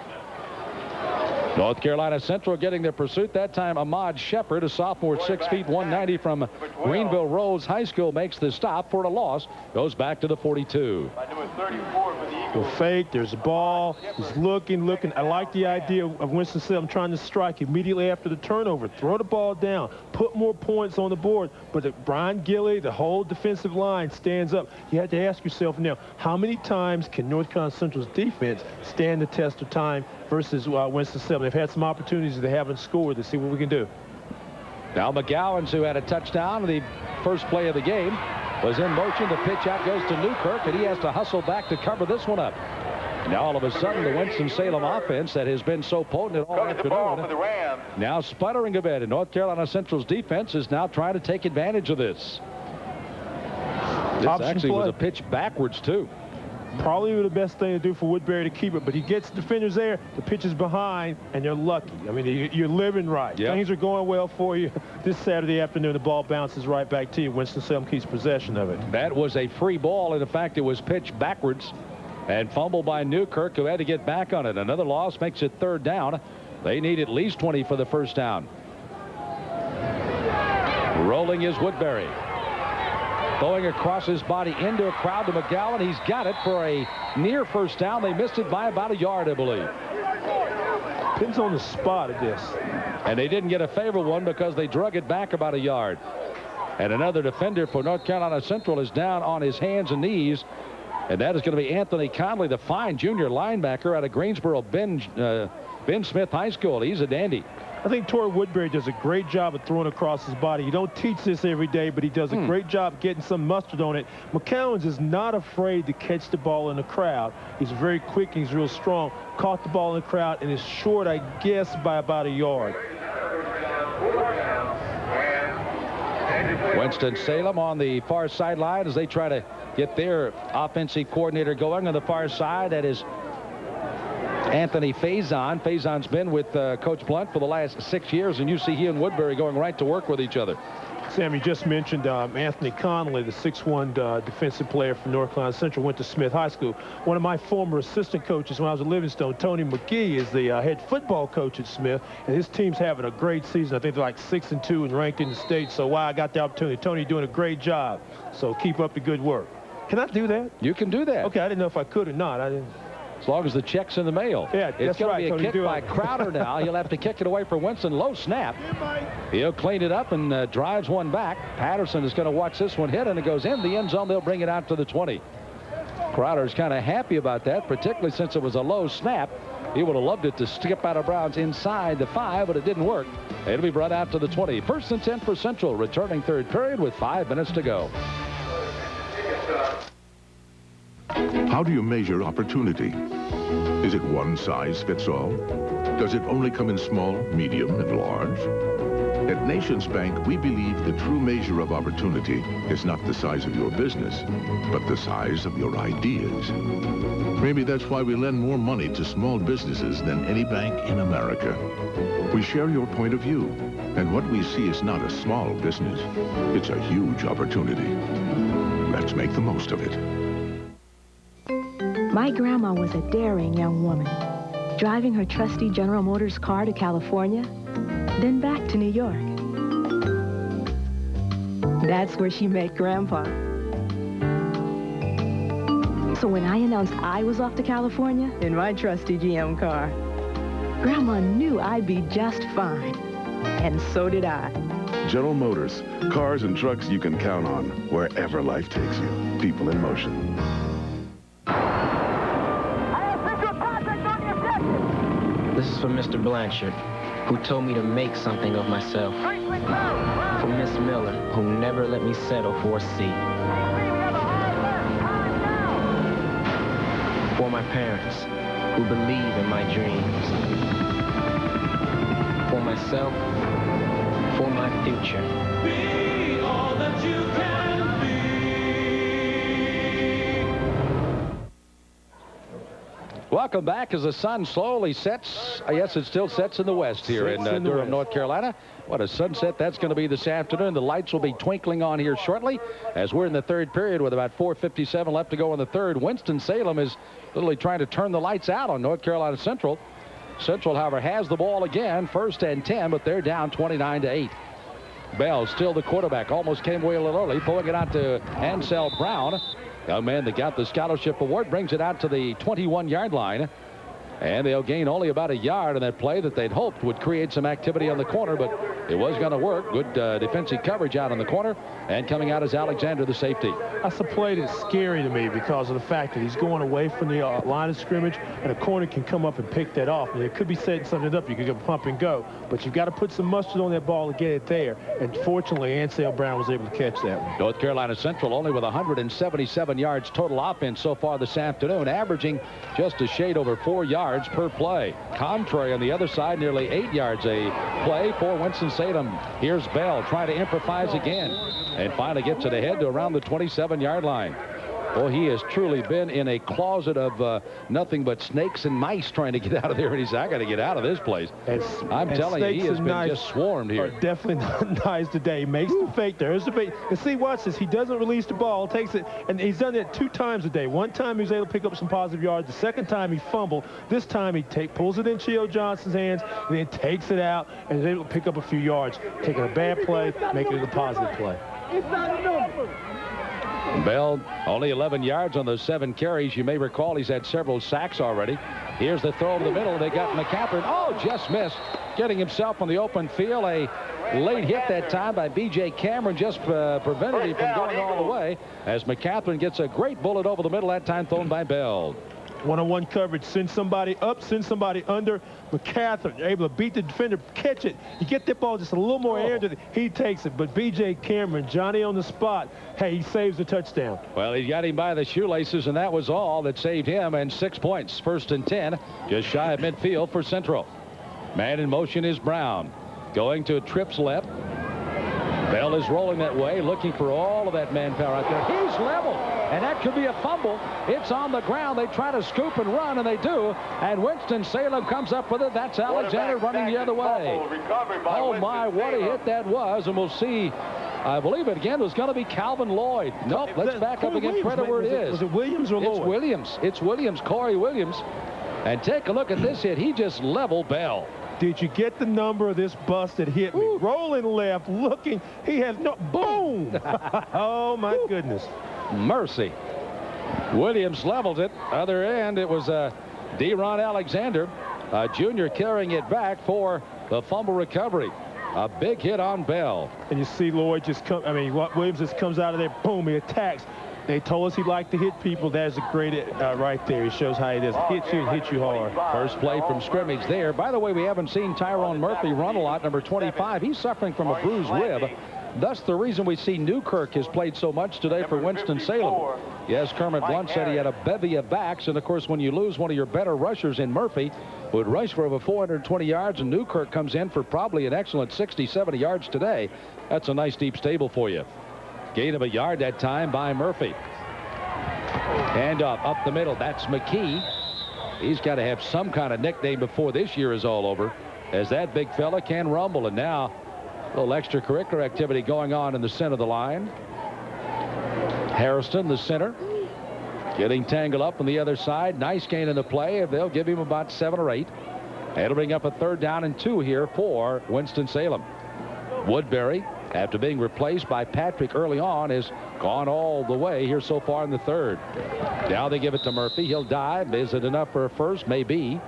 North Carolina Central getting their pursuit. That time Ahmad Shepard, a sophomore, 6 feet 190 from Greenville Rose High School, makes the stop for a loss. Goes back to the 42. Well, fake. There's a ball. He's looking. I like the idea of Winston-Salem trying to strike immediately after the turnover. Throw the ball down. Put more points on the board. But Brian Gilley, the whole defensive line, stands up. You have to ask yourself now, how many times can North Carolina Central's defense stand the test of time versus Winston-Salem? They've had some opportunities they haven't scored. To see what we can do. Now McGowan's, who had a touchdown the first play of the game, was in motion. The pitch out goes to Newkirk, and he has to hustle back to cover this one up. Now all of a sudden the Winston-Salem offense that has been so potent all afternoon now sputtering a bit, and North Carolina Central's defense is now trying to take advantage of this. This actually was a pitch backwards too. Probably the best thing to do for Woodbury to keep it, but he gets defenders there, the pitch is behind, and they're lucky. I mean, you're living right. Yep. Things are going well for you. This Saturday afternoon, the ball bounces right back to you. Winston-Salem keeps possession of it. That was a free ball, and in fact, it was pitched backwards and fumbled by Newkirk, who had to get back on it. Another loss makes it 3rd down. They need at least 20 for the first down. Rolling is Woodbury. Going across his body into a crowd to McGowan. He's got it for a near first down. They missed it by about a yard, I believe. Depends on the spot of this. And they didn't get a favorable one because they drug it back about a yard. And another defender for North Carolina Central is down on his hands and knees. And that is going to be Anthony Conley, the fine junior linebacker out of Greensboro Ben Smith High School. He's a dandy. I think Torrey Woodbury does a great job of throwing across his body. You don't teach this every day, but he does a great job getting some mustard on it. McCown's is not afraid to catch the ball in the crowd. He's very quick. He's real strong. Caught the ball in the crowd and is short, I guess, by about a yard. Winston-Salem on the far sideline as they try to get their offensive coordinator going on the far side. That is Anthony Faison. Faison's been with Coach Blunt for the last 6 years, and you see he and Woodbury going right to work with each other. Sam, you just mentioned Anthony Conley, the 6'1" defensive player from North Carolina Central, went to Smith High School. One of my former assistant coaches when I was at Livingstone, Tony McGee, is the head football coach at Smith, and his team's having a great season. I think they're like 6-2 and ranked in the state, so wow, I got the opportunity. Tony doing a great job, so keep up the good work. Can I do that? You can do that. Okay, I didn't know if I could or not. I didn't. As long as the check's in the mail. Yeah, it's going right, to be a kick by Crowder now. He'll have to kick it away for Winston. Low snap. He'll clean it up and drives one back. Patterson is going to watch this one hit, and it goes in the end zone. They'll bring it out to the 20. Crowder's kind of happy about that, particularly since it was a low snap. He would have loved it to skip out of bounds inside the 5, but it didn't work. It'll be brought out to the 20. 1st and 10 for Central, returning 3rd period with 5 minutes to go. How do you measure opportunity? Is it one size fits all? Does it only come in small, medium, and large? At Nations Bank, we believe the true measure of opportunity is not the size of your business, but the size of your ideas. Maybe that's why we lend more money to small businesses than any bank in America. We share your point of view, and what we see is not a small business. It's a huge opportunity. Let's make the most of it. My grandma was a daring young woman, driving her trusty General Motors car to California, then back to New York. That's where she met Grandpa. So when I announced I was off to California in my trusty GM car, Grandma knew I'd be just fine. And so did I. General Motors, cars and trucks you can count on wherever life takes you. People in motion. This is for Mr. Blanchard, who told me to make something of myself. For Miss Miller, who never let me settle for a C. For my parents, who believe in my dreams. For myself, for my future. Be all that you can be. Welcome back as the sun slowly sets. Yes, it still sets in the west here in Durham, North Carolina. What a sunset that's going to be this afternoon. The lights will be twinkling on here shortly as we're in the third period with about 4:57 left to go in the third. Winston-Salem is literally trying to turn the lights out on North Carolina Central. Central, however, has the ball again, 1st and 10, but they're down 29-8. Bell, still the quarterback, almost came away a little early, pulling it out to Ansel Brown. Young man that got the scholarship award brings it out to the 21-yard line. And they'll gain only about a yard on that play that they'd hoped would create some activity on the corner, but it was going to work. Good defensive coverage out on the corner, and coming out is Alexander, the safety. That's a play that's scary to me because of the fact that he's going away from the line of scrimmage, and a corner can come up and pick that off. And it could be setting something up. You could go pump and go, but you've got to put some mustard on that ball to get it there. And fortunately, Ansel Brown was able to catch that one. North Carolina Central only with 177 yards total offense so far this afternoon, averaging just a shade over 4 yards per play. Contrary on the other side, nearly 8 yards a play for Winston-Salem. Here's Bell trying to improvise again and finally gets it ahead to around the 27-yard line. Well, he has truly been in a closet of nothing but snakes and mice trying to get out of there. And he said, I got to get out of this place. I'm telling you, he has been just swarmed here. Definitely not nice today. He makes the fake. There's the fake. And see, watch this. He doesn't release the ball, takes it, and he's done it 2 times a day. One time he was able to pick up some positive yards. The second time he fumbled. This time he pulls it in Chio Johnson's hands and then takes it out and is able to pick up a few yards. Taking a bad play, making it a positive play. It's not enough. Bell only 11 yards on those 7 carries. You may recall he's had several sacks already. Here's the throw over the middle. They got McCaffrey. Oh, just missed. Getting himself on the open field. A late hit that time by B.J. Cameron just prevented him from going all the way as McCaffrey gets a great bullet over the middle, that time thrown by Bell. One-on-one coverage. Send somebody up, send somebody under. McCaffrey able to beat the defender, catch it. You get that ball just a little more air to it. He takes it. But B.J. Cameron, Johnny on the spot, hey, he saves the touchdown. Well, he got him by the shoelaces, and that was all that saved him. And 6 points. 1st and 10, just shy of midfield for Central. Man in motion is Brown. Going to trips left. Bell is rolling that way, looking for all of that manpower out there. He's level, and that could be a fumble. It's on the ground. They try to scoop and run, and they do. And Winston-Salem comes up with it. That's Alexander running the other way. Oh, my, what a hit that was. And we'll see. I believe it again was going to be Calvin Lloyd. Nope, let's back up again. Credit where it is. Was it Williams or Lloyd? It's Williams. It's Williams, Corey Williams. And take a look at this hit. He just leveled Bell. Did you get the number of this bust that hit me? Ooh. Rolling left, looking. He has no. Boom! Oh, my goodness. Mercy. Williams leveled it. Other end, it was Deron Alexander, a junior, carrying it back for the fumble recovery. A big hit on Bell. And you see Lloyd just come. I mean, Williams just comes out of there. Boom! He attacks. They told us he liked to hit people. That's a great right there. He shows how he does. Hit you and hit you hard. First play from scrimmage there. By the way, we haven't seen Tyrone Murphy run a lot, number 25. He's suffering from a bruised rib. Thus, the reason we see Newkirk has played so much today for Winston-Salem. Yes, Kermit Blunt said he had a bevy of backs. And, of course, when you lose one of your better rushers in Murphy, who would rush for over 420 yards, and Newkirk comes in for probably an excellent 60, 70 yards today, that's a nice deep stable for you. Gain of a yard that time by Murphy. Hand up the middle. That's McKee. He's got to have some kind of nickname before this year is all over, as that big fella can rumble. And now a little extracurricular activity going on in the center of the line. Harrison, the center, getting tangled up on the other side. Nice gain in the play. They'll give him about 7 or 8. And it'll bring up a 3rd down and 2 here for Winston-Salem. Woodbury after being replaced by Patrick early on, has gone all the way here so far in the third. Now they give it to Murphy. He'll dive. Is it enough for a first? Maybe.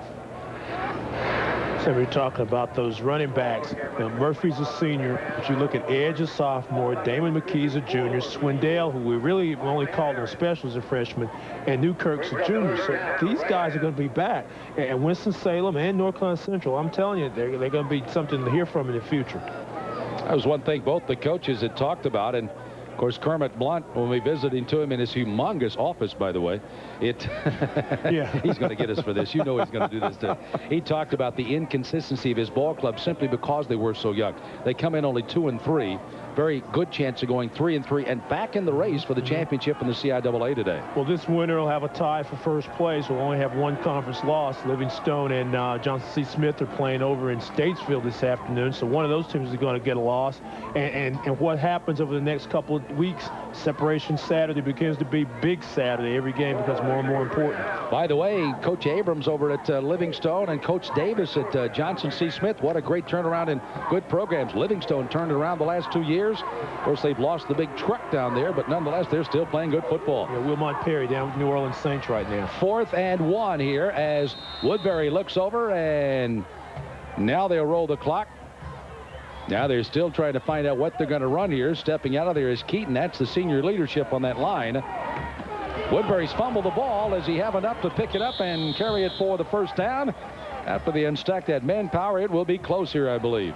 So we're talking about those running backs. Now, Murphy's a senior, but you look at Edge, a sophomore, Damon McKee's a junior, Swindell, who we really only called on special as a freshman, and Newkirk's a junior. So these guys are going to be back. And Winston-Salem and North Carolina Central, I'm telling you, they're going to be something to hear from in the future. That was one thing both the coaches had talked about, and of course, Kermit Blunt, when we visited to him in his humongous office, by the way, yeah, he's going to get us for this. You know he's going to do this too. He talked about the inconsistency of his ball club simply because they were so young. They come in only 2-3. Very good chance of going 3-3 and back in the race for the championship in the CIAA today. Well, this winner will have a tie for first place. We'll only have one conference loss. Livingstone and Johnson C. Smith are playing over in Statesville this afternoon, so one of those teams is going to get a loss. And what happens over the next couple of weeks, Separation Saturday begins to be Big Saturday. Every game becomes more and more important. By the way, Coach Abrams over at Livingstone and Coach Davis at Johnson C. Smith, what a great turnaround and good programs. Livingstone turned it around the last 2 years. Of course, they've lost the big truck down there, but nonetheless, they're still playing good football. Yeah, Wilmot Perry down with New Orleans Saints right now. 4th and 1 here as Woodbury looks over, and now they'll roll the clock. Now they're still trying to find out what they're going to run here. Stepping out of there is Keaton. That's the senior leadership on that line. Woodbury's fumbled the ball. Does he have enough to pick it up and carry it for the first down? After they unstack that manpower, it will be close here, I believe.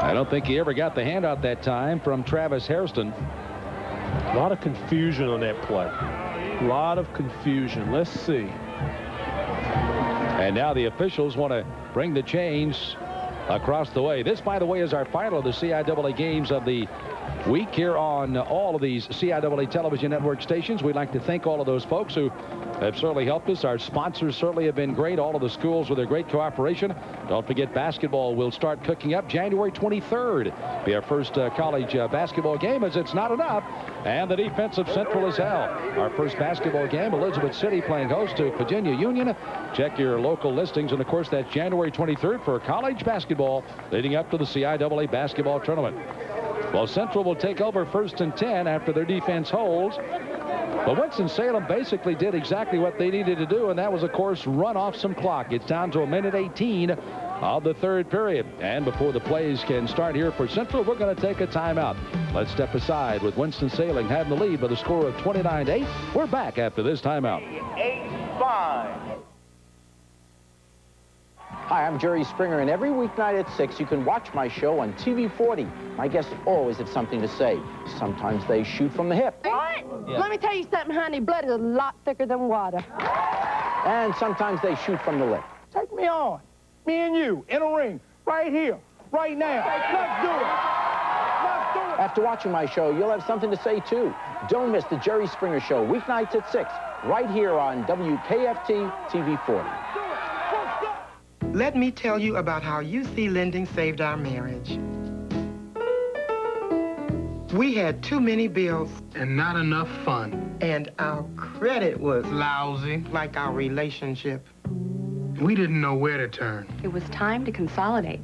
I don't think he ever got the handout that time from Travis Hairston. A lot of confusion on that play. A lot of confusion. Let's see. And now the officials want to bring the change across the way. This, by the way, is our final of the CIAA games of the week here on all of these CIAA television network stations. We'd like to thank all of those folks who have certainly helped us. Our sponsors certainly have been great. All of the schools with their great cooperation. Don't forget, basketball will start cooking up January 23rd. Be our first college basketball game, as it's not enough. And the defensive central is held. Our first basketball game, Elizabeth City playing host to Virginia Union. Check your local listings. And, of course, that's January 23rd for college basketball leading up to the CIAA basketball tournament. Well, Central will take over 1st and 10 after their defense holds. But Winston-Salem basically did exactly what they needed to do, and that was, of course, run off some clock. It's down to 1:18 of the third period. And before the plays can start here for Central, we're going to take a timeout. Let's step aside with Winston-Salem having the lead by the score of 29-8. We're back after this timeout. 8-5. Hi, I'm Jerry Springer, and every weeknight at 6, you can watch my show on TV 40. My guests always have something to say. Sometimes they shoot from the hip. What? Yeah. Let me tell you something, honey. Blood is a lot thicker than water. And sometimes they shoot from the lip. Take me on. Me and you, in a ring, right here, right now. Let's do it. Let's do it. After watching my show, you'll have something to say, too. Don't miss the Jerry Springer Show, weeknights at 6, right here on WKFT TV 40. Let me tell you about how UC Lending saved our marriage. We had too many bills. And not enough fun. And our credit was lousy, like our relationship. We didn't know where to turn. It was time to consolidate.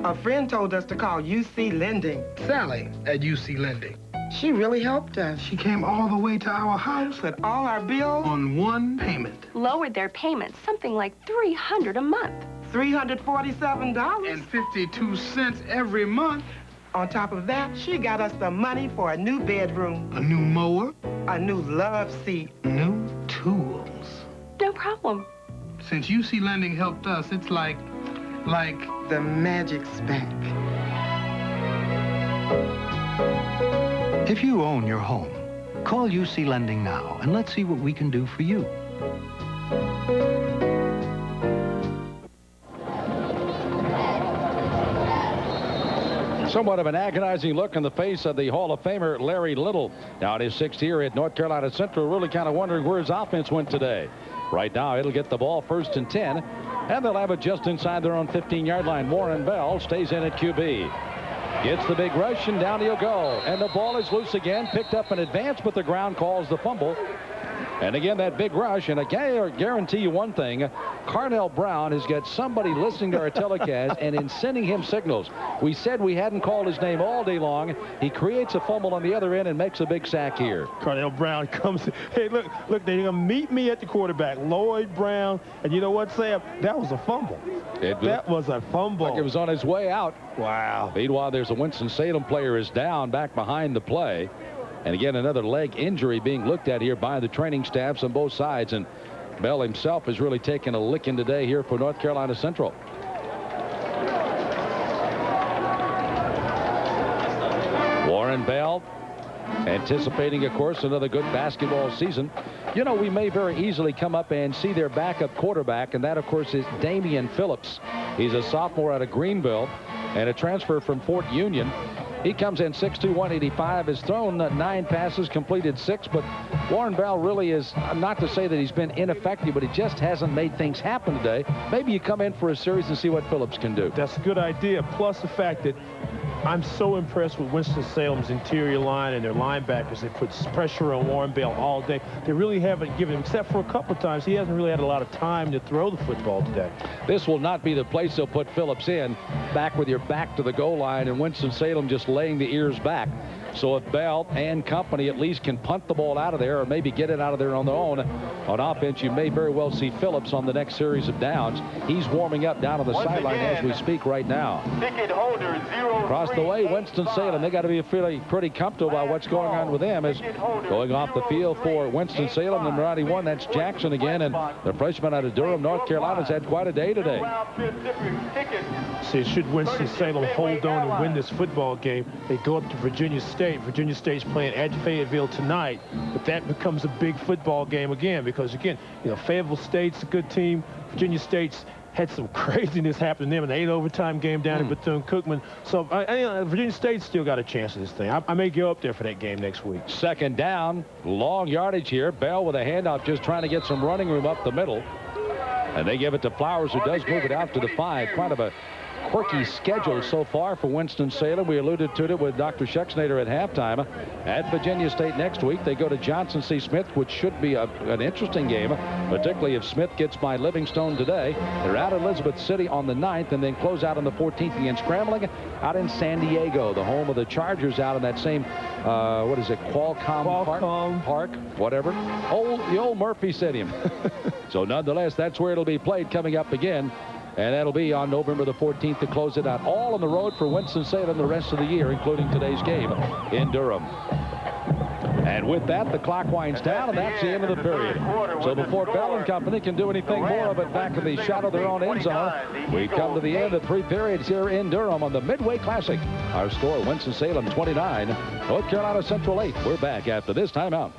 A friend told us to call UC Lending. Sally at UC Lending. She really helped us. She came all the way to our house. Put all our bills on one payment. Lowered their payments something like $300 a month. $347. And 52 cents every month. On top of that, she got us the money for a new bedroom. A new mower. A new love seat. New tools. No problem. Since UC Lending helped us, it's like the magic's back. If you own your home, call UC Lending now and let's see what we can do for you. Somewhat of an agonizing look in the face of the Hall of Famer Larry Little. Now in his 6th year at North Carolina Central, really kind of wondering where his offense went today. Right now, it'll get the ball 1st and 10, and they'll have it just inside their own 15-yard line. Warren Bell stays in at QB. Gets the big rush, and down he'll go. And the ball is loose again, picked up in advance, but the ground calls the fumble. And again, that big rush, and I guarantee you one thing, Carnell Brown has got somebody listening to our telecast and sending him signals. We said we hadn't called his name all day long. He creates a fumble on the other end and makes a big sack here. Carnell Brown comes, hey, look, they're going to meet me at the quarterback, Lloyd Brown, and you know what, Sam? That was a fumble. That was a fumble. Like it was on his way out. Wow. Meanwhile, there's a Winston-Salem player is down back behind the play. And again, another leg injury being looked at here by the training staffs on both sides. And Bell himself has really taken a licking today here for North Carolina Central. Warren Bell anticipating, of course, another good basketball season. You know, we may very easily come up and see their backup quarterback, and that, of course, is Damian Phillips. He's a sophomore out of Greenville and a transfer from Fort Union. He comes in 6'2", 185, has thrown 9 passes, completed 6, but Warren Bell really is, not to say that he's been ineffective, but he just hasn't made things happen today. Maybe you come in for a series and see what Phillips can do. That's a good idea, plus the fact that I'm so impressed with Winston-Salem's interior line and their linebackers. They put pressure on Warren Bell all day. They really haven't given him, except for a couple of times, he hasn't really had a lot of time to throw the football today. This will not be the place they'll put Phillips in, back with your back to the goal line, and Winston-Salem just laying the ears back. So if Bell and company at least can punt the ball out of there or maybe get it out of there on their own, on offense, you may very well see Phillips on the next series of downs. He's warming up down on the sideline as we speak right now. Ticket holder 03. Across the way, Winston-Salem, they got to be pretty comfortable about what's going on with them. As going off the field for Winston-Salem, number 91, that's Jackson again, and the freshman out of Durham, North Carolina's had quite a day today. See, should Winston-Salem hold on and win this football game, they go up to Virginia State. Virginia State's playing at Fayetteville tonight, but that becomes a big football game again because, again, you know, Fayetteville State's a good team. Virginia State's had some craziness happen to them in an 8 overtime game down in Bethune-Cookman. So Virginia State's still got a chance at this thing. I may go up there for that game next week. Second down, long yardage here. Bell with a handoff, just trying to get some running room up the middle. And they give it to Flowers, who does move it out to the 5. Kind of a quirky schedule so far for Winston-Salem. We alluded to it with Dr. Schexnayder at halftime. At Virginia State next week, they go to Johnson C. Smith, which should be an interesting game, particularly if Smith gets by Livingstone today. They're out at Elizabeth City on the 9th and then close out on the 14th against Scrambling out in San Diego, the home of the Chargers, out in that same, what is it, Qualcomm Park, whatever. The old Murphy Stadium. So nonetheless, that's where it'll be played coming up again. And that'll be on November the 14th to close it out. All on the road for Winston-Salem the rest of the year, including today's game in Durham. And with that, the clock winds down, and that's the end of the period. So before Bell and company can do anything more of it back in the shadow of their own end zone, we come to the end of 3 periods here in Durham on the Midway Classic. Our score, Winston-Salem 29, North Carolina Central 8. We're back after this timeout.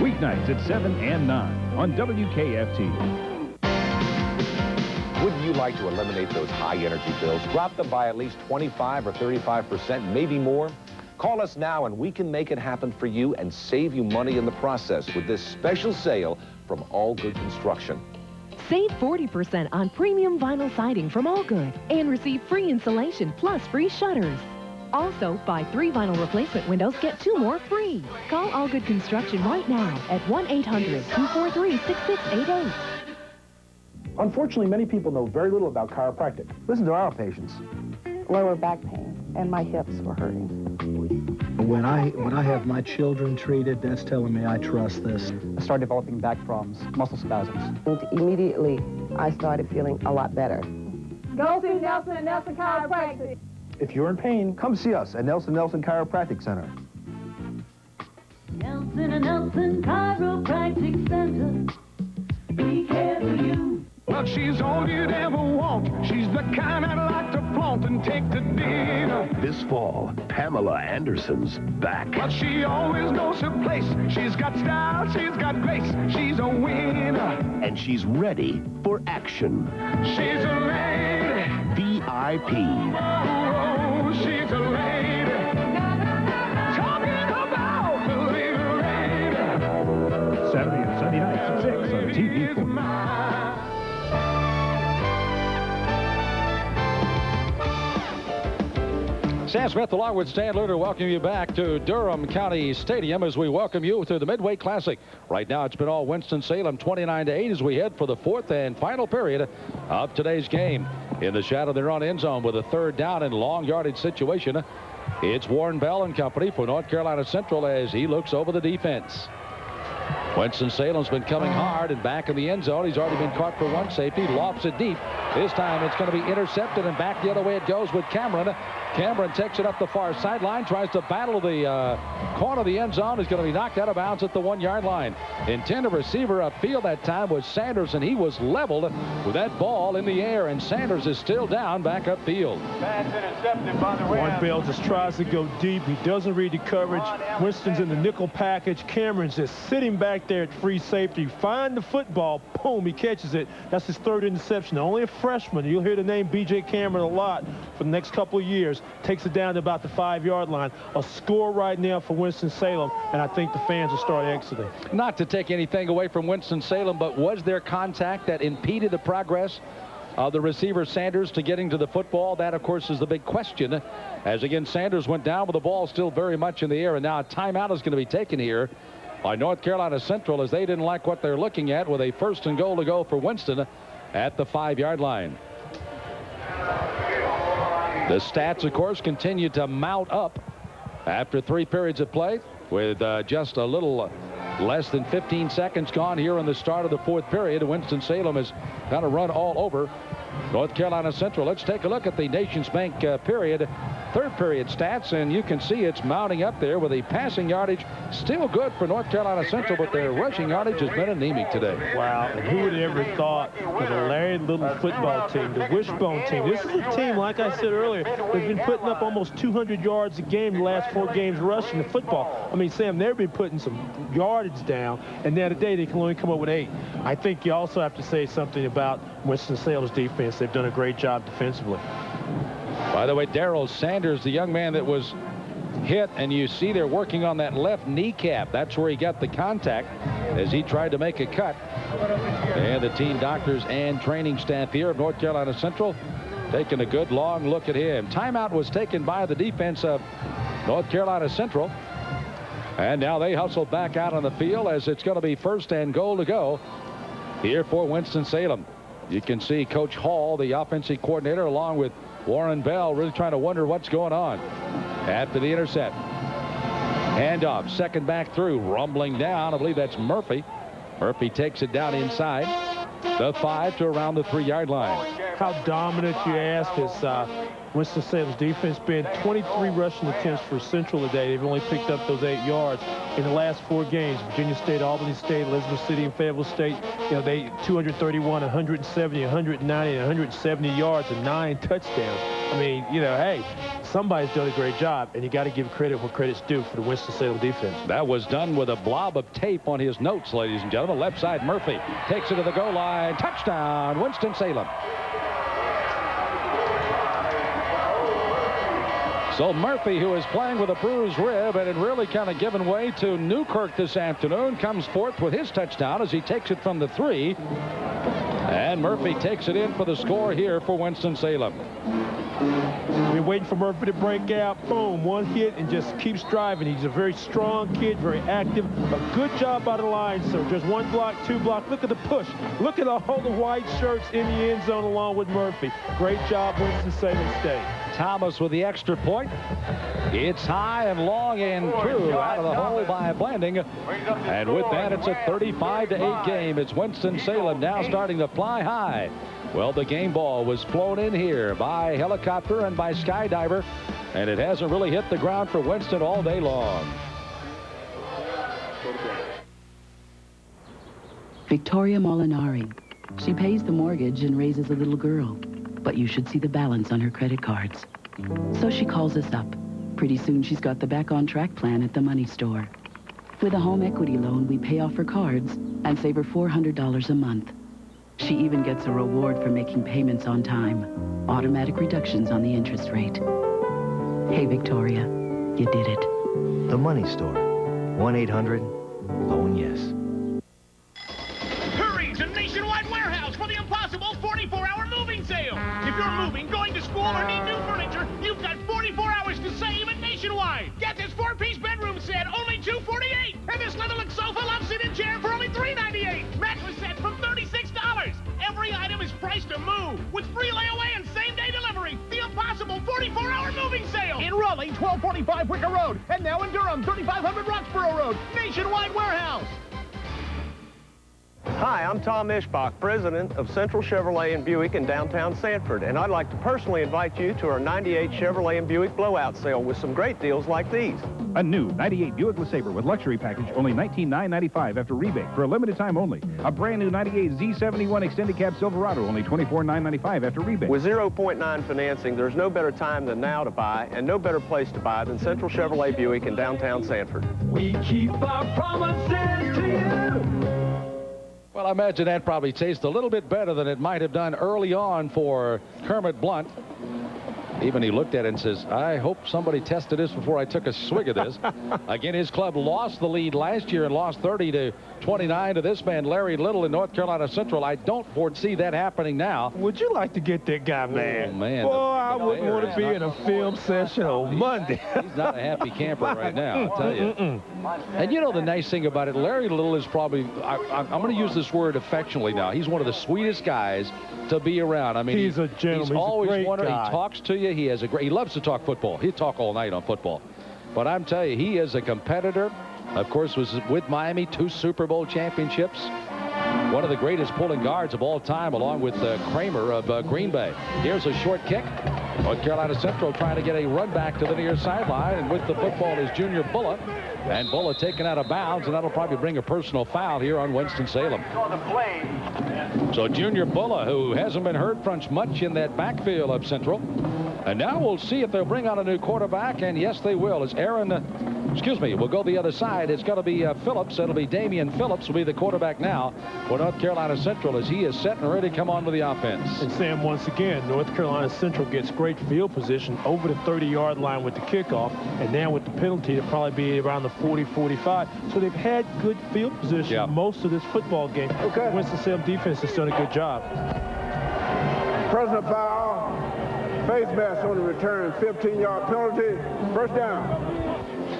Weeknights at 7 and 9 on WKFT. Wouldn't you like to eliminate those high energy bills? Drop them by at least 25 or 35%, maybe more? Call us now and we can make it happen for you and save you money in the process with this special sale from All Good Construction. Save 40% on premium vinyl siding from All Good and receive free insulation plus free shutters. Also, buy 3 vinyl replacement windows, get 2 more free. Call All Good Construction right now at 1-800-243-6688. Unfortunately, many people know very little about chiropractic. Listen to our patients. Lower back pain, and my hips were hurting. When I have my children treated, that's telling me I trust this. I started developing back problems, muscle spasms. And immediately, I started feeling a lot better. Go see Nelson and Nelson Chiropractic. If you're in pain, come see us at Nelson Chiropractic Center. Nelson and Nelson Chiropractic Center. We care for you. Well, she's all you'd ever want. She's the kind I'd like to flaunt. out and take the deed. This fall, Pamela Anderson's back. But she always knows her place. She's got style, she's got grace. She's a winner. And she's ready for action. She's a lady. VIP. Oh, she's a lady. Talking about the little lady. Saturday and Sunday nights at 6 on TV 40. Sam Smith along with Stan Luter welcome you back to Durham County Stadium as we welcome you to the Midway Classic. Right now it's been all Winston-Salem 29-8 as we head for the fourth and final period of today's game. In the shadow of their own end zone with a third down and long yardage situation, it's Warren Bell and company for North Carolina Central as he looks over the defense. Winston-Salem's been coming hard and back in the end zone. He's already been caught for one safety, lofts it deep. This time it's going to be intercepted and back the other way it goes with Cameron. Cameron takes it up the far sideline, tries to battle the corner of the end zone. Is going to be knocked out of bounds at the 1-yard line. Intended receiver upfield that time was Sanders, and he was leveled with that ball in the air, and Sanders is still down back upfield. That's intercepted by the Warren Bell just tries to go deep. He doesn't read the coverage. Winston's in the nickel package. Cameron's just sitting back there at free safety. Find the football. Boom, he catches it. That's his third interception. Only a freshman. You'll hear the name B.J. Cameron a lot for the next couple of years. Takes it down to about the 5-yard line. A score right now for Winston-Salem, and I think the fans will start exiting. Not to take anything away from Winston-Salem, but was there contact that impeded the progress of the receiver Sanders to getting to the football? That, of course, is the big question. As again, Sanders went down with the ball still very much in the air, and now a timeout is going to be taken here by North Carolina Central as they didn't like what they're looking at with a 1st and goal to go for Winston at the 5-yard line. The stats, of course, continue to mount up after 3 periods of play with just a little less than 15 seconds gone here in the start of the 4th period. Winston-Salem has kind of run all over North Carolina Central. Let's take a look at the Nations Bank period, 3rd period stats, and you can see it's mounting up there with the passing yardage still good for North Carolina Central, but their rushing yardage has been anemic today. Wow, and who would have ever thought that a Larry Little football team, the Wishbone team, this is a team, like I said earlier, they've been putting up almost 200 yards a game the last 4 games rushing the football. I mean, Sam, they've been putting some yardage down, and now today they can only come up with 8. I think you also have to say something about Winston-Salem's defense. They've done a great job defensively. By the way, Darrell Sanders, the young man that was hit, and you see they're working on that left kneecap. That's where he got the contact as he tried to make a cut. And the team doctors and training staff here of North Carolina Central taking a good long look at him. Timeout was taken by the defense of North Carolina Central. And now they hustle back out on the field as it's going to be 1st and goal to go here for Winston-Salem. You can see Coach Hall, the offensive coordinator, along with Warren Bell, really trying to wonder what's going on after the intercept. Handoff, second back through, rumbling down. I believe that's Murphy. Murphy takes it down inside the 5 to around the 3-yard line. How dominant, you ask, has Winston-Salem's defense been? 23 rushing attempts for Central today. They've only picked up those 8 yards in the last 4 games. Virginia State, Albany State, Elizabeth City, and Fayetteville State. You know, they 231, 170, 190, and 170 yards and 9 touchdowns. I mean, you know, hey, somebody's done a great job, and you got to give credit where credit's due for the Winston-Salem defense. That was done with a blob of tape on his notes, ladies and gentlemen. Left side, Murphy takes it to the goal line. Touchdown, Winston-Salem. So Murphy, who is playing with a bruised rib and had really kind of given way to Newkirk this afternoon, comes forth with his touchdown as he takes it from the 3. And Murphy takes it in for the score here for Winston-Salem. We're waiting for Murphy to break out. Boom, 1 hit and just keeps driving. He's a very strong kid, very active. A good job by the line, sir. Just 1 block, 2 block. Look at the push. Look at all the white shirts in the end zone along with Murphy. Great job, Winston-Salem State. Thomas with the extra point. It's high and long and true out of the hole by Blanding. And with that, it's a 35-8 game. It's Winston-Salem now starting to fly high. Well, the game ball was flown in here by helicopter and by skydiver, and it hasn't really hit the ground for Winston all day long. Victoria Molinari. She pays the mortgage and raises a little girl. but you should see the balance on her credit cards. So she calls us up. Pretty soon she's got the Back on Track plan at the money store. With a home equity loan, we pay off her cards and save her $400 a month. She even gets a reward for making payments on time. Automatic reductions on the interest rate. Hey, Victoria, you did it. The Money Store. 1-800-LOAN-YES. Hurry to Nationwide Warehouse for the impossible 44-hour moving sale. If you're moving, going to school, or need new furniture, you've got 44 hours to save at Nationwide. Get this 4-piece bedroom set, only $248. And this Leatherlook sofa love-seated chair for only $398. Mattress set from $36. Every item is priced to move with free layaway and same-day delivery. The impossible 44-hour moving sale. In Raleigh, 1245 Wicker Road. And now in Durham, 3500 Roxborough Road. Nationwide Warehouse. Hi, I'm Tom Ishbach, president of Central Chevrolet and Buick in downtown Sanford, and I'd like to personally invite you to our 98 Chevrolet and Buick blowout sale with some great deals like these. A new 98 Buick LeSabre with luxury package, only $19,995 after rebate for a limited time only. A brand new 98 Z71 Extended Cab Silverado, only $24,995 after rebate. With 0.9 financing, there's no better time than now to buy, and no better place to buy than Central Chevrolet Buick in downtown Sanford. We keep our promises to you. Well, I imagine that probably tastes a little bit better than it might have done early on for Kermit Blunt. Even he looked at it and says, I hope somebody tested this before I took a swig of this. Again, his club lost the lead last year and lost 30-29 to this man, Larry Little, in North Carolina Central. I don't foresee that happening now. Would you like to get that guy, man? Oh, man. Boy, I wouldn't want to be in a film session on Monday. He's not a happy camper right now, I'll tell you. And you know the nice thing about it, Larry Little is probably, I'm going to use this word affectionately now, he's one of the sweetest guys to be around. I mean, he's a gentleman. He's always a great wondered. guy. He talks to you. He loves to talk football. He'd talk all night on football. But I'm telling you, he is a competitor. Of course, was with Miami, 2 Super Bowl championships. One of the greatest pulling guards of all time, along with Kramer of Green Bay. Here's a short kick. North Carolina Central trying to get a run back to the near sideline, and with the football is Junior Bulla. And Bulla taken out of bounds, and that'll probably bring a personal foul here on Winston-Salem. So Junior Bulla, who hasn't been heard from much in that backfield of Central. And now we'll see if they'll bring out a new quarterback, and yes, they will. It's we'll go the other side. It's going to be Phillips. It'll be Damian Phillips will be the quarterback now for North Carolina Central as he is set and ready to come on with the offense. And Sam, once again, North Carolina Central gets great field position over the 30-yard line with the kickoff, and now with the penalty, it'll probably be around the 40-45. So they've had good field position most of this football game. Okay. Winston-Salem defense has done a good job. Personal foul, face mask on the return, 15-yard penalty, first down.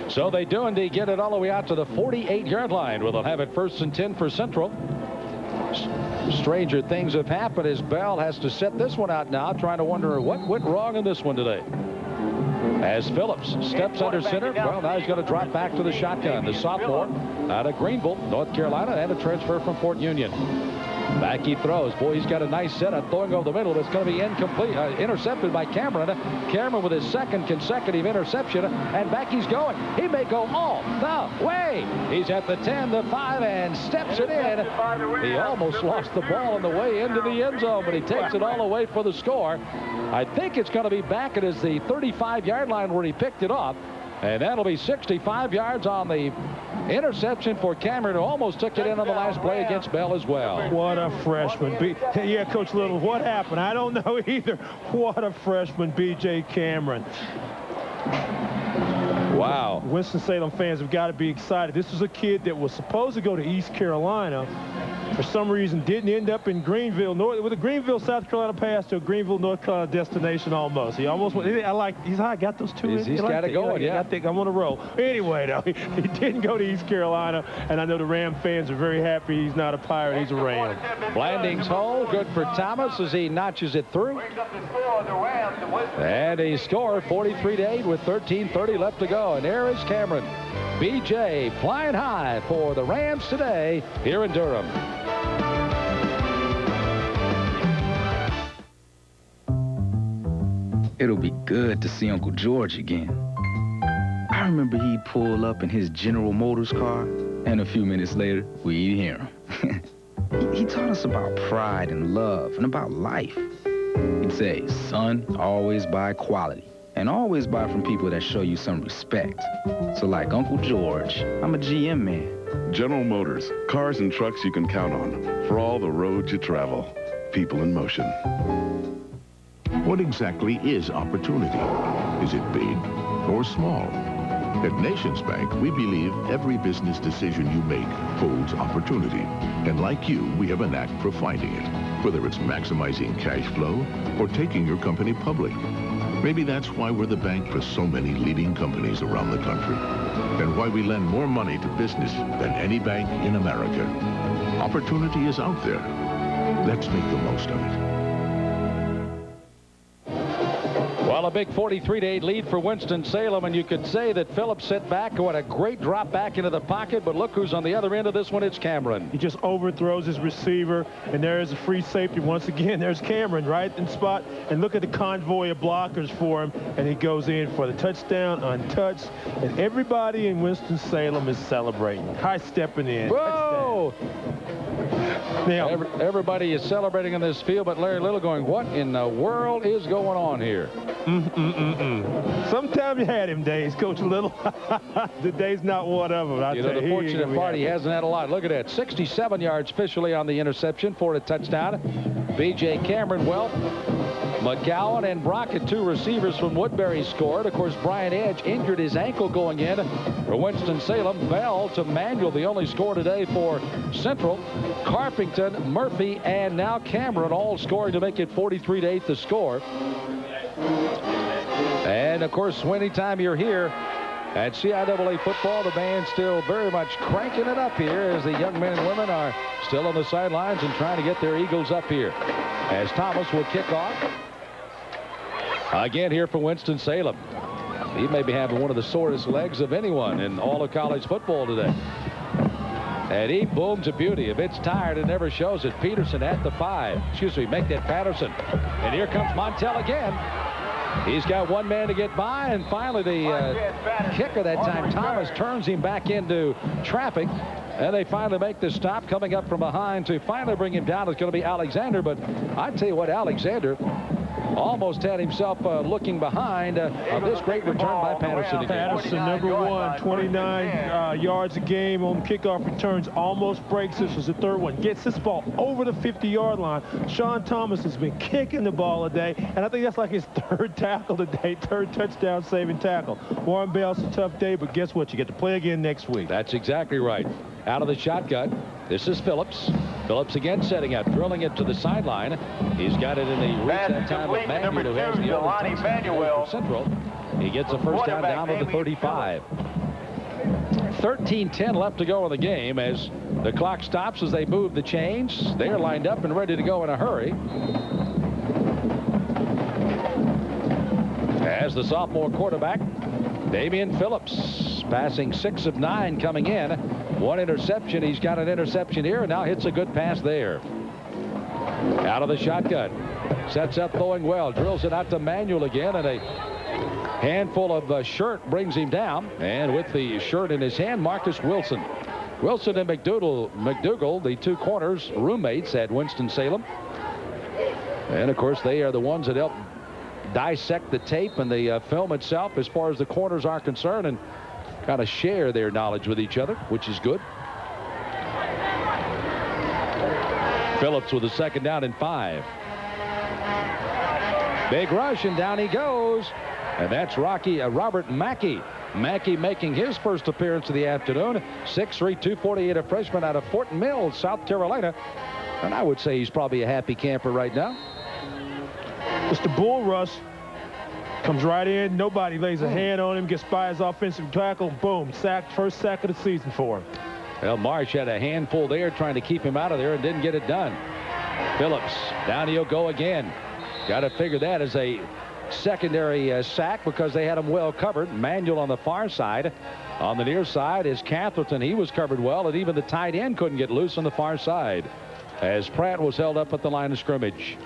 So they do indeed get it all the way out to the 48-yard line, where they'll have it 1st and 10 for Central. Stranger things have happened as Bell has to set this one out now, trying to wonder what went wrong in this one today. As Phillips steps under center, well, now he's going to drop back to the shotgun. The sophomore out of Greenville, North Carolina, and a transfer from Fort Union. Back he throws. Boy, he's got a nice setup throwing over the middle, but it's going to be incomplete. Intercepted by Cameron. Cameron with his 2nd consecutive interception, and back he's going. He may go all the way. He's at the 10, the 5, and steps it in. He almost lost the ball on the way into the end zone, but he takes it all the way for the score. I think it's going to be back at the 35-yard line where he picked it off. And that'll be 65 yards on the interception for Cameron, who almost took it in on the last play against Bell as well. What a freshman. Yeah, Coach Little, what happened? I don't know either. What a freshman, B.J. Cameron. Wow. Winston-Salem fans have got to be excited. This was a kid that was supposed to go to East Carolina. For some reason, didn't end up in Greenville, with a Greenville, South Carolina pass to a Greenville, North Carolina destination almost. He almost went. I got those two. He's got it going, yeah. I think I'm on a roll. Anyway, though, he didn't go to East Carolina, and I know the Ram fans are very happy he's not a Pirate, he's a Ram. Blanding's hole, good for Thomas as he notches it through. And he scored 43-8 with 13:30 left to go. And there is Cameron. B.J. flying high for the Rams today here in Durham. It'll be good to see Uncle George again. I remember he'd pull up in his General Motors car, and a few minutes later, we'd hear him. He taught us about pride and love and about life. He'd say, son, always buy quality. And always buy from people that show you some respect. So like Uncle George, I'm a GM man. General Motors, cars and trucks you can count on for all the roads you travel. People in motion. What exactly is opportunity? Is it big or small? At Nations Bank, we believe every business decision you make holds opportunity. And like you, we have a knack for finding it, whether it's maximizing cash flow or taking your company public. Maybe that's why we're the bank for so many leading companies around the country, and why we lend more money to business than any bank in America. Opportunity is out there. Let's make the most of it. Well, a big 43-8 lead for Winston-Salem, and you could say that Phillips sit back. What a great drop back into the pocket, but look who's on the other end of this one. It's Cameron. He just overthrows his receiver, and there's a free safety. Once again, there's Cameron right in spot, and look at the convoy of blockers for him, and he goes in for the touchdown untouched, and everybody in Winston-Salem is celebrating. High stepping in. Whoa! Now, everybody is celebrating in this field, but Larry Little going, what in the world is going on here? Sometimes you had him days, Coach Little. Today's not one of them. You know, the fortunate part, he hasn't had a lot. Look at that. 67 yards officially on the interception for a touchdown. B.J. Cameron, well, McGowan and Brockett, two receivers from Woodbury, scored. Of course, Brian Edge injured his ankle going in for Winston-Salem. Bell to Manuel, the only score today for Central. Carpington, Murphy, and now Cameron all scoring to make it 43-8 the score. And, of course, anytime you're here at CIAA football, the band's still very much cranking it up here as the young men and women are still on the sidelines and trying to get their Eagles up here. As Thomas will kick off. Again here for Winston-Salem. He may be having one of the sorest legs of anyone in all of college football today. And he booms a beauty. If it's tired, it never shows it. Peterson at the 5. Excuse me, make that Patterson. And here comes Montel again. He's got one man to get by, and finally the kicker that time, Thomas, turns him back into traffic. And they finally make the stop, coming up from behind to finally bring him down. It's going to be Alexander, but I tell you what, Alexander almost had himself looking behind this great return by Patterson. Patterson, number 1, 29 yards a game on kickoff returns. Almost breaks. This was the third one. Gets this ball over the 50-yard line. Sean Thomas has been kicking the ball today, and I think that's like his third tackle today, third touchdown saving tackle. Warren Bell's a tough day, but guess what? You get to play again next week. That's exactly right. Out of the shotgun. This is Phillips. Phillips again setting up, drilling it to the sideline. He's got it in the reach that time of Manuel, who has the other touchdown for Central. He gets a first down to the 35. 13-10 left to go in the game as the clock stops as they move the chains. They're lined up and ready to go in a hurry. As the sophomore quarterback, Damian Phillips, passing 6 of 9 coming in. One interception. He's got an interception here and now hits a good pass there. Out of the shotgun. Sets up throwing well. Drills it out to Manuel again, and a handful of shirt brings him down. And with the shirt in his hand, Marcus Wilson. Wilson and McDougal, the two corners, roommates at Winston-Salem. And, of course, they are the ones that help dissect the tape and the film itself as far as the corners are concerned, and kind of share their knowledge with each other, which is good. Phillips with a second down and 5. Big rush, and down he goes. And that's Robert Mackey. Mackey making his first appearance of the afternoon. 6'3", 248, a freshman out of Fort Mill, South Carolina. And I would say he's probably a happy camper right now. Mr. Bull Rush comes right in. Nobody lays a hand on him. Gets by his offensive tackle. Boom. Sack. First sack of the season for him. Well, Marsh had a handful there trying to keep him out of there and didn't get it done. Phillips. Down he'll go again. Got to figure that as a secondary sack because they had him well covered. Manuel on the far side. On the near side is Catherton. He was covered well, and even the tight end couldn't get loose on the far side as Pratt was held up at the line of scrimmage.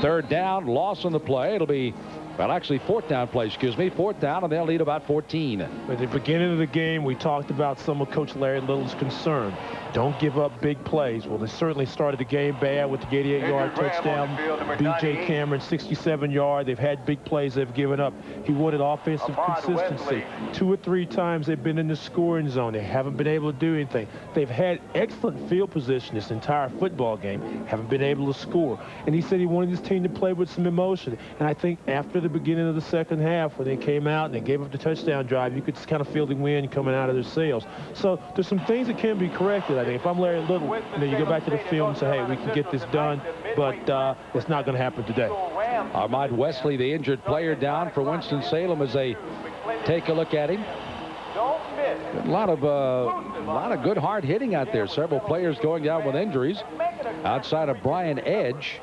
Third down, loss on the play. It'll be Well, actually, fourth down play, excuse me. Fourth down, and they'll lead about 14. At the beginning of the game, we talked about some of Coach Larry Little's concern. Don't give up big plays. Well, they certainly started the game bad with the 88-yard touchdown. B.J. Cameron, 67-yard. They've had big plays they've given up. He wanted offensive consistency. 2 or 3 times they've been in the scoring zone. They haven't been able to do anything. They've had excellent field position this entire football game. Haven't been able to score. And he said he wanted his team to play with some emotion. And I think after the beginning of the second half, when they came out and they gave up the touchdown drive, you could kind of feel the wind coming out of their sails. So there's some things that can be corrected. I think if I'm Larry Little, you go back to the film and say, hey, we can get this done, but it's not going to happen today. Armand Wesley, the injured player, down for Winston-Salem as they take a look at him. A lot of good hard hitting out there. Several players going down with injuries. Outside of Brian Edge,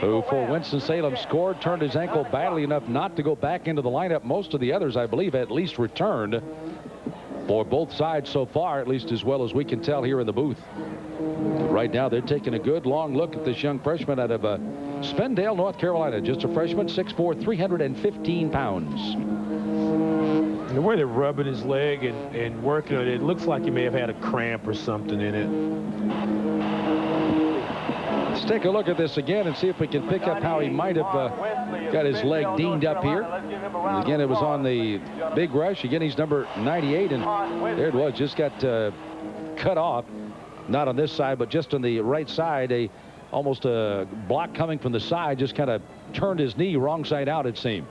who for Winston-Salem scored, turned his ankle badly enough not to go back into the lineup. Most of the others, I believe, at least returned for both sides so far, at least as well as we can tell here in the booth. Right now, they're taking a good long look at this young freshman out of Spendale, North Carolina. Just a freshman, 6'4", 315 pounds. The way they're rubbing his leg and working on it, it looks like he may have had a cramp or something in it. Let's take a look at this again and see if we can pick up how he might have got his leg dinged up here. And again, it was on the big rush. Again, he's number 98, and there it was. Just got cut off. Not on this side, but just on the right side. Almost a block coming from the side just kind of turned his knee wrong side out, it seemed.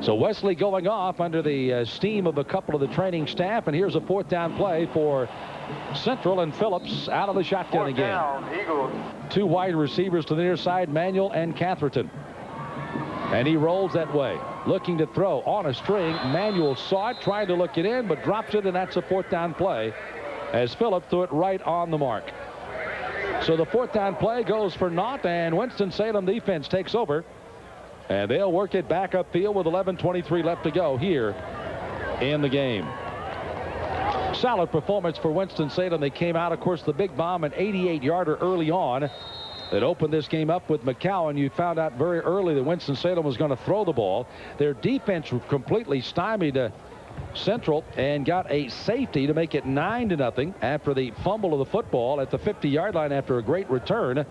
So Wesley going off under the steam of a couple of the training staff, and here's a fourth down play for Central, and Phillips out of the shotgun again. 2 wide receivers to the near side, Manuel and Catherton. And he rolls that way, looking to throw on a string. Manuel saw it, tried to look it in, but drops it, and that's a fourth down play as Phillips threw it right on the mark. So the fourth down play goes for naught, and Winston-Salem defense takes over. And they'll work it back upfield with 11:23 left to go here in the game. Solid performance for Winston-Salem. They came out, of course, the big bomb, an 88-yarder early on that opened this game up with McCowan. You found out very early that Winston-Salem was going to throw the ball. Their defense completely stymied Central and got a safety to make it 9-0 after the fumble of the football at the 50-yard line after a great return.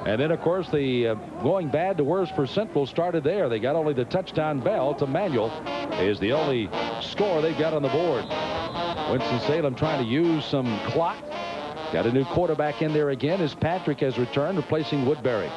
And then, of course, the going bad to worse for Central started there. They got only the touchdown bell to Manuel is the only score they've got on the board. Winston-Salem trying to use some clock. Got a new quarterback in there again as Patrick has returned, replacing Woodbury.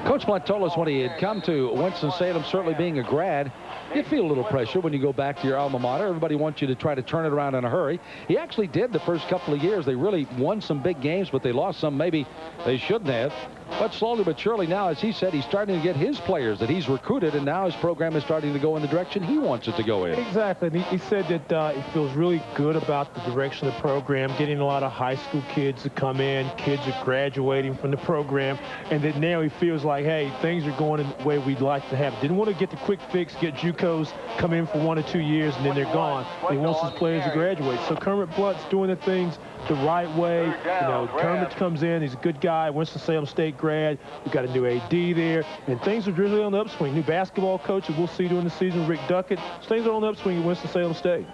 Coach Blunt told us when he had come to Winston-Salem, certainly being a grad, you feel a little pressure when you go back to your alma mater. Everybody wants you to try to turn it around in a hurry. He actually did the first couple of years. They really won some big games, but they lost some maybe they shouldn't have. But slowly but surely now, as he said, he's starting to get his players that he's recruited, and now his program is starting to go in the direction he wants it to go in. Exactly. He said that he feels really good about the direction of the program, getting a lot of high school kids to come in. Kids are graduating from the program, and that now he feels like, hey, things are going in the way we'd like to have. Didn't want to get the quick fix, get JUCOs come in for 1 or 2 years, and then they're gone. He wants his players to graduate. So Kermit Blunt's doing the things the right way. You know, Kermit comes in. He's a good guy. Winston-Salem State grad. We've got a new AD there, and things are really on the upswing. New basketball coach that we'll see during the season, Rick Duckett. Things are on the upswing at Winston-Salem State.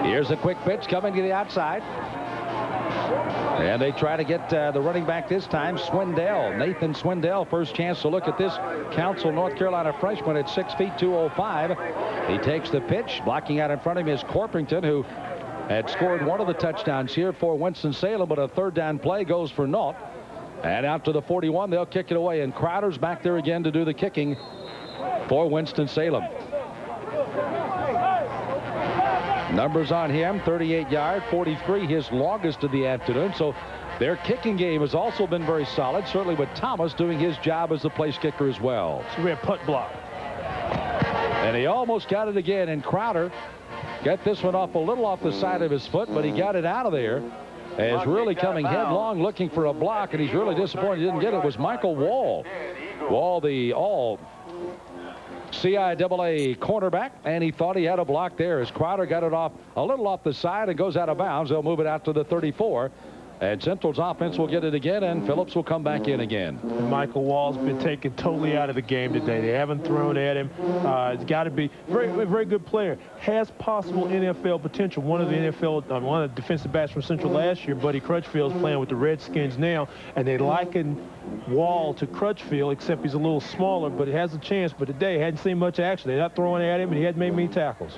Here's a quick pitch coming to the outside. And they try to get the running back this time, Swindell. Nathan Swindell, first chance to look at this Council, North Carolina freshman at 6 feet 205. He takes the pitch. Blocking out in front of him is Corpington, who had scored one of the touchdowns here for Winston-Salem, but a third down play goes for naught. And out to the 41, they'll kick it away. And Crowder's back there again to do the kicking for Winston-Salem. Numbers on him, 38-yard, 43, his longest of the afternoon. So their kicking game has also been very solid, certainly with Thomas doing his job as the place kicker as well. So we have punt block. And he almost got it again, and Crowder got this one off a little off the side of his foot, but he got it out of there. As really coming headlong looking for a block, and he's really disappointed he didn't get it, was Michael Wall. Wall, the all CIAA cornerback, and he thought he had a block there as Crowder got it off a little off the side and goes out of bounds. They'll move it out to the 34. And Central's offense will get it again, and Phillips will come back in again. And Michael Wall's been taken totally out of the game today. They haven't thrown at him. It's got to be very good player. Has possible NFL potential. One of the defensive backs from Central last year, Buddy Crutchfield's playing with the Redskins now, and they liken Wall to Crutchfield, except he's a little smaller, but he has a chance. But today, hadn't seen much action. They're not throwing at him, and he hadn't made many tackles.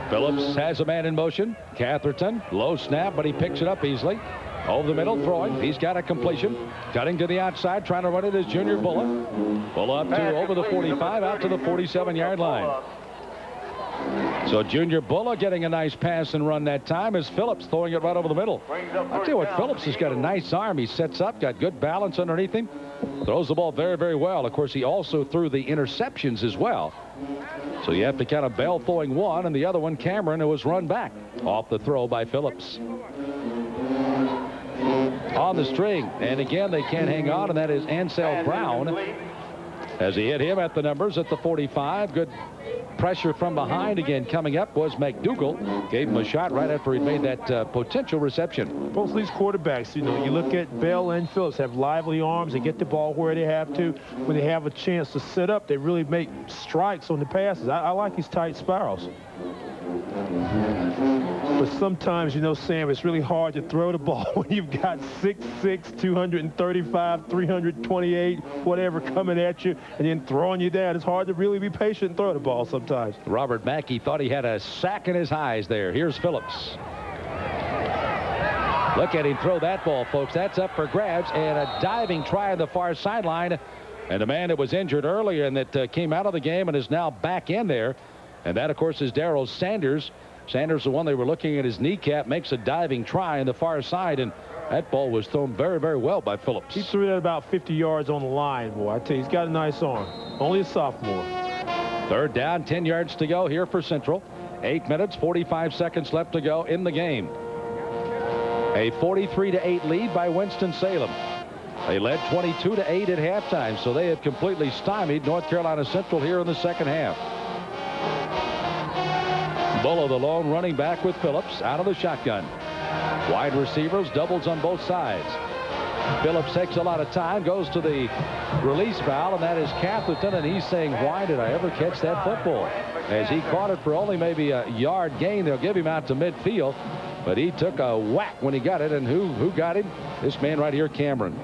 Phillips has a man in motion. Catherton, low snap, but he picks it up easily. Over the middle, throwing. He's got a completion. Cutting to the outside, trying to run it is Junior Bulla. Bulla up to over the 45, out to the 47-yard line. So Junior Bulla getting a nice pass and run that time as Phillips throwing it right over the middle. I'll tell you what, Phillips has got a nice arm. He sets up, got good balance underneath him. Throws the ball very, very well. Of course, he also threw the interceptions as well. So you have to count a Bell throwing one, and the other one, Cameron, who was run back off the throw by Phillips. On the string, and again, they can't hang on, and that is Ansel Brown. As he hit him at the numbers at the 45. Good pressure from behind again. Coming up was McDougal. Gave him a shot right after he made that potential reception. Both these quarterbacks, you know, you look at Bell and Phillips, have lively arms. They get the ball where they have to. When they have a chance to set up, they really make strikes on the passes. I like these tight spirals. But sometimes, you know, Sam, it's really hard to throw the ball when you've got 6'6", 235, 328, whatever coming at you, and then throwing you down. It's hard to really be patient and throw the ball sometimes. Robert Mackey thought he had a sack in his eyes there. Here's Phillips. Look at him throw that ball, folks. That's up for grabs, and a diving try on the far sideline. And a man that was injured earlier and that came out of the game and is now back in there. And that, of course, is Darrell Sanders. Sanders, the one they were looking at his kneecap, makes a diving try on the far side, and that ball was thrown very, very well by Phillips. He threw it at about 50 yards on the line, boy. I tell you, he's got a nice arm. Only a sophomore. Third down, 10 yards to go here for Central. 8 minutes, 45 seconds left to go in the game. A 43-8 lead by Winston-Salem. They led 22-8 at halftime, so they have completely stymied North Carolina Central here in the second half. Bulla, the lone running back with Phillips, out of the shotgun. Wide receivers, doubles on both sides. Phillips takes a lot of time, goes to the release foul, and that is Catherton, and he's saying, why did I ever catch that football? As he caught it for only maybe a yard gain, they'll give him out to midfield, but he took a whack when he got it, and who got him? This man right here, Cameron.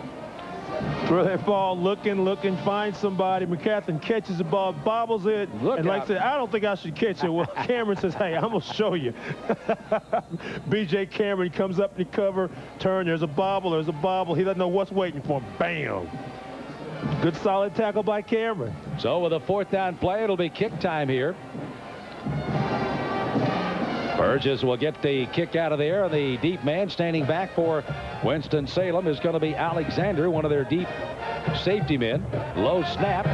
Throw that ball, looking, find somebody. McCatherton catches the ball, bobbles it. And like I said, I don't think I should catch it. Well, Cameron says, hey, I'm going to show you. B.J. Cameron comes up to cover, turn, there's a bobble. He doesn't know what's waiting for him. Bam. Good solid tackle by Cameron. So with a fourth down play, it'll be kick time here. Burgess will get the kick out of there. The deep man standing back for Winston-Salem is going to be Alexander, one of their deep safety men. Low snap,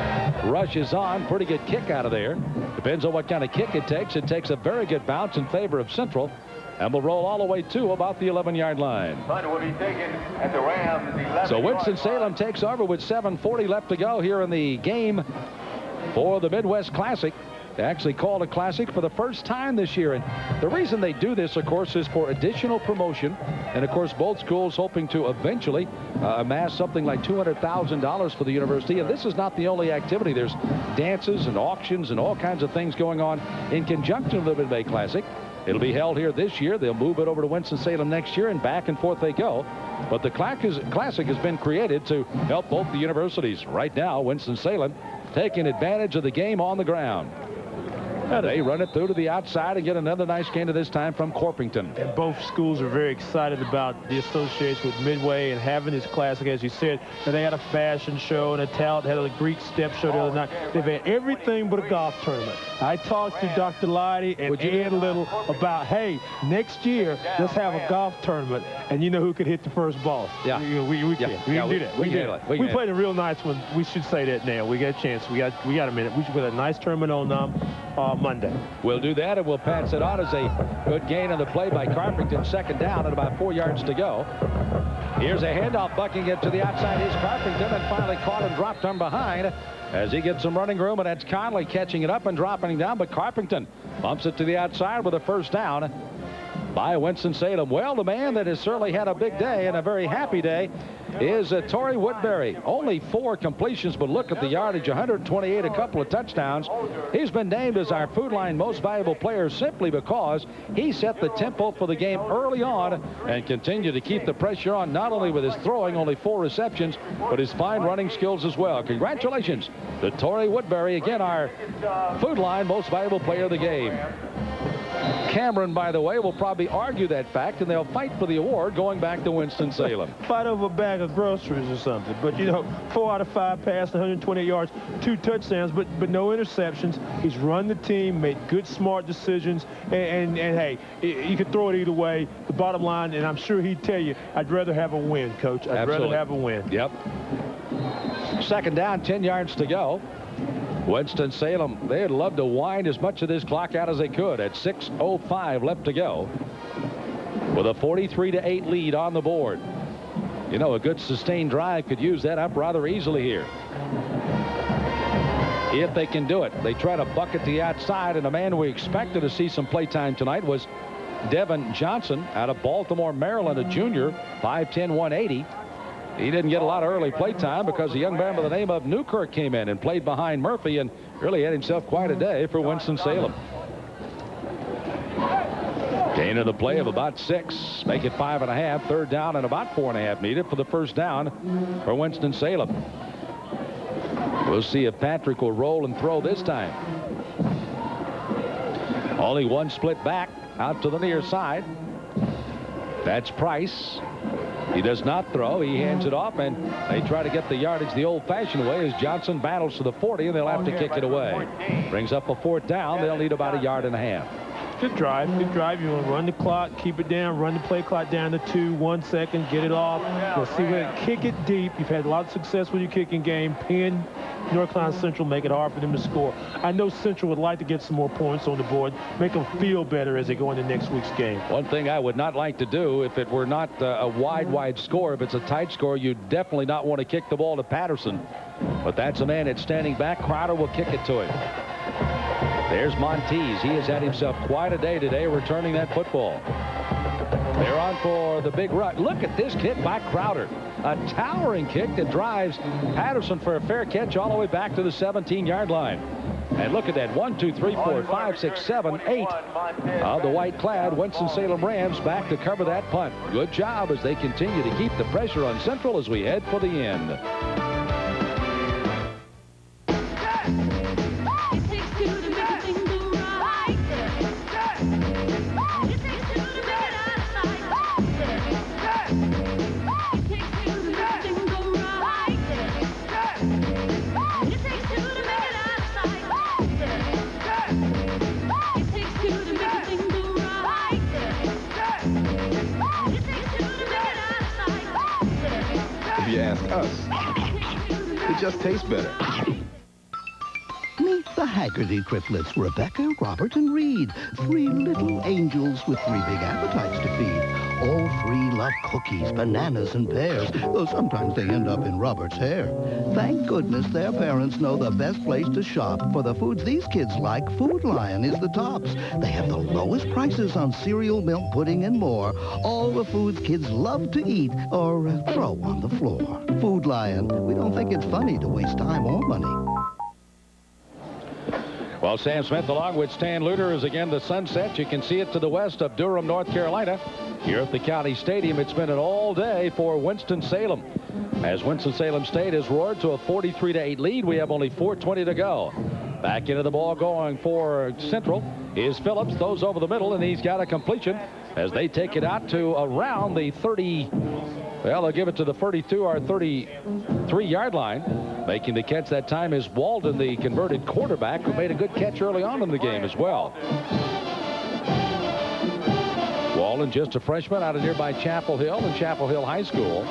rushes on, pretty good kick out of there. Depends on what kind of kick it takes. It takes a very good bounce in favor of Central and will roll all the way to about the 11-yard line. But will be taken at the Rams' 11-yard So Winston-Salem takes over with 7:40 left to go here in the game for the Midwest Classic. They actually called a classic for the first time this year, and the reason they do this, of course, is for additional promotion, and of course both schools hoping to eventually amass something like $200,000 for the university. And this is not the only activity. There's dances and auctions and all kinds of things going on in conjunction with the Midway Classic. It'll be held here this year. They'll move it over to Winston-Salem next year, and back and forth they go. But the classic has been created to help both the universities. Right now, Winston-Salem taking advantage of the game on the ground. They run it through to the outside and get another nice gain to this time from Corpington. And both schools are very excited about the association with Midway and having this classic, as you said. And they had a fashion show and a talent, had a Greek step show the other night. They've had everything but a golf tournament. I talked to Dr. Leidy and Ed Little about, hey, next year, let's have a golf tournament, and you know who could hit the first ball. Yeah. We can do that. We can. We played a real nice one. We should say that now. We got a chance. We got a minute. We should put a nice tournament on Monday. We'll do that, and we'll pass it on as a good gain on the play by Carpington. Second down at about 4 yards to go. Here's a handoff, bucking it to the outside is Carpington, and finally caught and dropped from behind as he gets some running room, and that's Conley catching it up and dropping it down, but Carpington bumps it to the outside with a first down. by Winston-Salem. Well, the man that has certainly had a big day and a very happy day is Torrey Woodbury. Only 4 completions, but look at the yardage, 128, a couple of touchdowns. He's been named as our Food Line most valuable player simply because he set the tempo for the game early on and continued to keep the pressure on, not only with his throwing, only 4 receptions, but his fine running skills as well. Congratulations to Torrey Woodbury, again our Food Line most valuable player of the game. Cameron, by the way, will probably argue that fact, and they'll fight for the award going back to Winston-Salem. Fight over a bag of groceries or something. But, you know, 4 out of 5 passed, 128 yards, 2 touchdowns, but no interceptions. He's run the team, made good, smart decisions, and hey, you can throw it either way. The bottom line, and I'm sure he'd tell you, I'd rather have a win, Coach. I'd rather have a win. Yep. 2nd down, 10 yards to go. Winston-Salem, they'd love to wind as much of this clock out as they could at 6:05 left to go with a 43-8 lead on the board. You know, a good sustained drive could use that up rather easily here. If they can do it. They try to bucket the outside, and a man we expected to see some playtime tonight was Devin Johnson out of Baltimore, Maryland, a junior, 5'10", 180. He didn't get a lot of early play time because a young man by the name of Newkirk came in and played behind Murphy and really had himself quite a day for Winston-Salem. Gain of the play of about 6. Make it 5.5. 3rd down and about 4.5 needed for the 1st down for Winston-Salem. We'll see if Patrick will roll and throw this time. Only 1 split back out to the near side. That's Price. He does not throw. He hands it off, and they try to get the yardage the old-fashioned way as Johnson battles to the 40, and they'll have to kick it away. Brings up a 4th down. They'll need about 1.5 yards. Good drive. Good drive. You want to run the clock, keep it down, run the play clock down to 2, 1 second, get it off. Let's see where kick it deep. You've had a lot of success with your kicking game. Pin North Carolina Central, make it hard for them to score. I know Central would like to get some more points on the board, make them feel better as they go into next week's game. One thing I would not like to do, if it were not a wide score, if it's a tight score, you definitely not want to kick the ball to Patterson. But that's a man that's standing back. Crowder will kick it to him. There's Montees. He has had himself quite a day today returning that football. They're on for the big run. Look at this kick by Crowder. A towering kick that drives Patterson for a fair catch all the way back to the 17-yard line. And look at that. 1, 2, 3, 4, 5, 6, 7, 8 of the white-clad Winston-Salem Rams back to cover that punt. Good job as they continue to keep the pressure on Central as we head for the end. Us. It just tastes better. Meet the Haggerty triplets, Rebecca, Robert, and Reed. 3 little angels with 3 big appetites to feed. All 3 love cookies, bananas, and pears, though sometimes they end up in Robert's hair. Thank goodness their parents know the best place to shop for the foods these kids like. Food Lion is the tops. They have the lowest prices on cereal, milk, pudding, and more. All the foods kids love to eat or throw on the floor. Food Lion, we don't think it's funny to waste time or money. Well, Sam Smith along with Stan Luter is again the sunset. You can see it to the west of Durham, North Carolina. Here at the County Stadium, it's been an all day for Winston-Salem. As Winston-Salem State has roared to a 43-8 lead, we have only 4:20 to go. Back into the ball going for Central is Phillips. Throws over the middle, and he's got a completion as they take it out to around the 30. Well, they'll give it to the 32 or 33-yard line. Making the catch that time is Walden, the converted quarterback, who made a good catch early on in the game as well. Walden, just a freshman out of nearby Chapel Hill and Chapel Hill High School.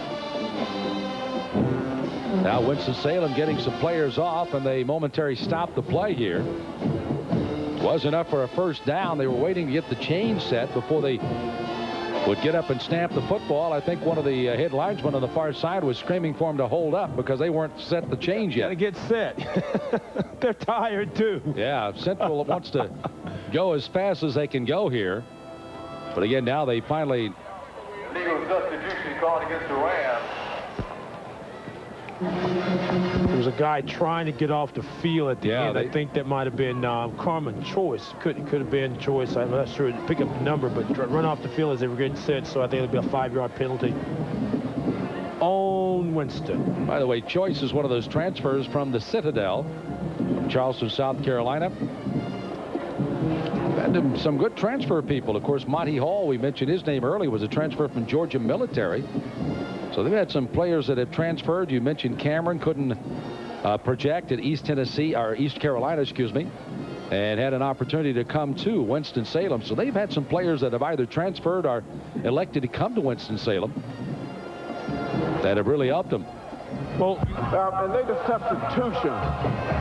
Now Winston-Salem getting some players off, and they momentarily stopped the play here. Was enough for a 1st down. They were waiting to get the chain set before they would get up and snap the football. I think one of the head linesmen on the far side was screaming for him to hold up because they weren't set the change yet. Gotta get set. They're tired too. Yeah, Central wants to go as fast as they can go here. But again, now they finally... Legal substitution called against the Rams. There was a guy trying to get off the field at the end. I think that might have been Carmen Choice. Could have been Choice. I'm not sure. Pick up the number, but run off the field as they were getting set. So I think it'll be a 5-yard penalty on Winston. By the way, Choice is one of those transfers from the Citadel, from Charleston, South Carolina. Had some good transfer people. Of course, Monty Hall, we mentioned his name earlier, was a transfer from Georgia Military. So they've had some players that have transferred. You mentioned Cameron couldn't project at East Carolina, excuse me, and had an opportunity to come to Winston-Salem. So they've had some players that have either transferred or elected to come to Winston-Salem that have really helped them. Well, and they the substitution.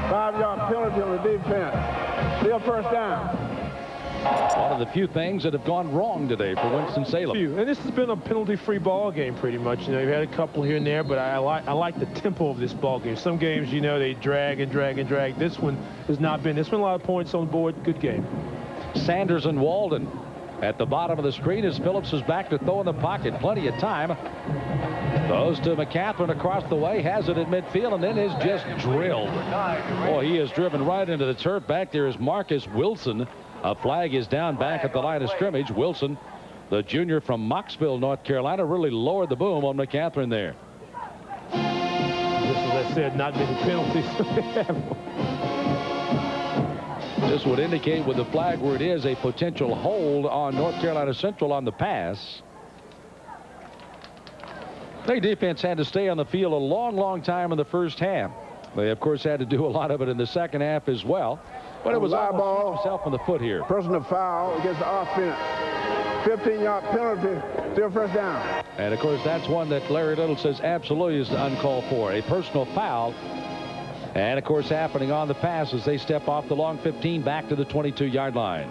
5-yard penalty on the defense. Still first down. One of the few things that have gone wrong today for Winston-Salem. And this has been a penalty-free ball game pretty much. You know, you've had a couple here and there, but I like the tempo of this ball game. Some games, you know, they drag and drag and drag. This one has not been. There's been a lot of points on the board. Good game. Sanders and Walden at the bottom of the screen as Phillips is back to throw in the pocket. Plenty of time. Throws to McCatherine across the way, has it at midfield, and then is just drilled. Boy, he is driven right into the turf. Back there is Marcus Wilson. A flag is down back at the line of scrimmage. Wilson, the junior from Mocksville, North Carolina, really lowered the boom on McCatherine there. Just as I said, not many penalties. This would indicate with the flag where it is a potential hold on North Carolina Central on the pass. The defense had to stay on the field a long time in the first half. They, of course, had to do a lot of it in the second half as well. But it was almost himself on the foot here. Personal foul against the offense. 15-yard penalty, still first down. And, of course, that's one that Larry Little says absolutely is uncalled for. A personal foul. And, of course, happening on the pass as they step off the long 15 back to the 22-yard line.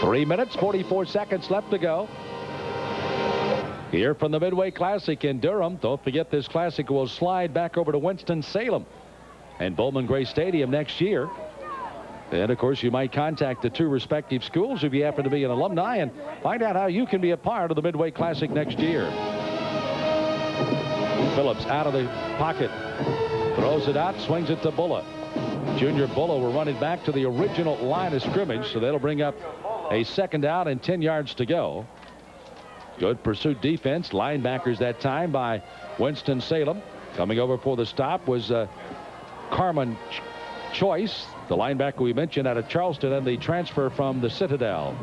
3 minutes, 44 seconds left to go. Here from the Midway Classic in Durham. Don't forget this Classic will slide back over to Winston-Salem and Bowman Gray Stadium next year. And, of course, you might contact the two respective schools if you happen to be an alumni and find out how you can be a part of the Midway Classic next year. Phillips out of the pocket. Throws it out, swings it to Bulla. Junior Bulla will run it back to the original line of scrimmage, so that'll bring up a second down and 10 yards to go. Good pursuit defense. Linebackers that time by Winston-Salem. Coming over for the stop was Carmen Choice, the linebacker we mentioned out of Charleston, and the transfer from the Citadel.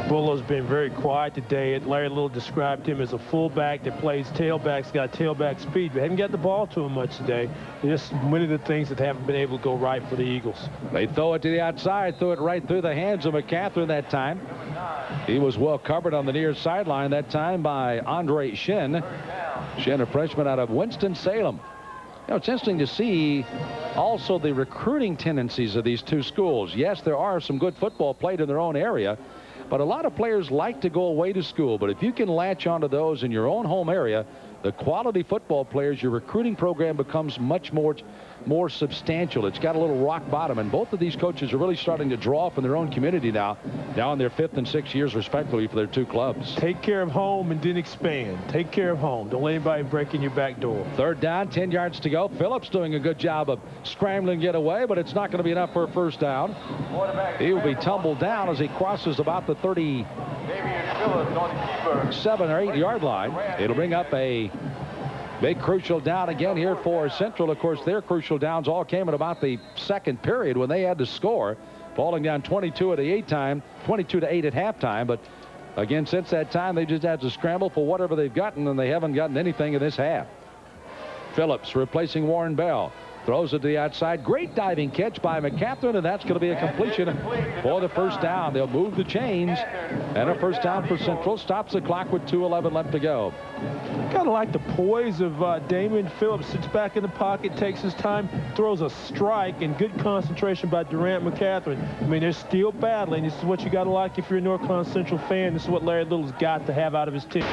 Bullow's been very quiet today. Larry Little described him as a fullback that plays tailbacks, got tailback speed, but haven't got the ball to him much today. Just one of the things that haven't been able to go right for the Eagles. They throw it to the outside, threw it right through the hands of McCatherine that time. He was well covered on the near sideline that time by Andre Shin. Shin, a freshman out of Winston-Salem. You know, it's interesting to see also the recruiting tendencies of these two schools. Yes, there are some good football played in their own area, but a lot of players like to go away to school. But if you can latch onto those in your own home area, the quality football players, your recruiting program becomes much more substantial. It's got a little rock bottom, and both of these coaches are really starting to draw from their own community now in their 5th and 6th years respectively for their two clubs. Take care of home and then expand. Take care of home. Don't let anybody break in your back door. Third down, 10 yards to go. Phillips doing a good job of scrambling to get away, but it's not going to be enough for a first down. He will be tumbled down as he crosses about the 37 or 8 yard line. It'll bring up a big crucial down again here for Central. Of course, their crucial downs all came at about the second period when they had to score, falling down 22 to 8 at halftime. But again, since that time, they just had to scramble for whatever they've gotten, and they haven't gotten anything in this half. Phillips replacing Warren Bell. Throws it to the outside. Great diving catch by McCatherine, and that's going to be a completion for the first down. They'll move the chains, and a first down for Central. Stops the clock with 2:11 left to go. Kind of like the poise of Damian Phillips. Sits back in the pocket, takes his time, throws a strike, and good concentration by Durant McCatherine. I mean, they're still battling. This is what you got to like if you're a North Carolina Central fan. This is what Larry Little's got to have out of his team.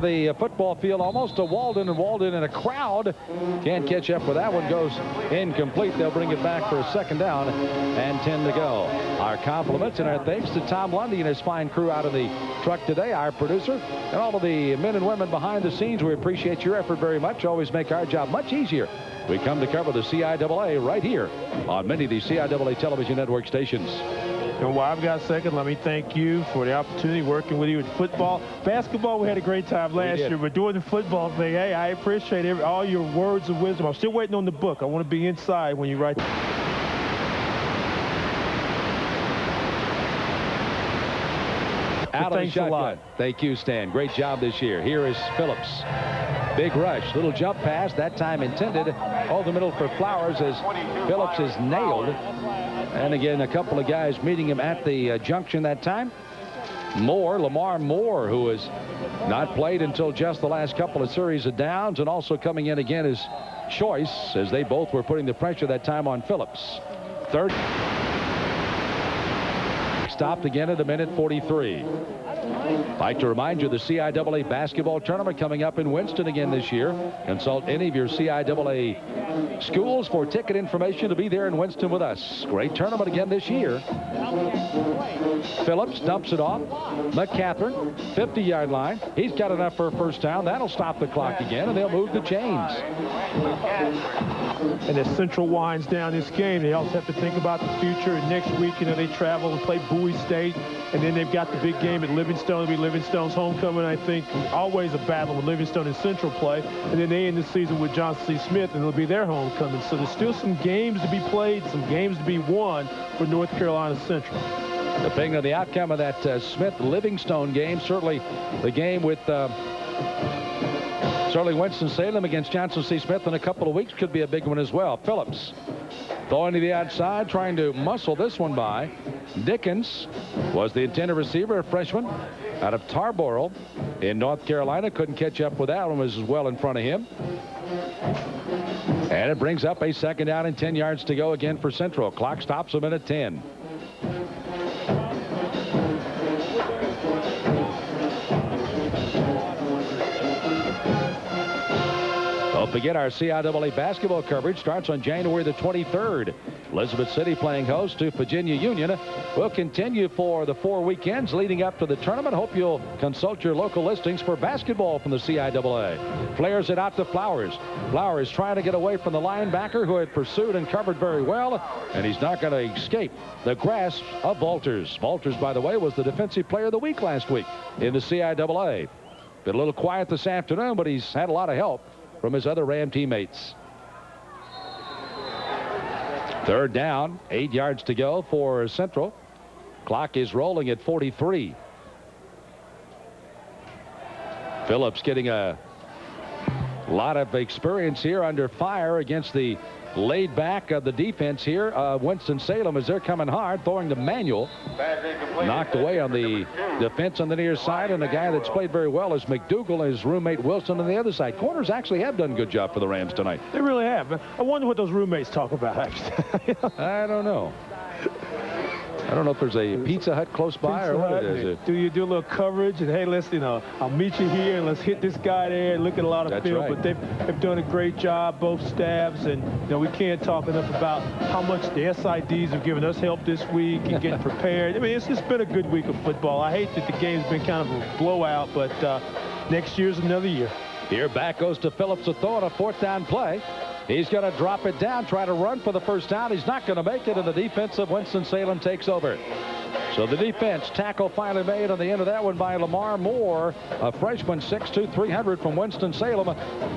the football field, almost to Walden, and Walden in a crowd can't catch up with that one. Goes incomplete. They'll bring it back for a second down and 10 to go. Our compliments and our thanks to Tom Lundy and his fine crew out of the truck today, our producer, and all of the men and women behind the scenes. We appreciate your effort very much. Always make our job much easier. We come to cover the CIAA right here on many of these CIAA television network stations. And while I've got a second, let me thank you for the opportunity working with you in football. Basketball, we had a great time last year, but doing the football thing, hey, I appreciate all your words of wisdom. I'm still waiting on the book. I want to be inside when you write. Out of the shotgun. Thank you, Stan. Great job this year. Here is Phillips. Big rush. Little jump pass, that time intended. Over the middle for Flowers as Phillips is nailed. And again, a couple of guys meeting him at the junction that time. Lamar Moore, who has not played until just the last couple of series of downs, and also coming in again is Choice, as they both were putting the pressure that time on Phillips. Third. Stopped again at 1:43. I'd like to remind you the CIAA basketball tournament coming up in Winston again this year. Consult any of your CIAA schools for ticket information to be there in Winston with us. Great tournament again this year. Phillips dumps it off. McCatherine, 50-yard line. He's got enough for a first down. That'll stop the clock again, and they'll move the chains. And as Central winds down this game, they also have to think about the future. And next week, they travel and play Bowie State. And then they've got the big game at Livingstone. It'll be Livingstone's homecoming, I think. Always a battle with Livingstone and Central play. And then they end the season with Johnson C. Smith, and it'll be their homecoming. So there's still some games to be played, some games to be won for North Carolina Central. Depending on the outcome of that Smith-Livingstone game, certainly the game with Winston-Salem against Johnson C. Smith in a couple of weeks could be a big one as well. Phillips throwing to the outside, trying to muscle this one by. Dickens was the intended receiver, a freshman out of Tarboro in North Carolina. Couldn't catch up with that one, was well in front of him. And it brings up a second down and 10 yards to go again for Central. Clock stops a minute 10. Don't forget our CIAA basketball coverage starts on January the 23rd. Elizabeth City playing host to Virginia Union. Will continue for the 4 weekends leading up to the tournament. Hope you'll consult your local listings for basketball from the CIAA. Flares it out to Flowers. Flowers trying to get away from the linebacker who had pursued and covered very well, and he's not going to escape the grasp of Walters. Walters, by the way, was the defensive player of the week last week in the CIAA. Been a little quiet this afternoon, but he's had a lot of help from his other Ram teammates. Third down, 8 yards to go for Central. Clock is rolling at 43. Phillips getting a lot of experience here under fire against the laid back of the defense here. Winston-Salem as they're coming hard, throwing to Manuel. Knocked away on the defense on the near side, and the guy that's played very well is McDougal and his roommate Wilson on the other side. Corners actually have done a good job for the Rams tonight. They really have. I wonder what those roommates talk about, actually. I don't know. I don't know if there's a Pizza Hut close by or what it is. Do you do a little coverage and, hey, let's, I'll meet you here and let's hit this guy there and look at a lot of film. Right. But they've done a great job, both staffs, and we can't talk enough about how much the SIDs have given us help this week and getting prepared. I mean, it's just been a good week of football. I hate that the game's been kind of a blowout, but next year's another year. Here back goes to Phillips to throw on a fourth down play. He's going to drop it down, try to run for the first down. He's not going to make it, and the defense of Winston-Salem takes over. So the defense tackle finally made on the end of that one by Lamar Moore, a freshman, 6'2", 300 from Winston-Salem.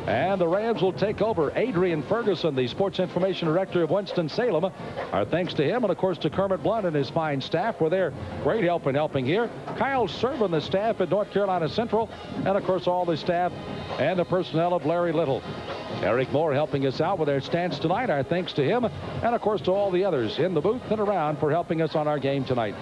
And the Rams will take over. Adrian Ferguson, the sports information director of Winston-Salem. Our thanks to him and, of course, to Kermit Blunt and his fine staff for their great help in helping here. Kyle Servin, the staff at North Carolina Central, and, of course, all the staff and the personnel of Larry Little. Eric Moore helping us out with their stance tonight. Our thanks to him and, of course, to all the others in the booth and around for helping us on our game tonight.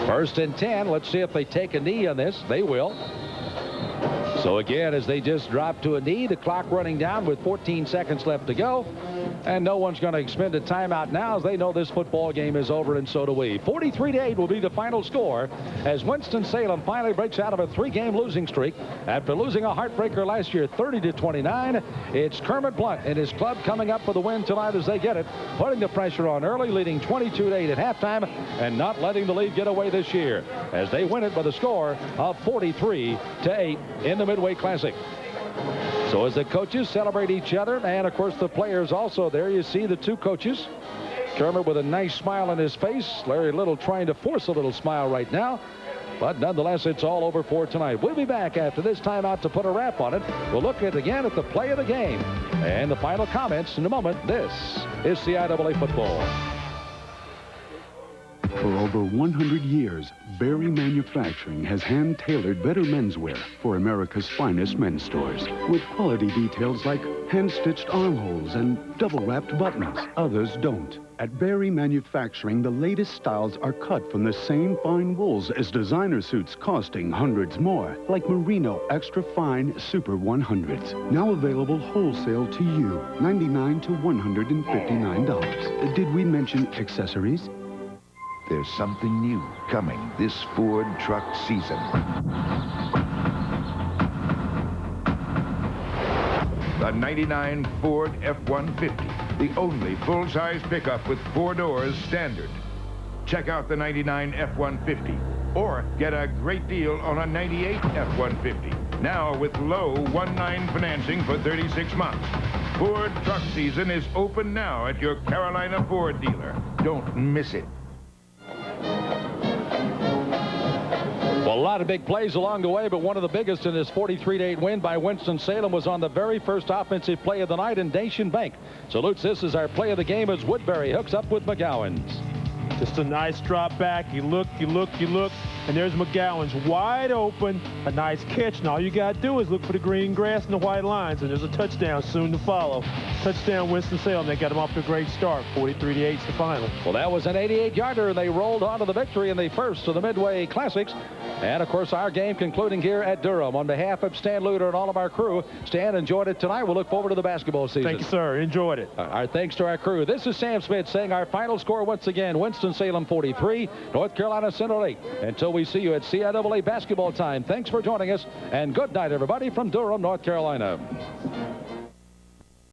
First and 10. Let's see if they take a knee on this. They will. So again, as they just drop to a knee, the clock running down with 14 seconds left to go. And no one's going to expend a timeout now as they know this football game is over, and so do we. 43-8 will be the final score as Winston-Salem finally breaks out of a 3-game losing streak after losing a heartbreaker last year, 30-29. It's Kermit Blunt and his club coming up for the win tonight as they get it, putting the pressure on early, leading 22-8 at halftime, and not letting the lead get away this year as they win it by the score of 43-8 in the Midway Classic. So as the coaches celebrate each other, and of course the players also there, you see the two coaches. Kermit with a nice smile on his face. Larry Little trying to force a little smile right now. But nonetheless, it's all over for tonight. We'll be back after this timeout to put a wrap on it. We'll look again at the play of the game and the final comments in a moment. This is CIAA football. For over 100 years, Berry Manufacturing has hand-tailored better menswear for America's finest men's stores. With quality details like hand-stitched armholes and double-wrapped buttons. Others don't. At Berry Manufacturing, the latest styles are cut from the same fine wools as designer suits costing hundreds more, like Merino Extra Fine Super 100s. Now available wholesale to you, $99 to $159. Did we mention accessories? There's something new coming this Ford truck season. The 99 Ford F-150, the only full-size pickup with 4 doors standard. Check out the 99 F-150 or get a great deal on a 98 F-150. Now with low 1.9 financing for 36 months. Ford truck season is open now at your Carolina Ford dealer. Don't miss it. Well, a lot of big plays along the way, but one of the biggest in this 43-8 win by Winston-Salem was on the very first offensive play of the night, and Nation Bank salutes this as our play of the game as Woodbury hooks up with McGowan's. Just a nice drop back. You look, and there's McGowan's wide open. A nice catch. And all you got to do is look for the green grass and the white lines, and there's a touchdown soon to follow. Touchdown Winston-Salem. They got him off to a great start. 43-8 is the final. Well, that was an 88-yarder, and they rolled on to the victory in the first of the Midway Classics. And, of course, our game concluding here at Durham. On behalf of Stan Luter and all of our crew, Stan, enjoyed it tonight. We'll look forward to the basketball season. Thank you, sir. Enjoyed it. Our thanks to our crew. This is Sam Smith saying our final score once again, Winston-Salem 43, North Carolina Central 8. Until we see you at CIAA basketball time, thanks for joining us, and good night, everybody, from Durham, North Carolina.